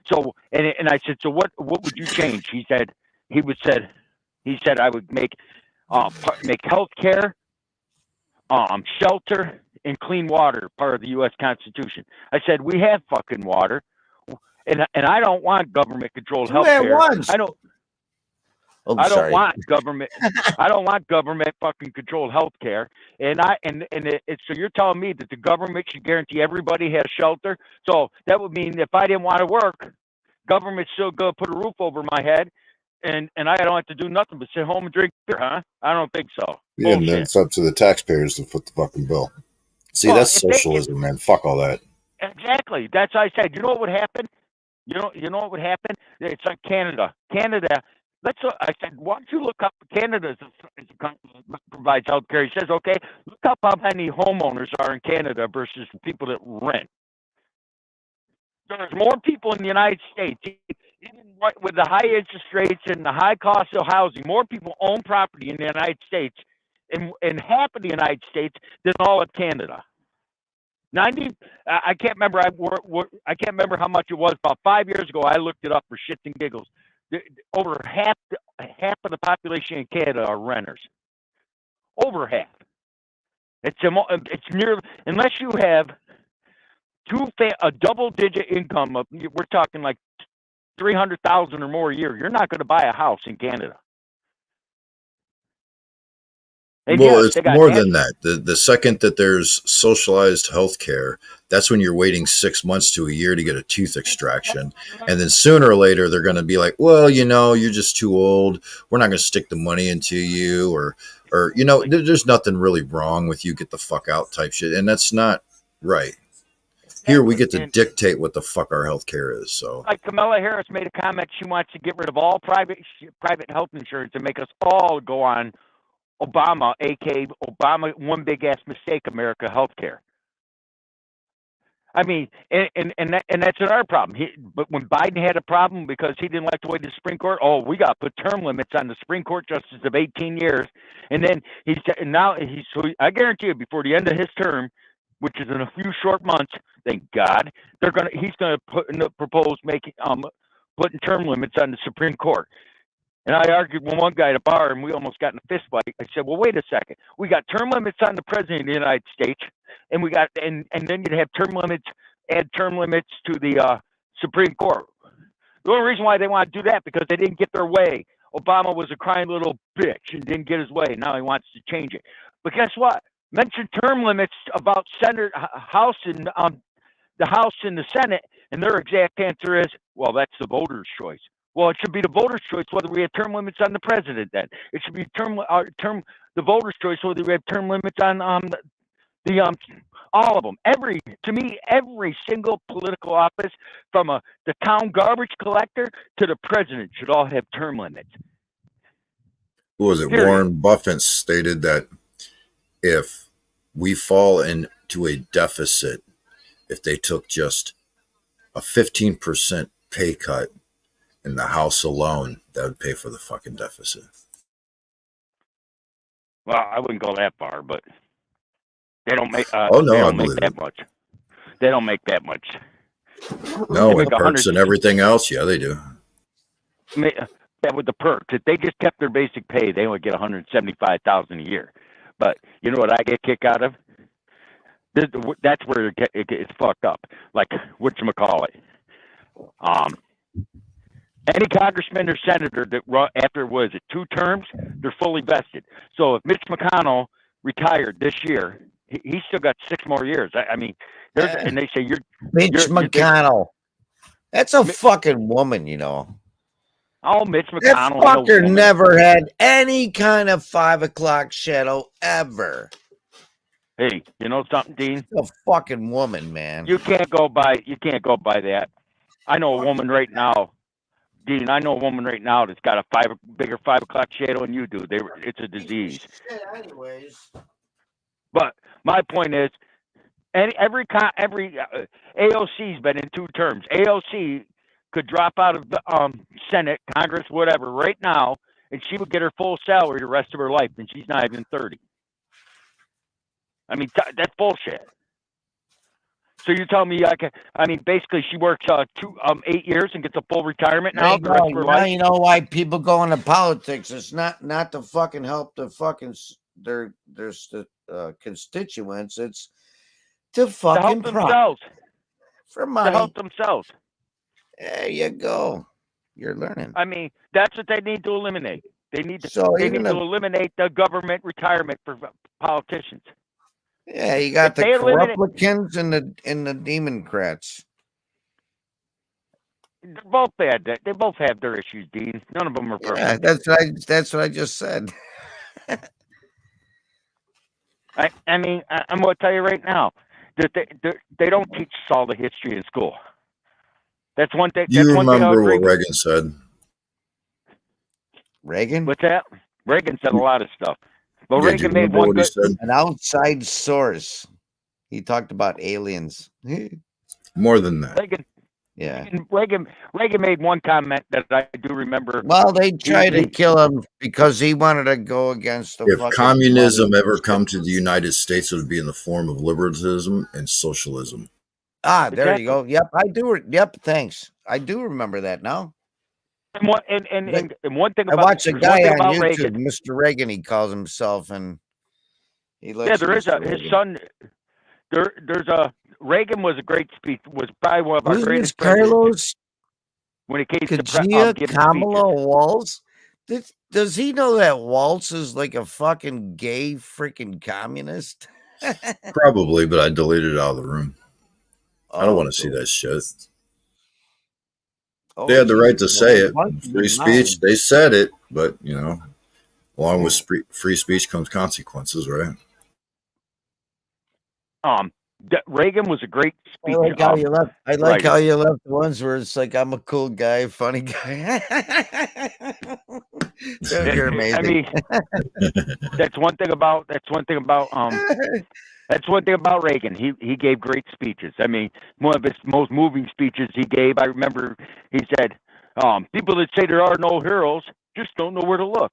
Speaker 4: So, and I said, so what would you change? He said I would make health care, shelter, and clean water part of the U.S. Constitution. I said we have fucking water, and I don't want government controlled health care. I don't. I don't want government. I don't want government fucking controlled health care. And so you're telling me that the government should guarantee everybody has shelter? So that would mean if I didn't want to work, government's still gonna put a roof over my head, and I don't have to do nothing but sit home and drink beer, huh? I don't think so.
Speaker 3: yeah, and then it's up to the taxpayers to foot the fucking bill. See, that's socialism, man. Fuck all that.
Speaker 4: Exactly. That's what I said. You know what would happen? You know what would happen? It's like Canada. I said, why don't you look up Canada as a country that provides health care? He says, okay, look up how many homeowners are in Canada versus people that rent. There's more people in the United States, even with the high interest rates and the high cost of housing, more people own property in the United States, in half of the United States than all of Canada. 90. I can't remember. I can't remember how much it was. About 5 years ago, I looked it up for shits and giggles. Over half of the population in Canada are renters. Over half. It's near, unless you have a double-digit income of, we're talking like 300,000 or more a year. You're not going to buy a house in Canada. And
Speaker 3: Well,
Speaker 4: yes,
Speaker 3: it's more than that. The second that there's socialized health care, that's when you're waiting 6 months to a year to get a tooth extraction. And then sooner or later, they're going to be like, well, you're just too old. We're not going to stick the money into you. Or there's nothing really wrong with you. Get the fuck out type shit. And that's not right. Here, we get to dictate what the fuck our health care is. So,
Speaker 4: like Kamala Harris made a comment, she wants to get rid of all private health insurance and make us all go on Obama, aka Obama, one big ass mistake, America healthcare. I mean, and that's not our problem. But when Biden had a problem because he didn't like the way the Supreme Court, we got to put term limits on the Supreme Court justice of 18 years. And then I guarantee you, before the end of his term, which is in a few short months, thank God, he's gonna propose putting term limits on the Supreme Court. And I argued with one guy at a bar, and we almost got in a fist fight. I said, "Well, wait a second. We got term limits on the president of the United States, and we got and then you'd have add term limits to the Supreme Court. The only reason why they want to do that because they didn't get their way. Obama was a crying little bitch and didn't get his way. Now he wants to change it. But guess what? Mention term limits about House and the House and the Senate, and their exact answer is, well, that's the voters' choice. Well, it should be the voters' choice whether we have term limits on the president. Then it should be the voters' choice whether we have term limits on all of them. Every single political office, from the town garbage collector to the president, should all have term limits.
Speaker 3: Who was it?
Speaker 4: Period.
Speaker 3: Warren Buffett stated that if we fall into a deficit, if they took just a 15% pay cut in the House alone, that would pay for the fucking deficit.
Speaker 4: Well, I wouldn't go that far, but they don't make.
Speaker 3: No,
Speaker 4: they
Speaker 3: I
Speaker 4: don't make
Speaker 3: believe
Speaker 4: that
Speaker 3: it.
Speaker 4: much. They don't make that much.
Speaker 3: No,
Speaker 4: They
Speaker 3: with
Speaker 4: make
Speaker 3: perks and everything else, yeah, they do.
Speaker 4: That with the perks, if they just kept their basic pay, they would get $175,000 a year. But you know what I get kicked out of? That's where it gets fucked up. Like whatchamacallit. Any congressman or senator that after, was it 2 terms, they're fully vested. So if Mitch McConnell retired this year, he still got 6 more years. I mean, and they say
Speaker 1: Mitch McConnell. That's a fucking woman, you know.
Speaker 4: Oh, Mitch
Speaker 1: That
Speaker 4: McConnell.
Speaker 1: fucker never had any kind of 5 o'clock shadow ever.
Speaker 4: Hey, you know something, Dean?
Speaker 1: A fucking woman, man.
Speaker 4: You can't go by that. I know a woman right now, Dean. I know a woman right now that's got a bigger 5 o'clock shadow than you do. It's a disease.
Speaker 1: Anyways.
Speaker 4: But my point is, every AOC's been in 2 terms. AOC could drop out of the Senate, Congress, whatever, right now, and she would get her full salary the rest of her life, and she's not even 30. I mean, that's bullshit. So you tell me basically she works 8 years and gets a full retirement now the rest of her life?
Speaker 1: You know why people go into politics? It's not to fucking help the fucking their constituents. It's to fucking
Speaker 4: help themselves.
Speaker 1: For money.
Speaker 4: To help themselves.
Speaker 1: There you go. You're learning.
Speaker 4: I mean, that's what they need to eliminate. They need to eliminate the government retirement for politicians.
Speaker 1: Yeah, you got the Republicans and the Democrats.
Speaker 4: They're both bad. They both have their issues, Dean. None of them are perfect.
Speaker 1: Yeah, that's what I just said.
Speaker 4: I mean, I'm going to tell you right now that they don't teach us all the history in school. That's one thing.
Speaker 3: You remember what Reagan said?
Speaker 1: Reagan?
Speaker 4: What's that? Reagan said a lot of stuff. But
Speaker 3: Yeah,
Speaker 4: Reagan made one good.
Speaker 1: An outside source. He talked about aliens.
Speaker 3: More than that.
Speaker 1: Yeah.
Speaker 4: And Reagan made one comment that I do remember.
Speaker 1: Well, they tried to
Speaker 4: he-
Speaker 1: kill him because he wanted to go against the
Speaker 3: If
Speaker 1: fucking
Speaker 3: communism
Speaker 1: money.
Speaker 3: ever come to the United States, it would be in the form of liberalism and socialism.
Speaker 1: Ah, there
Speaker 4: Exactly.
Speaker 1: you go. Yep, I do. Yep, thanks. I do remember that now.
Speaker 4: And one thing
Speaker 1: I
Speaker 4: about
Speaker 1: watched a
Speaker 4: there's one
Speaker 1: guy
Speaker 4: thing
Speaker 1: on
Speaker 4: about
Speaker 1: YouTube,
Speaker 4: Reagan.
Speaker 1: Mr. Reagan, he calls himself, and he looks.
Speaker 4: Yeah, there is
Speaker 1: Mr.
Speaker 4: his
Speaker 1: Reagan.
Speaker 4: son. There's a Reagan was a great speech. Was probably one of our
Speaker 1: Who's this,
Speaker 4: greatest presidents
Speaker 1: Carlos
Speaker 4: when it came to
Speaker 1: Kajia
Speaker 4: giving
Speaker 1: Kamala
Speaker 4: speeches.
Speaker 1: Waltz? Does he know that Waltz is like a fucking gay freaking communist?
Speaker 3: Probably, but I deleted it out of the room. I don't
Speaker 1: Oh,
Speaker 3: want to see that shit.
Speaker 1: oh,
Speaker 3: They had the right to
Speaker 1: Jesus,
Speaker 3: say it.
Speaker 1: man.
Speaker 3: Free speech, they said it, but along with free speech comes consequences, right?
Speaker 4: Reagan was a great
Speaker 1: I
Speaker 4: speech.
Speaker 1: like how you left. I like
Speaker 4: writer.
Speaker 1: how you left the ones where it's like I'm a cool guy, funny guy. Dude, you're amazing.
Speaker 4: I mean, that's one thing about that's one thing about Reagan. He gave great speeches. I mean, one of his most moving speeches he gave. I remember he said, "People that say there are no heroes just don't know where to look.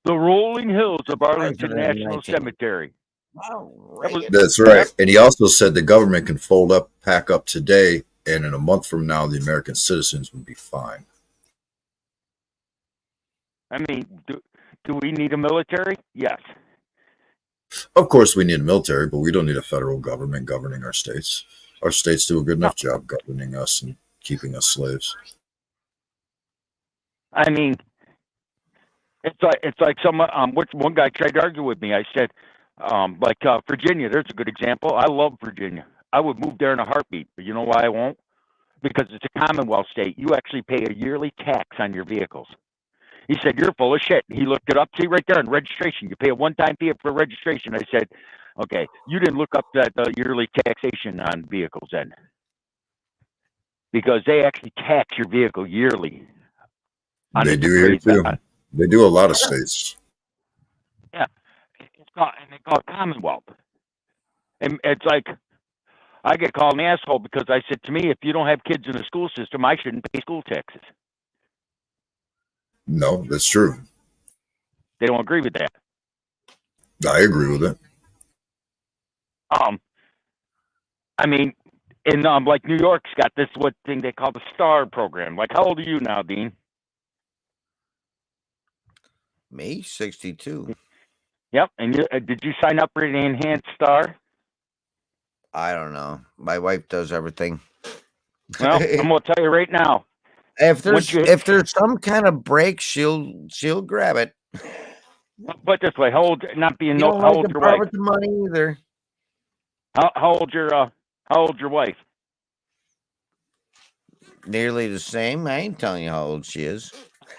Speaker 4: The rolling hills of Arlington National
Speaker 1: 19.
Speaker 4: Cemetery."
Speaker 1: Wow, Reagan.
Speaker 3: That's right. And he also said the government can pack up today, and in a month from now, the American citizens would be fine.
Speaker 4: I mean, do we need a military? Yes.
Speaker 3: Of course, we need a military, but we don't need a federal government governing our states. Our states do a good enough job governing us and keeping us slaves.
Speaker 4: I mean, it's like one guy tried to argue with me. I said, Virginia, there's a good example. I love Virginia. I would move there in a heartbeat, but you know why I won't? Because it's a Commonwealth state. You actually pay a yearly tax on your vehicles. He said, "You're full of shit." He looked it up. See right there in registration. You pay a one-time fee for registration. I said, "Okay, you didn't look up the yearly taxation on vehicles then, because they actually tax your vehicle yearly."
Speaker 3: They do here too. They do a lot of states.
Speaker 4: Yeah, they call it Commonwealth. And it's like I get called an asshole because I said, to me, if you don't have kids in the school system, I shouldn't pay school taxes.
Speaker 3: No, that's true.
Speaker 4: They don't agree with that.
Speaker 3: I agree with it.
Speaker 4: I mean, in like New York's got this thing they call the STAR program. Like, how old are you now, Dean?
Speaker 1: Me, 62.
Speaker 4: Yep. And did you sign up for the enhanced STAR?
Speaker 1: I don't know. My wife does everything.
Speaker 4: Well, I'm gonna tell you right now.
Speaker 1: If there's some kind of break, she'll grab it.
Speaker 4: Put this way, how old? Not being
Speaker 1: You don't
Speaker 4: how
Speaker 1: like
Speaker 4: old
Speaker 1: to
Speaker 4: your
Speaker 1: part
Speaker 4: wife?
Speaker 1: with the money either.
Speaker 4: How old your wife?
Speaker 1: Nearly the same. I ain't telling you how old she is.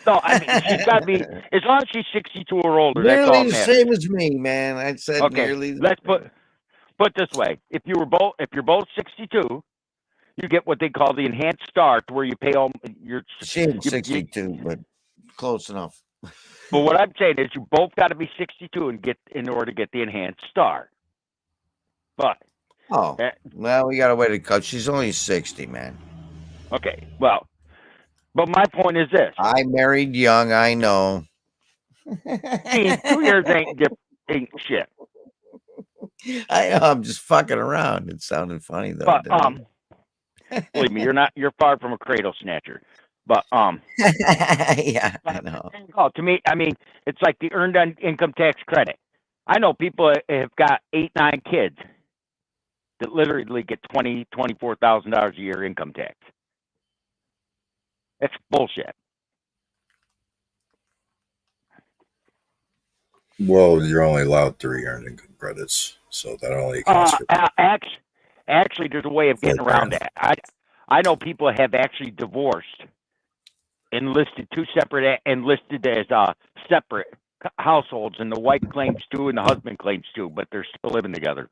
Speaker 4: No, I mean she's got to be as long as she's 62 or older. That's all
Speaker 1: Nearly the
Speaker 4: that
Speaker 1: same as me, man. I said
Speaker 4: Okay,
Speaker 1: nearly.
Speaker 4: let's put this way: if you're both 62, you get what they call the enhanced STAR, to where you pay all your.
Speaker 1: She ain't 62, but close enough.
Speaker 4: But what I'm saying is, you both got to be 62 in order to get the enhanced STAR. But
Speaker 1: well, we gotta wait because she's only 60, man.
Speaker 4: Okay, well, but my point is this:
Speaker 1: I married young. I know.
Speaker 4: 2 years ain't shit.
Speaker 1: I know. I'm just fucking around. It sounded funny though.
Speaker 4: But believe me, you're far from a cradle snatcher. But
Speaker 1: yeah, I know.
Speaker 4: To me, I mean, it's like the earned income tax credit. I know people have got 8, 9 kids that literally get $24,000 a year income tax. That's bullshit.
Speaker 3: Well, you're only allowed 3 earned income credits, so that only accounts for.
Speaker 4: Actually, there's a way of getting around that. I know people have actually divorced and listed listed as separate households, and the wife claims 2 and the husband claims 2, but they're still living together.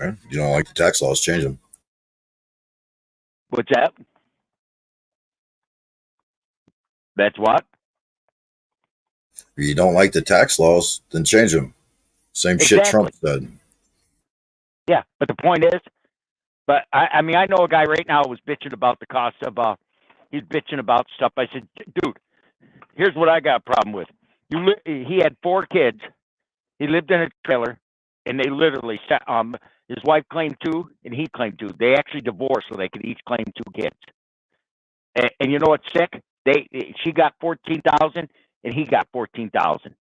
Speaker 3: Okay. You don't like the tax laws, change them.
Speaker 4: What's that? That's what?
Speaker 3: If you don't like the tax laws, then change them. Same shit Trump said.
Speaker 4: Yeah, but the point is, But I mean, I know a guy right now was bitching about the cost of. He's bitching about stuff. I said, dude, here's what I got a problem with. He had 4 kids. He lived in a trailer, and they literally set. His wife claimed 2, and he claimed 2. They actually divorced so they could each claim 2 kids. And you know what's sick? She got 14,000, and he got 14,000.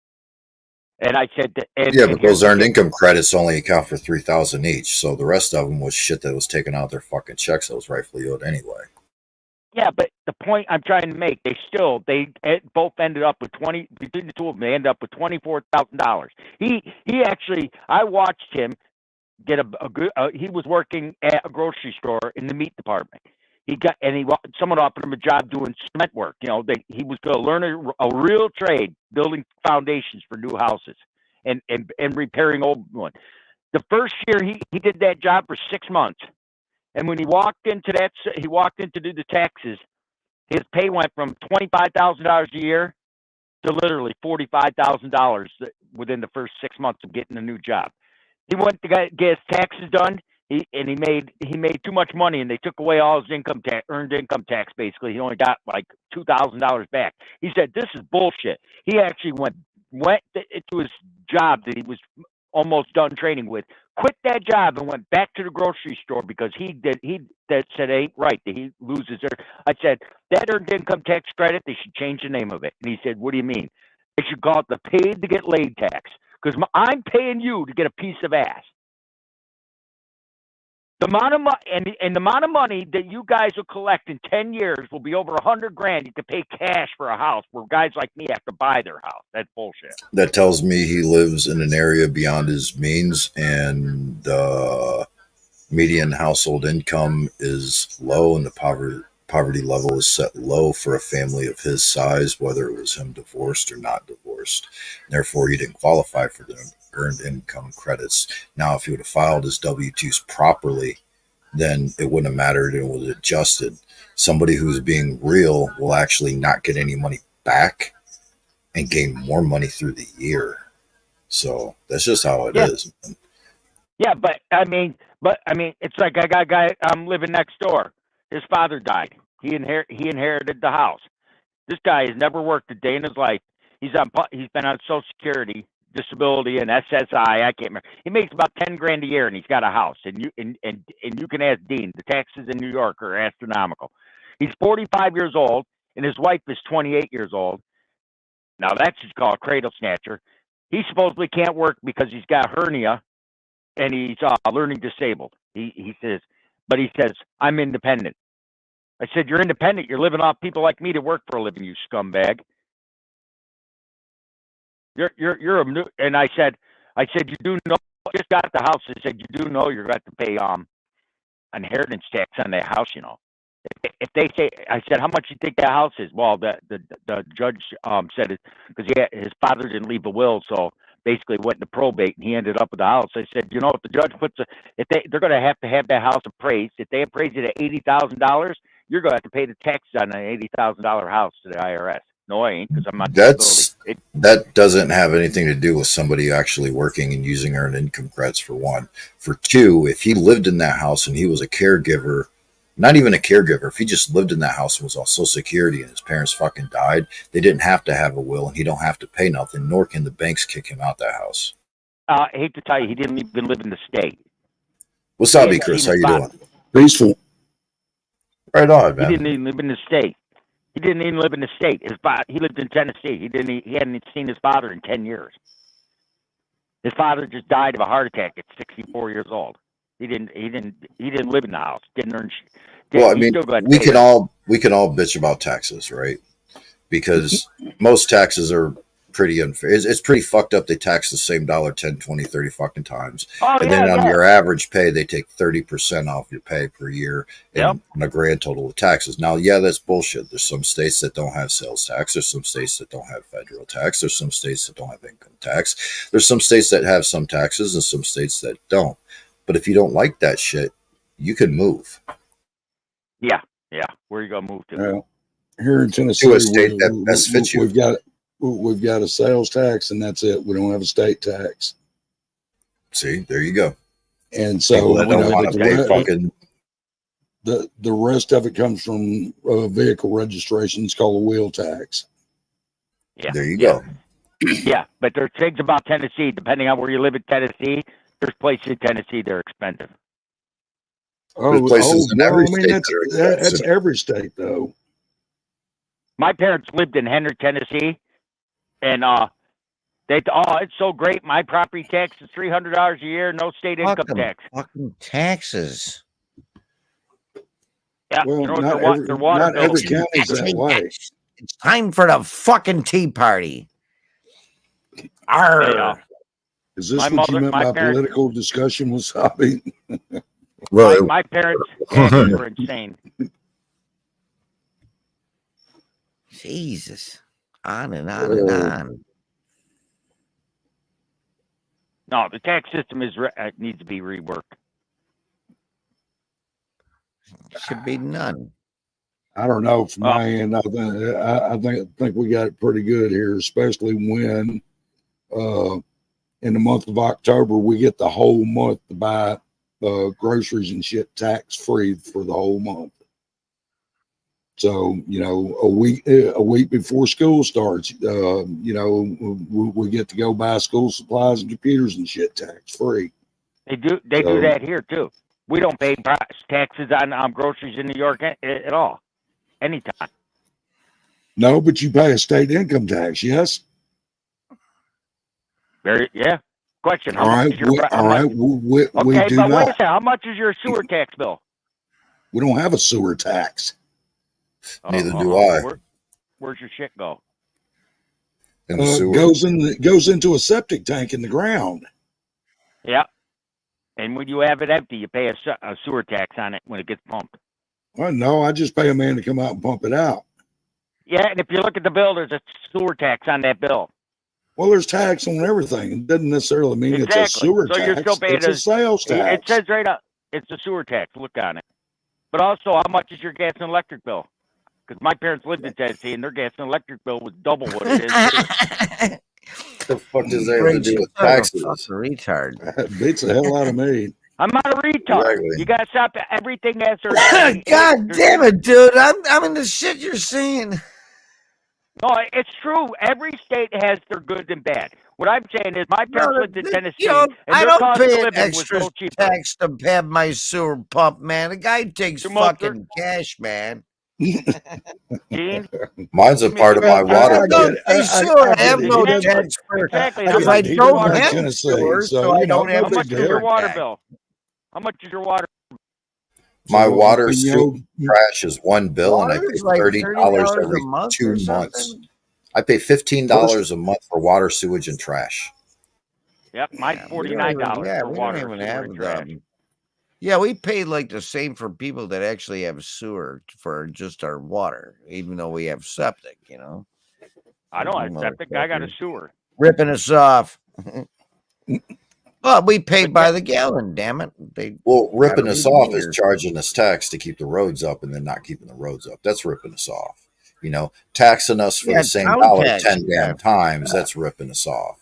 Speaker 4: And I said,
Speaker 3: Yeah, but those earned income credits only account for 3,000 each. So the rest of them was shit that was taken out their fucking checks that was rightfully owed anyway.
Speaker 4: Yeah, but the point I'm trying to make, they both ended up with between the two of them. They ended up with $24,000. He actually, I watched him get a good. He was working at a grocery store in the meat department. Someone offered him a job doing cement work. You know, he was going to learn a real trade, building foundations for new houses and repairing old ones. The first year he did that job for 6 months, and when he walked in to do the taxes. His pay went from $25,000 a year to literally $45,000 within the first 6 months of getting a new job. He went to get his taxes done. He made too much money, and they took away all his earned income tax. Basically, he only got like $2,000 back. He said, "This is bullshit." He actually went to his job that he was almost done training with, quit that job, and went back to the grocery store because he said it ain't right that he loses there. I said that earned income tax credit, they should change the name of it. And he said, "What do you mean?" They should call it the paid to get laid tax because I'm paying you to get a piece of ass. The amount of and the amount of money that you guys will collect in 10 years will be over $100,000. You can pay cash for a house where guys like me have to buy their house. That's bullshit.
Speaker 3: That tells me he lives in an area beyond his means, and the median household income is low, and the poverty level is set low for a family of his size, whether it was him divorced or not divorced. Therefore, he didn't qualify for the earned income credits. Now, if he would have filed his W-2s properly, then it wouldn't have mattered and it was adjusted. Somebody who's being real will actually not get any money back and gain more money through the year. So that's just how it is.
Speaker 4: Yeah, but I mean, it's like I got a guy living next door. His father died. He inherited the house. This guy has never worked a day in his life. He's been on Social Security, disability, and SSI. I can't remember. He makes about $10,000 a year, and he's got a house. And you can ask Dean. The taxes in New York are astronomical. He's 45 years old, and his wife is 28 years old. Now that's just called a cradle snatcher. He supposedly can't work because he's got hernia, and he's learning disabled. He says, I'm independent. I said, "You're independent. You're living off people like me to work for a living, you scumbag. You're a new." And I said, "You do know, just got the house." I said, "You do know you're going to pay inheritance tax on that house, you know." If they say, I said, "How much you think that house is?" Well, the judge said it because his father didn't leave a will, so basically went into probate, and he ended up with the house. I said, "You know, if the judge they're going to have that house appraised. If they appraise it at $80,000, you're going to have to pay the taxes on an $80,000 house to the IRS." No, I ain't, because I'm not.
Speaker 3: That doesn't have anything to do with somebody actually working and using earned income credits, for one. For two, if he lived in that house and he was a caregiver, not even a caregiver, if he just lived in that house and was on Social Security and his parents fucking died, they didn't have to have a will and he don't have to pay nothing, nor can the banks kick him out that house.
Speaker 4: I hate to tell you, he didn't even live in the state.
Speaker 3: What's up, Chris? How you doing?
Speaker 10: Peaceful.
Speaker 3: Right on, man.
Speaker 4: He didn't even live in the state. He didn't even live in the state. He lived in Tennessee. He hadn't seen his father in 10 years. His father just died of a heart attack at 64 years old. He didn't live in the house. Didn't earn.
Speaker 3: Well, I mean, we can all bitch about taxes, right? Because most taxes are pretty unfair. It's pretty fucked up. They tax the same dollar 10, 20, 30 fucking times. And then on your average pay, they take 30% off your pay per year on a grand total of taxes. Now, that's bullshit. There's some states that don't have sales tax. There's some states that don't have federal tax. There's some states that don't have income tax. There's some states that have some taxes and some states that don't. But if you don't like that shit, you can move.
Speaker 4: Yeah. Where you gonna move to?
Speaker 10: Well, here in Tennessee,
Speaker 3: to a state that best fits you.
Speaker 10: We've got a sales tax, and that's it. We don't have a state tax.
Speaker 3: See, there you go.
Speaker 10: And so
Speaker 3: don't want to pay fucking
Speaker 10: The rest of it comes from vehicle registration. It's called a wheel tax.
Speaker 4: Yeah.
Speaker 3: There you
Speaker 4: yeah.
Speaker 3: go.
Speaker 4: Yeah, but there's things about Tennessee. Depending on where you live in Tennessee, there's places in Tennessee that are expensive.
Speaker 10: Oh,
Speaker 3: places in
Speaker 10: well,
Speaker 3: every
Speaker 10: I mean,
Speaker 3: state
Speaker 10: that's
Speaker 3: that are
Speaker 10: that's
Speaker 3: expensive.
Speaker 10: every state, though.
Speaker 4: My parents lived in Henry, Tennessee, and they it's so great. My property tax is $300 a year, no state income tax.
Speaker 1: Fucking taxes.
Speaker 4: Yeah,
Speaker 10: Well,
Speaker 4: you know what
Speaker 10: not
Speaker 4: their water
Speaker 10: not
Speaker 4: bill.
Speaker 10: every county's that way.
Speaker 1: It's time for the fucking tea party. Arr.
Speaker 4: Yeah.
Speaker 10: Is this
Speaker 4: My
Speaker 10: what you
Speaker 4: mother-
Speaker 10: meant
Speaker 4: my
Speaker 10: by
Speaker 4: parents-
Speaker 10: political discussion, Wasabi?
Speaker 3: Well,
Speaker 4: My parents' taxes were insane.
Speaker 1: Jesus. On and on and on.
Speaker 4: No, the tax system needs to be reworked.
Speaker 1: Should be none.
Speaker 10: I don't know. From my end, I think we got it pretty good here, especially when in the month of October we get the whole month to buy groceries and shit tax free for the whole month. So a week before school starts, we get to go buy school supplies and computers and shit tax free.
Speaker 4: They do that here too. We don't pay taxes on groceries in New York at all, anytime.
Speaker 10: No, but you pay a state income tax, yes.
Speaker 4: Yeah. Question.
Speaker 10: All right. We do
Speaker 4: but
Speaker 10: not.
Speaker 4: wait a second. How much is your sewer tax bill?
Speaker 10: We don't have a sewer tax.
Speaker 3: Neither do I.
Speaker 4: Where's your shit go?
Speaker 3: In the sewer.
Speaker 10: Goes into a septic tank in the ground.
Speaker 4: Yeah. And when you have it empty, you pay a sewer tax on it when it gets pumped.
Speaker 10: Well, no, I just pay a man to come out and pump it out.
Speaker 4: Yeah, and if you look at the bill, there's a sewer tax on that bill.
Speaker 10: Well, there's tax on everything. It doesn't necessarily mean it's a sewer tax.
Speaker 4: You're still paying
Speaker 10: it's a sales tax.
Speaker 4: It says right up, it's a sewer tax. Look on it. But also, how much is your gas and electric bill? Because my parents lived in Tennessee, and their gas and electric bill was double what it is here.
Speaker 3: What the fuck does that have to do with taxes?
Speaker 1: Retard.
Speaker 10: That beats the hell out of me.
Speaker 4: I'm not a retard.
Speaker 3: Exactly.
Speaker 4: You gotta stop everything as
Speaker 1: God damn it, dude! I'm in the shit you're saying.
Speaker 4: No, it's true. Every state has their good and bad. What I'm saying is, my parents lived in Tennessee, and
Speaker 1: I
Speaker 4: their
Speaker 1: don't
Speaker 4: cost
Speaker 1: pay
Speaker 4: of
Speaker 1: an
Speaker 4: living was
Speaker 1: extra
Speaker 4: so cheap.
Speaker 1: tax to have my sewer pump, man. The guy takes fucking cash, man.
Speaker 4: Gene?
Speaker 3: Mine's a part of my water bill.
Speaker 1: I have no tax for
Speaker 4: Exactly.
Speaker 1: because I don't have sewer, so I don't have.
Speaker 4: How much is your water bill? How much is your water?
Speaker 3: My water, sewer, trash is one bill, and I pay $30 every 2 months. I pay $15 a month for water, sewage, and trash.
Speaker 4: Yep, mine's $49 for water.
Speaker 1: Don't even have them. Yeah, we pay like the same for people that actually have sewer for just our water, even though we have septic,
Speaker 4: I don't have septic. I got a sewer.
Speaker 1: Ripping us off. Well, we pay by the gallon, damn it.
Speaker 3: Ripping us off is charging us tax to keep the roads up and then not keeping the roads up. That's ripping us off. Taxing us for the same dollar 10 damn times, that's ripping us off.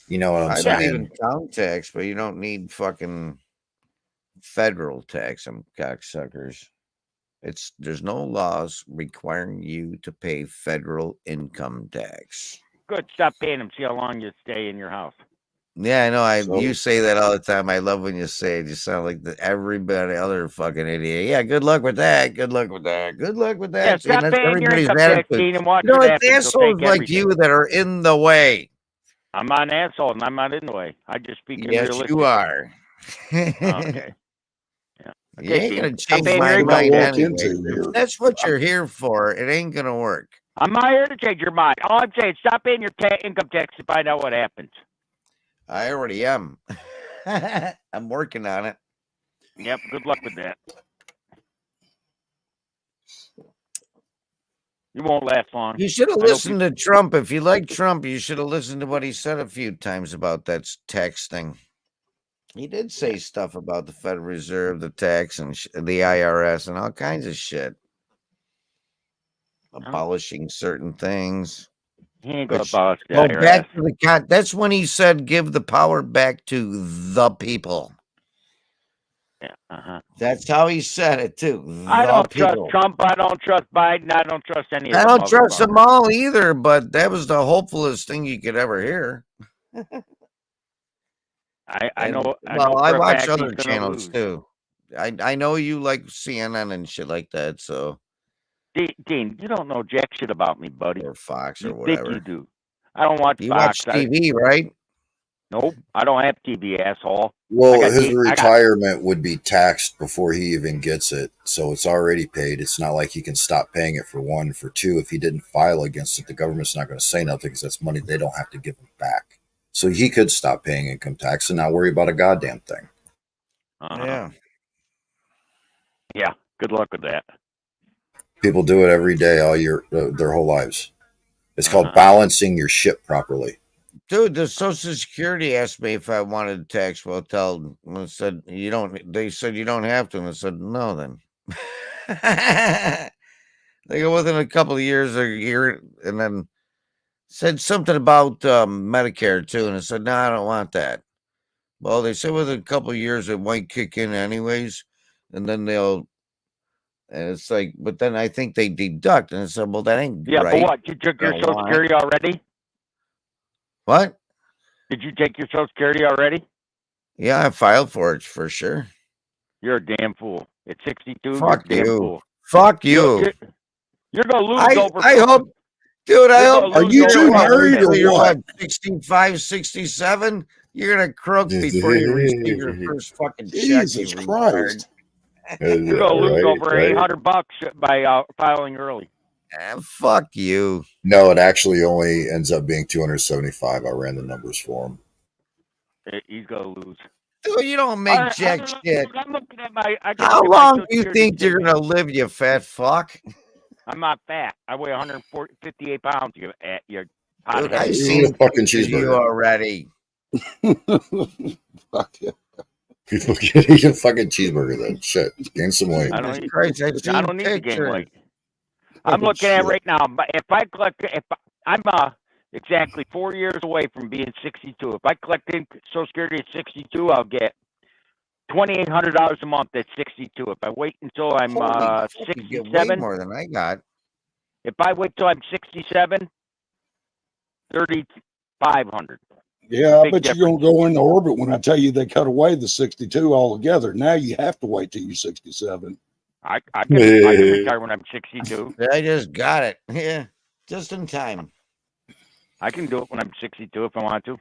Speaker 3: You know what I'm saying?
Speaker 1: I don't even count tax, but you don't need fucking federal tax, them cocksuckers. There's no laws requiring you to pay federal income tax.
Speaker 4: Good, stop paying them. See how long you stay in your house.
Speaker 1: Yeah, I know. You say that all the time. I love when you say it. You sound like everybody other fucking idiot. Yeah, good luck with that. Good luck with that. Good luck with that.
Speaker 4: Yeah, stop paying your income tax, Gene, and watch
Speaker 1: it's assholes like you that are in the way.
Speaker 4: I'm not an asshole, and I'm not in the way. I just speak in realistic.
Speaker 1: You are.
Speaker 4: Okay. Yeah.
Speaker 1: You ain't gonna change my mind anyway. That's what you're here for. It ain't gonna work.
Speaker 4: I'm not here to change your mind. All I'm saying, stop paying your income tax to find out what happens.
Speaker 1: I already am. I'm working on it.
Speaker 4: Yep. Good luck with that. You won't last long.
Speaker 1: You should have listened to Trump. If you like Trump, you should have listened to what he said a few times about that tax thing. He did say stuff about the Federal Reserve, the tax, and the IRS, and all kinds of shit. Abolishing certain things.
Speaker 4: He ain't gonna abolish the IRS.
Speaker 1: Back to the that's when he said, "Give the power back to the people."
Speaker 4: Yeah.
Speaker 1: That's how he said it too.
Speaker 4: I
Speaker 1: The
Speaker 4: don't trust
Speaker 1: people.
Speaker 4: Trump. I don't trust Biden. I don't trust any of
Speaker 1: I
Speaker 4: them.
Speaker 1: don't trust them all either, but that was the hopefulest thing you could ever hear.
Speaker 4: I know. I
Speaker 1: Well,
Speaker 4: know
Speaker 1: I
Speaker 4: for a
Speaker 1: watch
Speaker 4: fact
Speaker 1: other
Speaker 4: he's gonna
Speaker 1: channels
Speaker 4: lose.
Speaker 1: too. I know you like CNN and shit like that, so
Speaker 4: Dean, you don't know jack shit about me, buddy.
Speaker 1: or Fox or
Speaker 4: You think you
Speaker 1: whatever.
Speaker 4: do? I don't watch
Speaker 1: You
Speaker 4: Fox.
Speaker 1: watch TV, right?
Speaker 4: Nope, I don't have TV, asshole.
Speaker 3: Well,
Speaker 4: got
Speaker 3: his
Speaker 4: D- I got-
Speaker 3: retirement would be taxed before he even gets it, so it's already paid. It's not like he can stop paying it for one. For two, if he didn't file against it, the government's not going to say nothing because that's money they don't have to give him back. So he could stop paying income tax and not worry about a goddamn thing.
Speaker 1: Yeah.
Speaker 4: Yeah. Good luck with that.
Speaker 3: People do it every day, all year, their whole lives. It's called balancing your shit properly.
Speaker 1: Dude, the Social Security asked me if I wanted tax withheld. And I said you don't. They said you don't have to, and I said no. Then they go within a couple of years or a year, and then said something about Medicare too, and I said no, I don't want that. Well, they said within a couple of years it might kick in anyways, and then they'll. And it's like, but then I think they deduct, and I said, well, that ain't
Speaker 4: Yeah,
Speaker 1: right.
Speaker 4: but what? You took your
Speaker 1: Don't
Speaker 4: Social
Speaker 1: want it.
Speaker 4: Security already?
Speaker 1: What?
Speaker 4: Did you take your Social Security already?
Speaker 1: Yeah, I filed for it for sure.
Speaker 4: You're a damn fool. At 62,
Speaker 1: Fuck
Speaker 4: you're a damn
Speaker 1: you.
Speaker 4: fool.
Speaker 1: Fuck you.
Speaker 4: You're gonna lose over.
Speaker 1: I hope, dude. I
Speaker 4: You're
Speaker 1: hope.
Speaker 4: gonna
Speaker 10: Are
Speaker 4: lose
Speaker 10: you
Speaker 4: over
Speaker 10: too
Speaker 4: half
Speaker 10: married
Speaker 4: of it.
Speaker 10: or
Speaker 1: You're
Speaker 10: what?
Speaker 1: 65, 67. You're gonna croak before you receive your first fucking check.
Speaker 10: Jesus
Speaker 1: You
Speaker 10: Christ.
Speaker 4: You're gonna lose over $800 by filing early.
Speaker 1: Fuck you.
Speaker 3: No, it actually only ends up being 275. I ran the numbers for him.
Speaker 4: He's gonna lose.
Speaker 1: Dude, you don't make jack shit.
Speaker 4: I'm looking at my.
Speaker 1: How long do you think you're gonna live, you fat fuck?
Speaker 4: I'm not fat. I weigh 158 pounds. You
Speaker 1: Dude, I've seen
Speaker 3: Eat a fucking
Speaker 1: pictures of you
Speaker 3: cheeseburger.
Speaker 1: already.
Speaker 10: Fuck yeah.
Speaker 3: People can eat a fucking cheeseburger then. Shit. Gain some weight.
Speaker 4: I don't,
Speaker 1: Christ, I've
Speaker 4: I
Speaker 1: seen
Speaker 4: don't need to gain
Speaker 1: pictures.
Speaker 4: weight. I'm looking at
Speaker 3: Shit.
Speaker 4: right now. But if I collect, I'm exactly 4 years away from being 62. If I collect Social Security at 62, I'll get $2,800 a month at 62. If I wait until I'm
Speaker 1: Holy fuck, you get way
Speaker 4: 67,
Speaker 1: more than I got.
Speaker 4: if I wait till I'm 67, 3,500.
Speaker 10: Yeah, I
Speaker 4: Big
Speaker 10: bet you're going to go into orbit when I tell you they cut away the 62 altogether. Now you have to wait till you're 67.
Speaker 4: I can retire when I'm 62.
Speaker 1: I just got it. Yeah, just in time.
Speaker 4: I can do it when I'm 62 if I want to.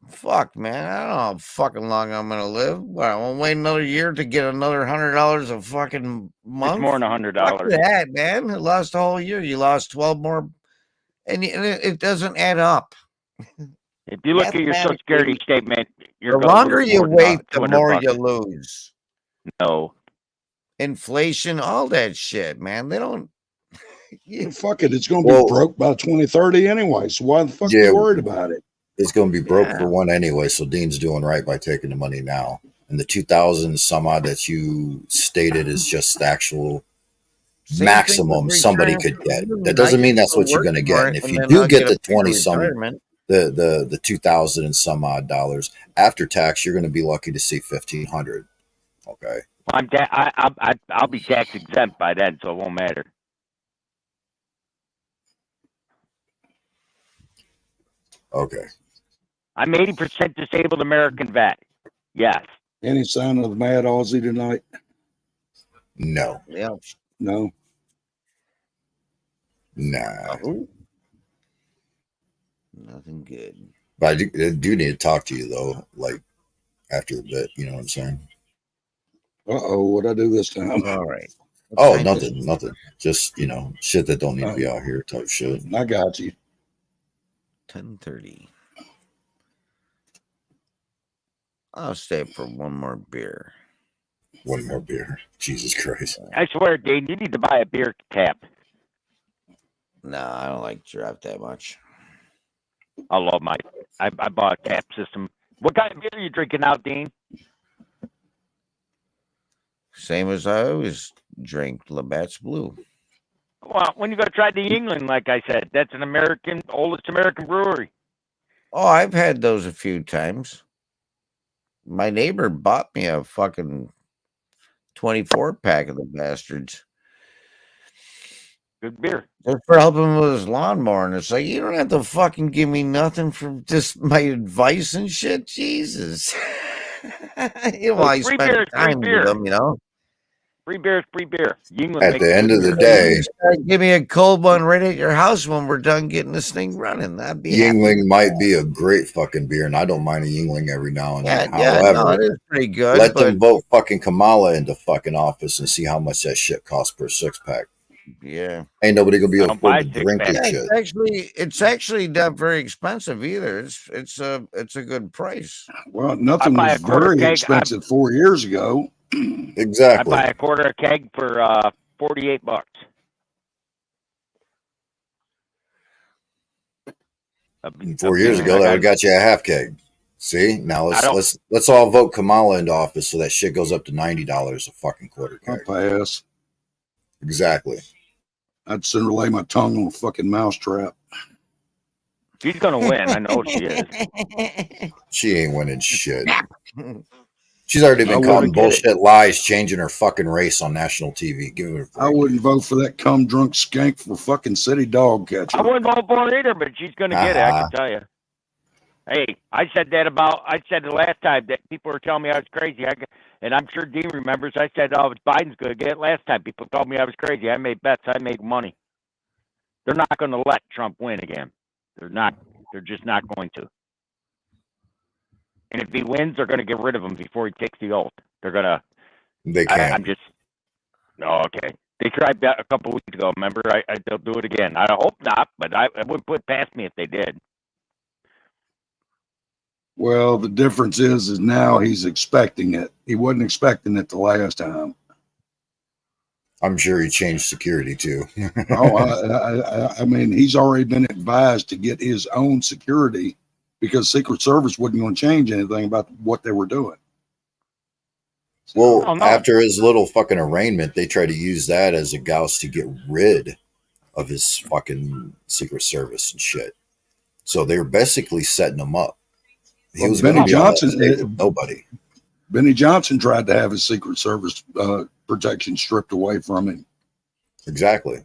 Speaker 1: Fuck, man. I don't know how fucking long I'm gonna live. What, I'm gonna wait another year to get another $100 a fucking month?
Speaker 4: It's more than $100.
Speaker 1: Fuck that, man. It lost a whole year. You lost 12 more, and it doesn't add up.
Speaker 4: If you look at your Social Security statement, you're
Speaker 1: The
Speaker 4: gonna
Speaker 1: longer
Speaker 4: lose
Speaker 1: you
Speaker 4: more than
Speaker 1: wait, the
Speaker 4: $200
Speaker 1: more
Speaker 4: bucks.
Speaker 1: you lose.
Speaker 4: No.
Speaker 1: Inflation, all that shit, man. They don't.
Speaker 10: Fuck it. It's going to be broke by 2030 anyway. So why the fuck are you worried about it?
Speaker 3: It's going to be broke for one anyway. So Dean's doing right by taking the money now. And the 2,000 some odd that you stated is just the actual maximum somebody could get. That doesn't mean that's what you're going to get. And if you do get the 20 some, the 2,000 and some odd dollars after tax, you're going to be lucky to see 1,500. Okay.
Speaker 4: I'll be tax exempt by then, so it won't matter.
Speaker 3: Okay.
Speaker 4: I'm 80% disabled American vet. Yes.
Speaker 10: Any sign of the Mad Aussie tonight?
Speaker 3: No.
Speaker 1: Yeah.
Speaker 10: No.
Speaker 3: Nah.
Speaker 1: Nothing good.
Speaker 3: But I do need to talk to you though, like after a bit. You know what I'm saying?
Speaker 10: Uh-oh, what'd I do this time?
Speaker 1: All right.
Speaker 3: Oh, nothing. Just, shit that don't need to be out here type shit.
Speaker 10: I got you.
Speaker 1: 10:30. I'll stay for one more beer.
Speaker 3: One more beer. Jesus Christ.
Speaker 4: I swear, Dane, you need to buy a beer tap.
Speaker 1: No, I don't like draft that much.
Speaker 4: I love I bought a tap system. What kind of beer are you drinking now, Dean?
Speaker 1: Same as I always drink, Labatt's Blue.
Speaker 4: Well, when you go try the England, like I said, that's an oldest American brewery.
Speaker 1: Oh, I've had those a few times. My neighbor bought me a fucking 24 pack of the bastards.
Speaker 4: Good beer.
Speaker 1: Just for helping him with his lawnmower. And it's like, you don't have to fucking give me nothing for just my advice and shit. Jesus. Well, I
Speaker 4: free
Speaker 1: spent
Speaker 4: beer is free
Speaker 1: time with
Speaker 4: beer.
Speaker 1: them, you know.
Speaker 4: Free beer is free beer. Yingling
Speaker 3: At
Speaker 4: makes
Speaker 3: the end
Speaker 4: good
Speaker 3: of the
Speaker 4: beer.
Speaker 3: day,
Speaker 1: Give me a cold one right at your house when we're done getting this thing running. I'd be happy.
Speaker 3: Yingling might be a great fucking beer, and I don't mind a Yingling every now and then.
Speaker 1: Yeah, no,
Speaker 3: However,
Speaker 1: it is pretty good.
Speaker 3: let
Speaker 1: but
Speaker 3: them vote fucking Kamala into fucking office and see how much that shit costs per 6-pack.
Speaker 1: yeah,
Speaker 3: Ain't nobody gonna be
Speaker 4: I
Speaker 3: able to
Speaker 4: don't buy
Speaker 3: afford to drink
Speaker 4: six-pack.
Speaker 3: this
Speaker 1: yeah,
Speaker 3: shit.
Speaker 1: it's actually not very expensive either. It's a good price.
Speaker 10: Well, nothing
Speaker 4: buy
Speaker 10: was
Speaker 4: a quarter
Speaker 10: very
Speaker 4: keg.
Speaker 10: expensive 4 years ago.
Speaker 4: I
Speaker 3: Exactly.
Speaker 4: buy a quarter a keg for $48.
Speaker 3: 4 years ago, that would got you a half keg. See, now let's all vote Kamala into office so that shit goes up to $90 a fucking quarter
Speaker 10: I'll
Speaker 3: keg.
Speaker 10: pass.
Speaker 3: Exactly.
Speaker 10: I'd sooner lay my tongue on a fucking mousetrap.
Speaker 4: She's gonna win. I know she is.
Speaker 3: She ain't winning shit. She's already been
Speaker 10: I
Speaker 3: calling
Speaker 4: wouldn't get it.
Speaker 3: bullshit lies, changing her fucking race on national TV. Give her a
Speaker 10: I
Speaker 3: break.
Speaker 10: wouldn't vote for that cum drunk skank for fucking city dog catcher.
Speaker 4: I wouldn't vote for her either, but she's gonna get it. I can tell you. Hey, I said the last time that people were telling me I was crazy. And I'm sure Dean remembers. I said, "Oh, Biden's going to get it." Last time, people told me I was crazy. I made bets. I make money. They're not going to let Trump win again. They're not. They're just not going to. And if he wins, they're going to get rid of him before he takes the oath. They're going to.
Speaker 3: They can't.
Speaker 4: I'm just. No, okay. They tried that a couple weeks ago. Remember? They'll do it again. I hope not, but I wouldn't put it past me if they did.
Speaker 10: Well, the difference is now he's expecting it. He wasn't expecting it the last time.
Speaker 3: I'm sure he changed security too.
Speaker 10: I mean, he's already been advised to get his own security because Secret Service wasn't going to change anything about what they were doing.
Speaker 3: Well, after his little fucking arraignment, they tried to use that as a gauze to get rid of his fucking Secret Service and shit. So they were basically setting him up. He was going to be on that stage with nobody.
Speaker 10: Benny Johnson tried to have his Secret Service protection stripped away from him.
Speaker 3: Exactly.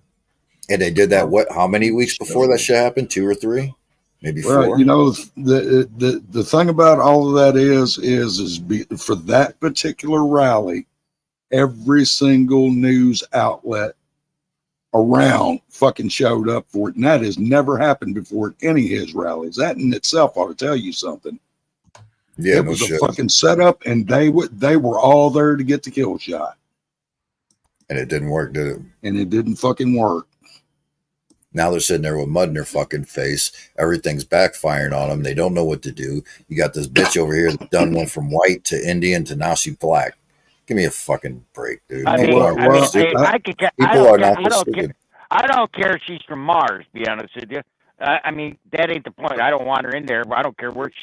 Speaker 3: And they did that, how many weeks before that shit happened? 2 or 3? Maybe 4?
Speaker 10: Well, you know, the thing about all of that is for that particular rally, every single news outlet around fucking showed up for it. And that has never happened before at any of his rallies. That in itself ought to tell you something.
Speaker 3: Yeah,
Speaker 10: it was a fucking setup, and they were all there to get the kill shot.
Speaker 3: And it didn't work, did it?
Speaker 10: And it didn't fucking work.
Speaker 3: Now they're sitting there with mud in their fucking face. Everything's backfiring on them. They don't know what to do. You got this bitch over here that done went from white to Indian to now she's black. Give me a fucking break, dude. People are not stupid.
Speaker 4: I don't care if she's from Mars, to be honest with you. I mean, that ain't the point. I don't want her in there. I don't care what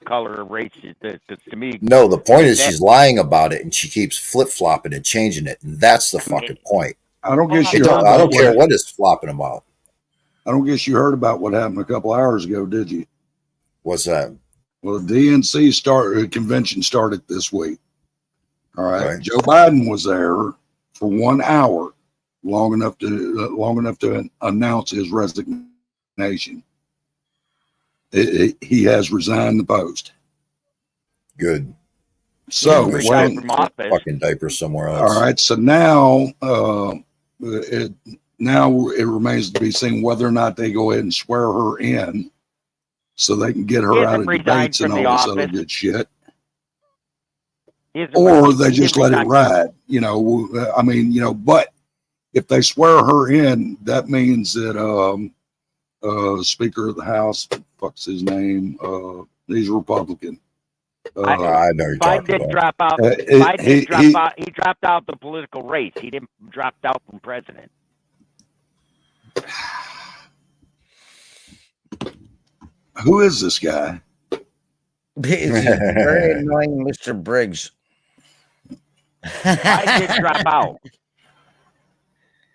Speaker 4: color or race she is. To me,
Speaker 3: no, the point is she's lying about it and she keeps flip-flopping and changing it. And that's the fucking point.
Speaker 10: I don't guess
Speaker 3: I don't care what it's flopping about.
Speaker 10: I don't guess you heard about what happened a couple hours ago, did you?
Speaker 3: What's that?
Speaker 10: Well, the DNC convention started this week. All right. Joe Biden was there for 1 hour, long enough to announce his resignation. He has resigned the post.
Speaker 3: Good.
Speaker 10: So
Speaker 3: fucking diaper somewhere else.
Speaker 10: All right. So now, it remains to be seen whether or not they go ahead and swear her in, so they can get her out of debates and all this other good shit. Or they just let it ride, I mean, but if they swear her in, that means that Speaker of the House, fuck's his name, he's a Republican.
Speaker 3: I know you're
Speaker 4: Biden
Speaker 3: talking
Speaker 4: did drop out. He dropped out the political race. He didn't drop out from president.
Speaker 10: Who is this guy?
Speaker 1: It's very annoying, Mr. Briggs.
Speaker 4: I did drop out.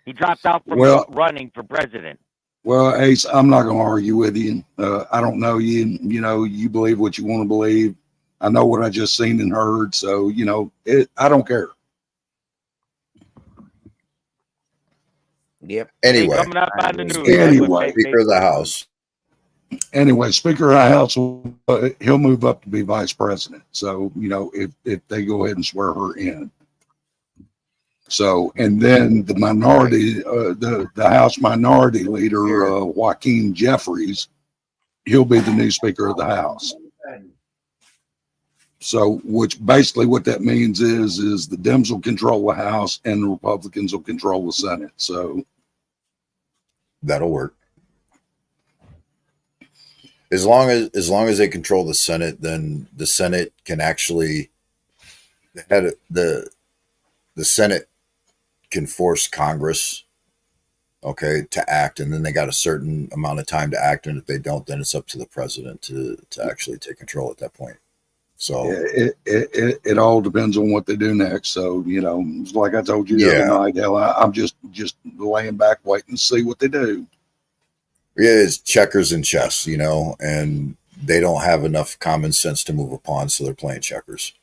Speaker 4: He dropped out from running for president.
Speaker 10: Well, Ace, I'm not going to argue with you. I don't know you. You believe what you want to believe. I know what I just seen and heard. So, you know, I don't care.
Speaker 1: Yep.
Speaker 3: Anyway,
Speaker 4: coming up on the news.
Speaker 10: Anyway.
Speaker 3: Speaker of the House.
Speaker 10: Anyway, Speaker of the House, he'll move up to be vice president. So, you know, if they go ahead and swear her in. So, and then the minority, the House Minority Leader, Joaquin Jeffries, he'll be the new Speaker of the House. So, which basically what that means is the Dems will control the House and the Republicans will control the Senate. So
Speaker 3: that'll work. As long as they control the Senate, then the Senate can actually the Senate can force Congress, okay, to act, and then they got a certain amount of time to act, and if they don't, then it's up to the president to actually take control at that point. So
Speaker 10: it all depends on what they do next. So, you know, like I told you the other night, hell, I'm just laying back waiting to see what they do.
Speaker 3: Yeah, it's checkers and chess, you know, and they don't have enough common sense to move upon, so they're playing checkers.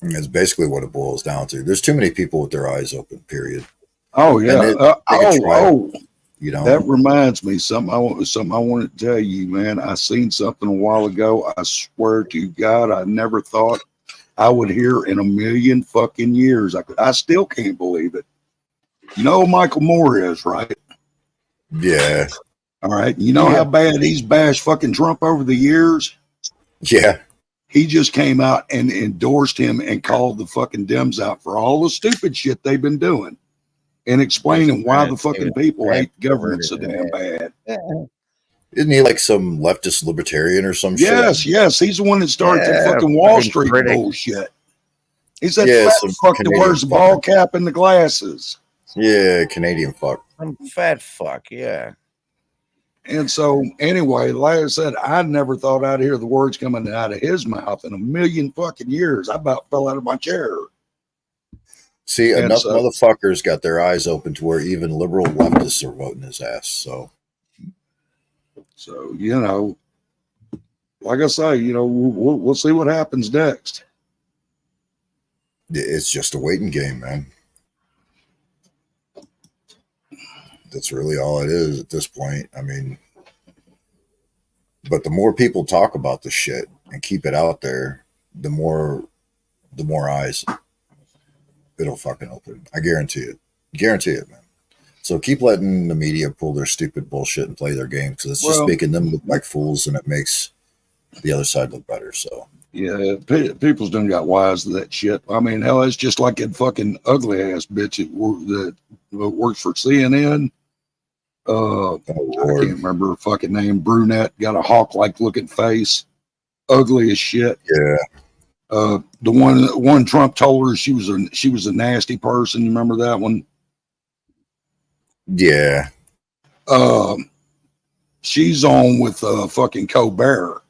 Speaker 3: And that's basically what it boils down to. There's too many people with their eyes open, period.
Speaker 10: Oh, yeah.
Speaker 3: You know,
Speaker 10: that reminds me something I wanted to tell you, man. I seen something a while ago. I swear to God, I never thought I would hear in a million fucking years. I still can't believe it. You know who Michael Moore is, right?
Speaker 3: Yeah.
Speaker 10: All right. You know how bad he's bashed fucking Trump over the years?
Speaker 3: Yeah.
Speaker 10: He just came out and endorsed him and called the fucking Dems out for all the stupid shit they've been doing and explaining why the fucking people hate the government so damn bad.
Speaker 3: Isn't he like some leftist libertarian or some
Speaker 10: shit? Yes. He's the one that started the fucking Wall Street bullshit. He's that fat fuck that wears the ball cap and the glasses.
Speaker 3: Yeah, Canadian fuck.
Speaker 1: Some fat fuck, yeah.
Speaker 10: And so, anyway, like I said, I never thought I'd hear the words coming out of his mouth in a million fucking years. I about fell out of my chair.
Speaker 3: See, enough motherfuckers got their eyes open to where even liberal leftists are voting his ass. So,
Speaker 10: you know, like I say, you know, we'll see what happens next.
Speaker 3: It's just a waiting game, man. That's really all it is at this point. I mean, but the more people talk about this shit and keep it out there, the more eyes it'll fucking open. I guarantee it. Guarantee it, man. So keep letting the media pull their stupid bullshit and play their game, because it's just making them look like fools, and it makes the other side look better. So
Speaker 10: yeah, people's done got wise to that shit. I mean, hell, it's just like that fucking ugly ass bitch that works for CNN. I can't remember her fucking name. Brunette, got a hawk-like looking face, ugly as shit.
Speaker 3: Yeah.
Speaker 10: The one Trump told her she was a nasty person. You remember that one?
Speaker 3: Yeah.
Speaker 10: She's on with fucking Colbert,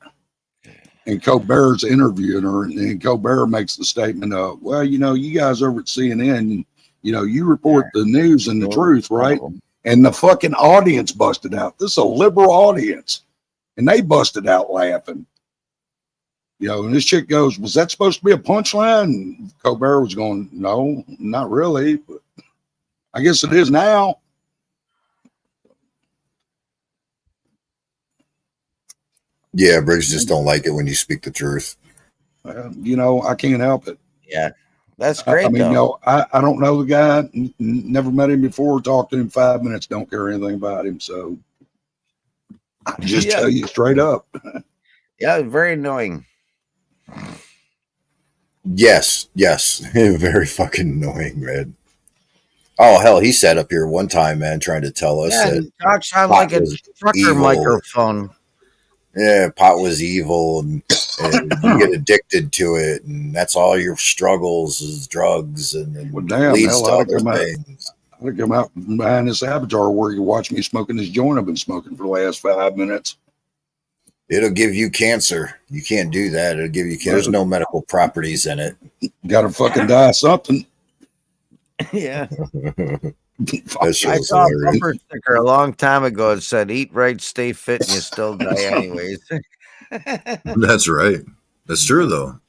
Speaker 10: and Colbert's interviewing her, and Colbert makes the statement of, well, you know, you guys over at CNN, you know, you report the news and the truth, right? And the fucking audience busted out. This is a liberal audience, and they busted out laughing. You know, and this chick goes, was that supposed to be a punchline? And Colbert was going, no, not really, but I guess it is now.
Speaker 3: Yeah, Briggs just don't like it when you speak the truth.
Speaker 10: You know, I can't help it.
Speaker 1: Yeah, that's great.
Speaker 10: I mean, no, I don't know the guy, never met him before, talked to him 5 minutes, don't care anything about him. So I just tell you straight up.
Speaker 1: Yeah, very annoying.
Speaker 3: Yes, very fucking annoying, man. Oh hell, he sat up here one time, man, trying to tell us that
Speaker 1: he talks on like a trucker microphone.
Speaker 3: Yeah, pot was evil, and you get addicted to it, and that's all your struggles is drugs, and
Speaker 10: well, damn,
Speaker 3: leads to
Speaker 10: hell,
Speaker 3: other things.
Speaker 10: I'd come out behind this avatar where you watch me smoking this joint I've been smoking for the last 5 minutes.
Speaker 3: It'll give you cancer. You can't do that. It'll give you cancer. There's no medical properties in it.
Speaker 10: Got to fucking die something.
Speaker 1: Yeah.
Speaker 3: That shit
Speaker 1: I
Speaker 3: was
Speaker 1: saw a
Speaker 3: hilarious.
Speaker 1: bumper sticker a long time ago. It said, "Eat right, stay fit, and you still die anyways."
Speaker 3: That's right. That's true though.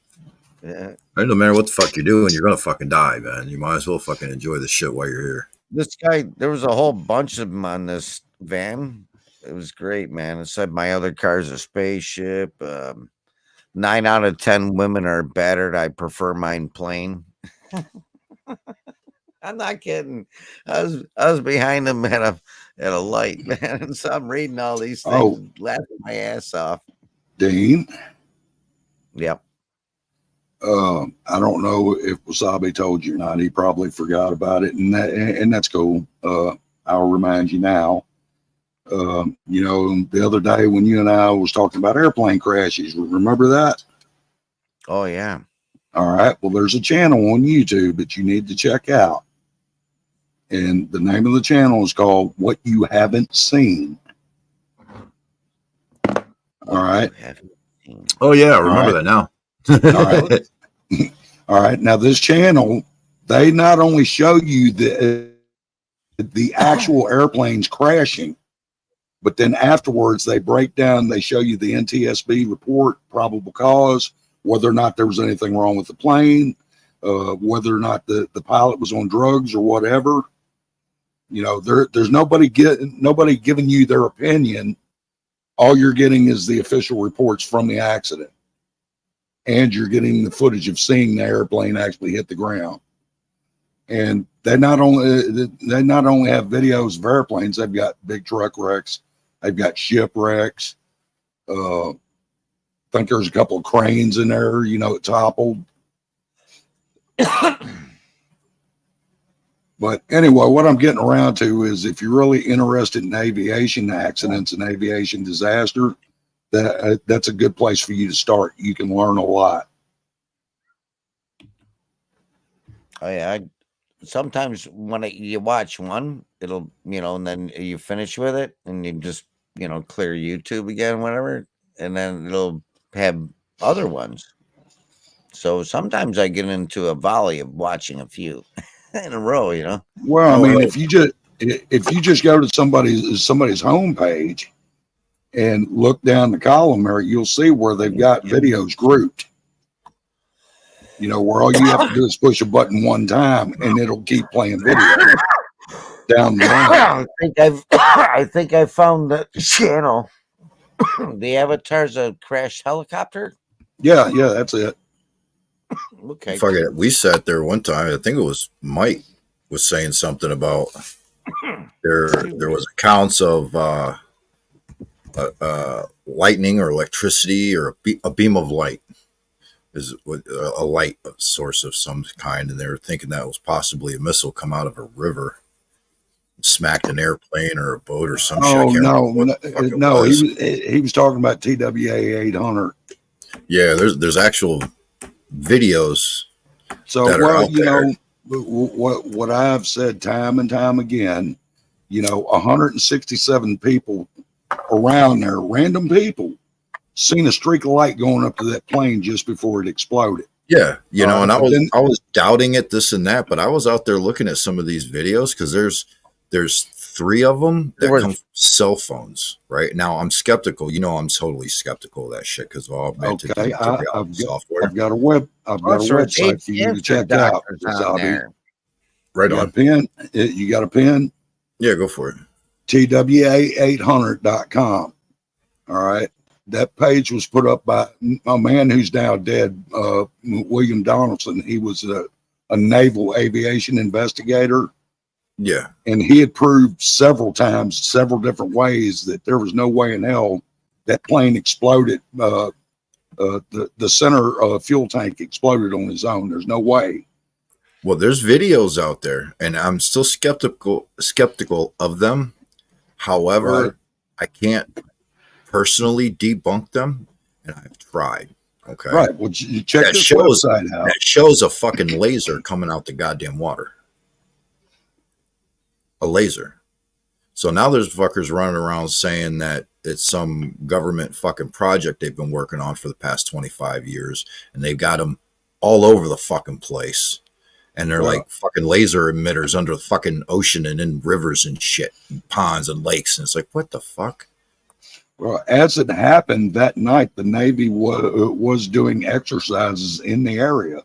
Speaker 1: Yeah.
Speaker 3: No matter what the fuck you're doing, you're gonna fucking die, man. You might as well fucking enjoy the shit while you're here.
Speaker 1: This guy, there was a whole bunch of them on this van. It was great, man. It said my other car's a spaceship. 9 out of 10 women are battered. I prefer mine plain. I'm not kidding. I was behind him at a light, man. And so I'm reading all these things,
Speaker 10: Oh,
Speaker 1: laughing my ass off.
Speaker 10: Dean,
Speaker 1: Yep.
Speaker 10: I don't know if Wasabi told you or not. He probably forgot about it, and that's cool. I'll remind you now. You know, the other day when you and I was talking about airplane crashes, remember that?
Speaker 1: Oh yeah.
Speaker 10: All right. Well, there's a channel on YouTube that you need to check out. And the name of the channel is called What You Haven't Seen. All right.
Speaker 3: Oh yeah, I
Speaker 10: All
Speaker 3: remember
Speaker 10: right.
Speaker 3: that now.
Speaker 10: All right. All right. Now, this channel, they not only show you the actual airplanes crashing, but then afterwards they break down, they show you the NTSB report, probable cause, whether or not there was anything wrong with the plane, whether or not the pilot was on drugs or whatever. You know, there's nobody giving you their opinion. All you're getting is the official reports from the accident, and you're getting the footage of seeing the airplane actually hit the ground. And they not only have videos of airplanes, they've got big truck wrecks, they've got shipwrecks. I think there's a couple of cranes in there, you know, it toppled. But anyway, what I'm getting around to is if you're really interested in aviation accidents and aviation disaster, that's a good place for you to start. You can learn a lot.
Speaker 1: Oh yeah. Sometimes when you watch one, it'll, and then you finish with it and you just, clear YouTube again, whatever, and then it'll have other ones. So sometimes I get into a volley of watching a few in a row.
Speaker 10: Well, I
Speaker 3: Oh,
Speaker 10: mean,
Speaker 3: really?
Speaker 10: if you just go to somebody's homepage and look down the column there, you'll see where they've got videos grouped. You know, where all you have to do is push a button one time and it'll keep playing videos down the line.
Speaker 1: I think I found the channel. The Avatar's a crashed helicopter.
Speaker 10: Yeah, that's it.
Speaker 1: Okay.
Speaker 3: Fuck it. We sat there one time. I think it was Mike was saying something about there was accounts of lightning or electricity or a beam of light is a light source of some kind, and they were thinking that was possibly a missile come out of a river, smacked an airplane or a boat or some shit. I
Speaker 10: Oh
Speaker 3: can't
Speaker 10: no,
Speaker 3: remember what the fuck it
Speaker 10: no,
Speaker 3: was.
Speaker 10: he was talking about TWA 800.
Speaker 3: Yeah, there's actual videos.
Speaker 10: So,
Speaker 3: that are
Speaker 10: well,
Speaker 3: out there.
Speaker 10: what I've said time and time again, 167 people around there, random people, seen a streak of light going up to that plane just before it exploded.
Speaker 3: Yeah, and I
Speaker 10: but then-
Speaker 3: was doubting it, this and that, but I was out there looking at some of these videos because there's 3 of them that come from cell phones. Right now, I'm skeptical. I'm totally skeptical of that shit because of all
Speaker 10: Okay,
Speaker 3: software.
Speaker 10: I've got a website for you to check out.
Speaker 3: Right
Speaker 10: You got
Speaker 3: on.
Speaker 10: a pen? You got a pen?
Speaker 3: Yeah, go for it.
Speaker 10: TWA800.com. All right. That page was put up by a man who's now dead, William Donaldson. He was a naval aviation investigator.
Speaker 3: Yeah.
Speaker 10: And he had proved several times, several different ways, that there was no way in hell that plane exploded. The center fuel tank exploded on its own. There's no way.
Speaker 3: Well, there's videos out there, and I'm still skeptical of them. However,
Speaker 10: Right.
Speaker 3: I can't personally debunk them, and I've tried. Okay.
Speaker 10: Right. Well, you check
Speaker 3: That
Speaker 10: this
Speaker 3: shows-
Speaker 10: website out.
Speaker 3: That shows a fucking laser coming out the goddamn water. A laser. So now there's fuckers running around saying that it's some government fucking project they've been working on for the past 25 years, and they've got them all over the fucking place. and they're
Speaker 10: Well,
Speaker 3: like fucking laser emitters under the fucking ocean and in rivers and shit, and ponds and lakes. And it's like, what the fuck?
Speaker 10: well, as it happened that night, the Navy was doing exercises in the area.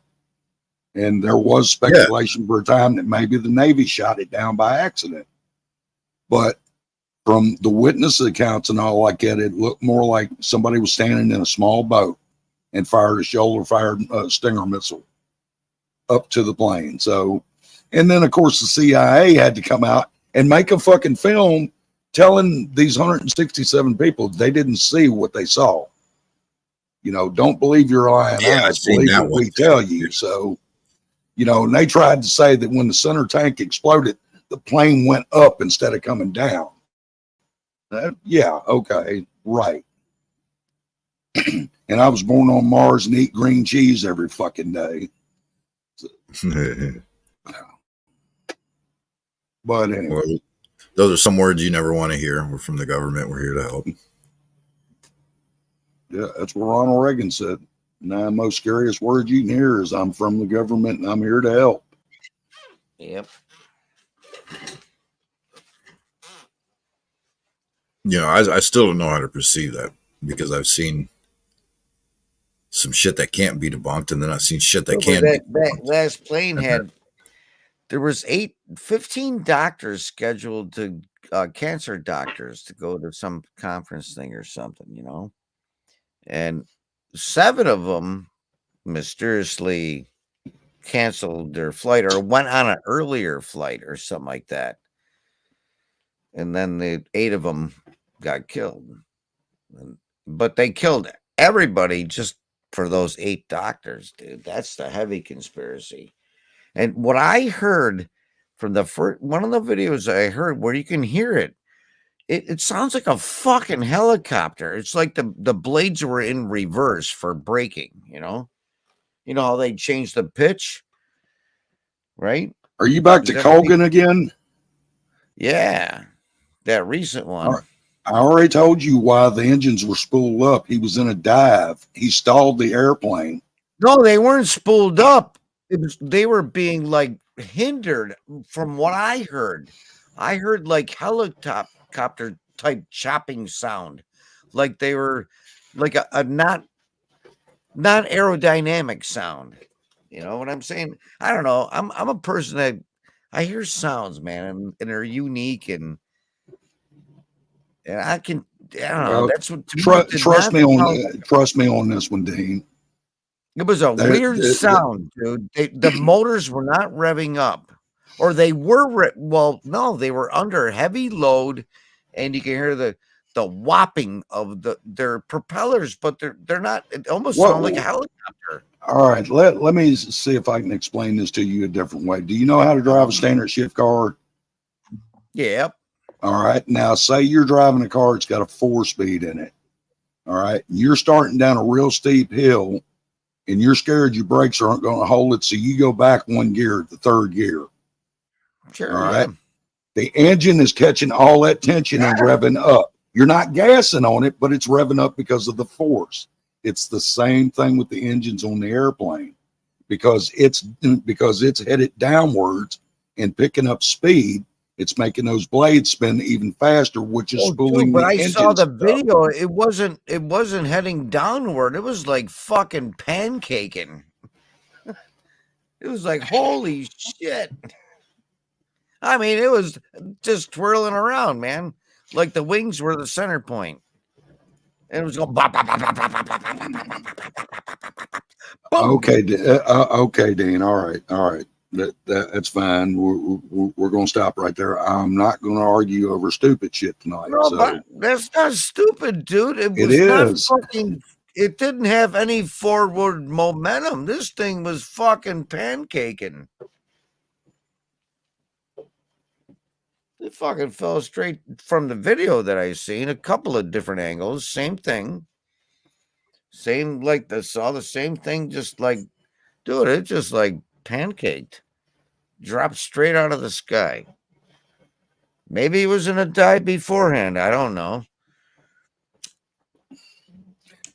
Speaker 10: And there was speculation for a time that maybe the Navy shot it down by accident. But from the witness accounts and all like that, it looked more like somebody was standing in a small boat and fired a shoulder-fired Stinger missile up to the plane. So, and then, of course, the CIA had to come out and make a fucking film telling these 167 people they didn't see what they saw. You know, don't believe your lying eyes, believe what we tell you. So, you know, and they tried to say that when the center tank exploded, the plane went up instead of coming down. Yeah, okay, right. And I was born on Mars and eat green cheese every fucking day. But anyway.
Speaker 3: Well, those are some words you never want to hear. We're from the government. We're here to help.
Speaker 10: Yeah, that's what Ronald Reagan said. Now, the most scariest word you can hear is I'm from the government and I'm here to help.
Speaker 1: Yep.
Speaker 3: You know, I still don't know how to perceive that because I've seen some shit that can't be debunked, and then I've seen shit that can be.
Speaker 1: That last plane had, there was 15 doctors scheduled to, cancer doctors to go to some conference thing or something, you know, and 7 of them mysteriously canceled their flight or went on an earlier flight or something like that. And then the 8 of them got killed. But they killed everybody just for those 8 doctors, dude. That's the heavy conspiracy. And what I heard from the first one of the videos I heard where you can hear it, it sounds like a fucking helicopter. It's like the blades were in reverse for braking, you know? You know how they changed the pitch, right?
Speaker 10: Are you back to Colgan again?
Speaker 1: Yeah, that recent one.
Speaker 10: I already told you why the engines were spooled up. He was in a dive. He stalled the airplane.
Speaker 1: No, they weren't spooled up. They were being like hindered from what I heard. I heard like helicopter type chopping sound. Like they were like a not aerodynamic sound. You know what I'm saying? I don't know. I'm a person that I hear sounds, man, and they're unique and I don't know. That's what
Speaker 10: trust me on this one, Dean.
Speaker 1: It was a weird sound, dude. The motors were not revving up, or they were. No, they were under heavy load, and you can hear the whopping of their propellers, but they're not. It almost sounds like a helicopter.
Speaker 10: All right, let me see if I can explain this to you a different way. Do you know how to drive a standard shift car?
Speaker 1: Yep.
Speaker 10: All right. Now, say you're driving a car, it's got a 4-speed in it. All right. You're starting down a real steep hill and you're scared your brakes aren't going to hold it. So you go back 1 gear, the 3rd gear.
Speaker 1: Sure.
Speaker 10: All right. The engine is catching all that tension and revving up. You're not gassing on it, but it's revving up because of the force. It's the same thing with the engines on the airplane because it's headed downwards and picking up speed. It's making those blades spin even faster, which is spooling.
Speaker 1: But I saw the video. It wasn't heading downward. It was like fucking pancaking. It was like, holy shit. I mean, it was just twirling around, man. Like the wings were the center point. And it was going.
Speaker 10: Okay, Dean. All right. That's fine. We're going to stop right there. I'm not going to argue over stupid shit tonight.
Speaker 1: No, but that's not stupid, dude. It is not fucking. It didn't have any forward momentum. This thing was fucking pancaking. It fucking fell straight from the video that I seen. A couple of different angles. Same thing. Same like saw the same thing. Just like, dude, it just like pancaked. Dropped straight out of the sky. Maybe he was in a dive beforehand. I don't know.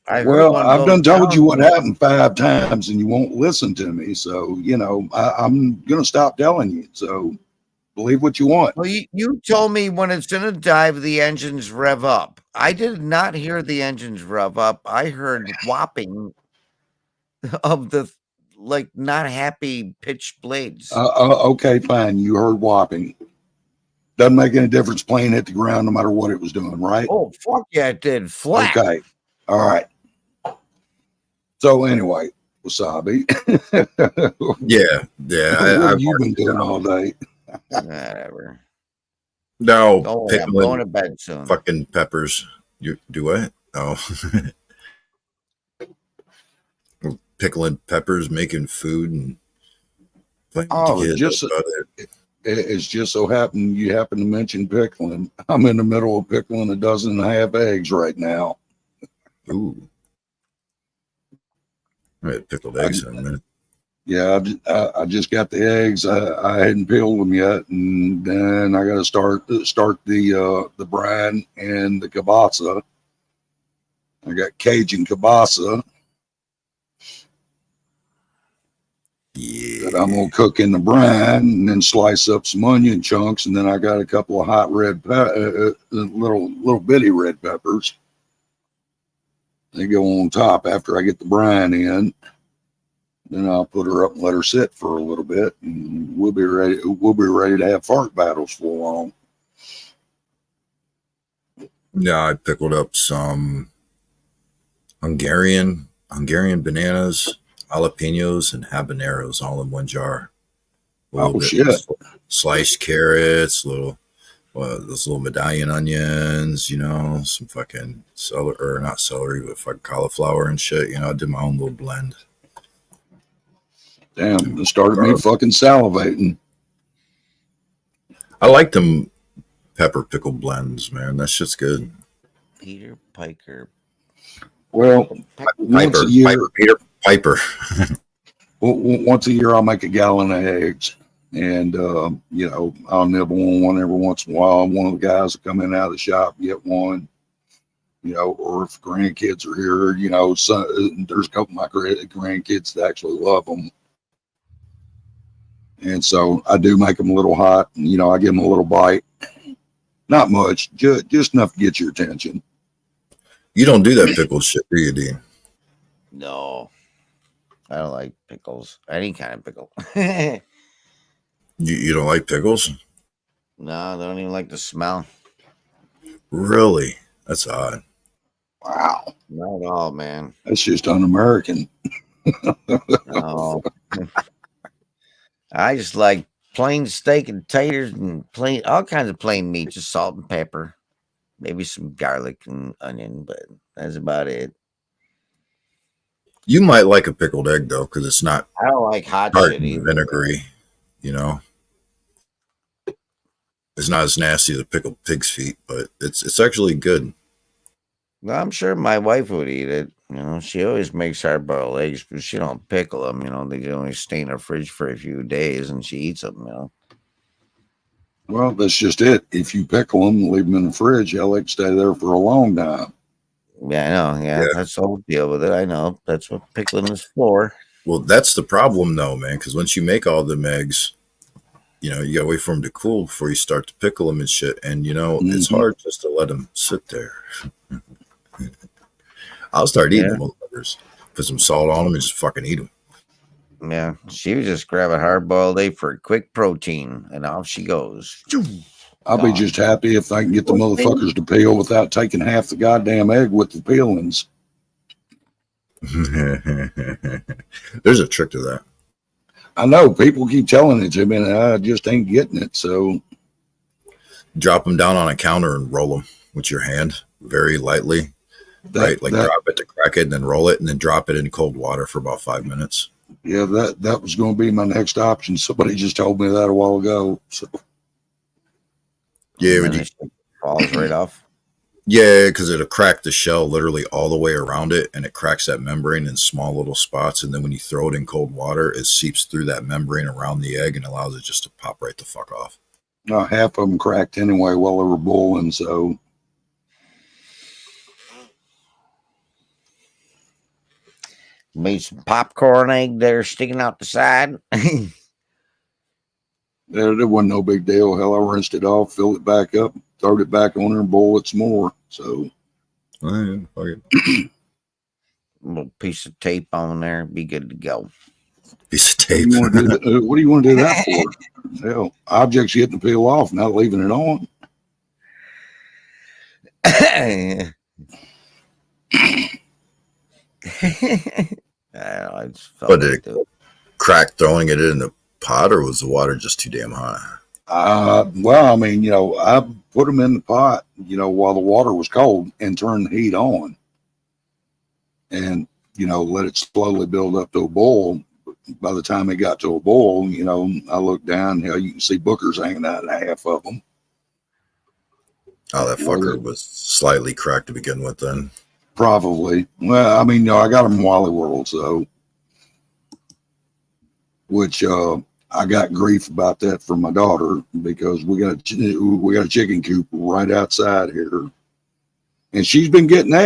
Speaker 1: I heard
Speaker 10: Well,
Speaker 1: one
Speaker 10: I've
Speaker 1: go
Speaker 10: done told you
Speaker 1: down.
Speaker 10: what happened 5 times and you won't listen to me. So, I'm going to stop telling you. So believe what you want.
Speaker 1: Well, you told me when it's in a dive, the engines rev up. I did not hear the engines rev up. I heard whopping of the like not happy pitch blades.
Speaker 10: Okay, fine. You heard whopping. Doesn't make any difference playing hit the ground no matter what it was doing, right?
Speaker 1: Oh fuck yeah, it did flat.
Speaker 10: Okay. All right. So anyway, Wasabi.
Speaker 3: Yeah.
Speaker 10: What
Speaker 3: I
Speaker 10: have you been
Speaker 3: marked it
Speaker 10: doing
Speaker 3: down.
Speaker 10: all day?
Speaker 1: Whatever.
Speaker 3: No,
Speaker 1: Don't worry, I'm going to bed soon.
Speaker 3: fucking peppers. You do what? Oh. Pickling peppers, making food, and playing with the
Speaker 10: Oh,
Speaker 3: kids.
Speaker 10: just
Speaker 3: That's about it.
Speaker 10: it's just so happened you happen to mention pickling. I'm in the middle of pickling 12.5 eggs right now.
Speaker 3: Ooh. I had pickled eggs in a minute.
Speaker 10: Yeah, I just got the eggs. I hadn't peeled them yet, and then I got to start the brine and the kielbasa. I got Cajun kielbasa that I'm gonna cook in the brine, and then slice up some onion chunks, and then I got a couple of hot red little bitty red peppers. They go on top after I get the brine in. Then I'll put her up and let her sit for a little bit, and we'll be ready. We'll be ready to have fart battles for long.
Speaker 3: Yeah, I pickled up some Hungarian bananas, jalapenos, and habaneros all in one jar. A little
Speaker 10: Oh
Speaker 3: bit
Speaker 10: shit!
Speaker 3: sliced carrots, those little medallion onions, some fucking celery, or not celery, but fucking cauliflower and shit. I did my own little blend.
Speaker 10: Damn, it started me fucking salivating.
Speaker 3: I like them pepper pickle blends, man. That shit's good.
Speaker 1: Peter Piker.
Speaker 10: Well, once a year,
Speaker 3: Piper.
Speaker 10: once a year, I'll make a gallon of eggs, and I'll nibble on one every once in a while. One of the guys will come in out of the shop and get one. Or if grandkids are here, there's a couple of my grandkids that actually love them. And so I do make them a little hot, and I give them a little bite. Not much, just enough to get your attention.
Speaker 3: You don't do that pickle shit, do you, Dean?
Speaker 1: No, I don't like pickles. Any kind of pickle.
Speaker 3: You don't like pickles?
Speaker 1: No, I don't even like the smell.
Speaker 3: Really? That's odd.
Speaker 10: Wow,
Speaker 1: Not at all, man.
Speaker 10: that's just un-American.
Speaker 1: No. I just like plain steak and taters and all kinds of plain meat, just salt and pepper, maybe some garlic and onion, but that's about it.
Speaker 3: You might like a pickled egg though, because it's not
Speaker 1: I don't like hot
Speaker 3: tart
Speaker 1: shit
Speaker 3: and
Speaker 1: either.
Speaker 3: vinegary. It's not as nasty as a pickled pig's feet, but it's actually good.
Speaker 1: Well, I'm sure my wife would eat it. She always makes hard-boiled eggs, but she don't pickle them. They only stay in her fridge for a few days, and she eats them.
Speaker 10: Well, that's just it. If you pickle them, leave them in the fridge, hell, they can stay there for a long time.
Speaker 1: Yeah, I know. Yeah, that's the whole deal with it. I know. That's what pickling is for.
Speaker 3: Well, that's the problem though, man, because once you make all them eggs, you gotta wait for them to cool before you start to pickle them and shit. And it's hard just to let them sit there. I'll start eating them motherfuckers. Put some salt on them and just fucking eat them.
Speaker 1: Yeah, she was just grabbing hard-boiled egg for a quick protein, and off she goes.
Speaker 10: I'll be just happy if I can get the motherfuckers to peel without taking half the goddamn egg with the peelings.
Speaker 3: There's a trick to that.
Speaker 10: I know people keep telling it to me, and I just ain't getting it. So
Speaker 3: drop them down on a counter and roll them with your hand very lightly. Drop it to crack it and then roll it and then drop it in cold water for about 5 minutes.
Speaker 10: Yeah, that was going to be my next option. Somebody just told me that a while ago. So
Speaker 1: yeah, it falls right off.
Speaker 3: Yeah, because it'll crack the shell literally all the way around it, and it cracks that membrane in small little spots. And then when you throw it in cold water, it seeps through that membrane around the egg and allows it just to pop right the fuck off.
Speaker 10: No, half of them cracked anyway while they were boiling. So
Speaker 1: Made some popcorn egg there sticking out the side.
Speaker 10: There wasn't no big deal. Hell, I rinsed it off, filled it back up, throwed it back on there, and boiled it some more. So,
Speaker 3: Fuck it.
Speaker 1: A little piece of tape on there, be good to go.
Speaker 3: Piece of
Speaker 10: what do
Speaker 3: tape.
Speaker 10: you want to do that, what do you want to do that for? Hell, objects getting to peel off, not leaving it on.
Speaker 1: I just felt
Speaker 3: What did
Speaker 1: like
Speaker 3: it crack throwing it in the pot, or was the water just too damn hot?
Speaker 10: Well, I mean, I put them in the pot, while the water was cold and turned the heat on and, let it slowly build up to a boil. By the time it got to a boil, I looked down, hell, you can see bookers hanging out in half of them.
Speaker 3: Oh, that fucker was slightly cracked to begin with then.
Speaker 10: Probably. Well, I mean, no, I got them in Wally World, so, which, I got grief about that from my daughter because we got a chicken coop right outside here, and she's been getting eggs.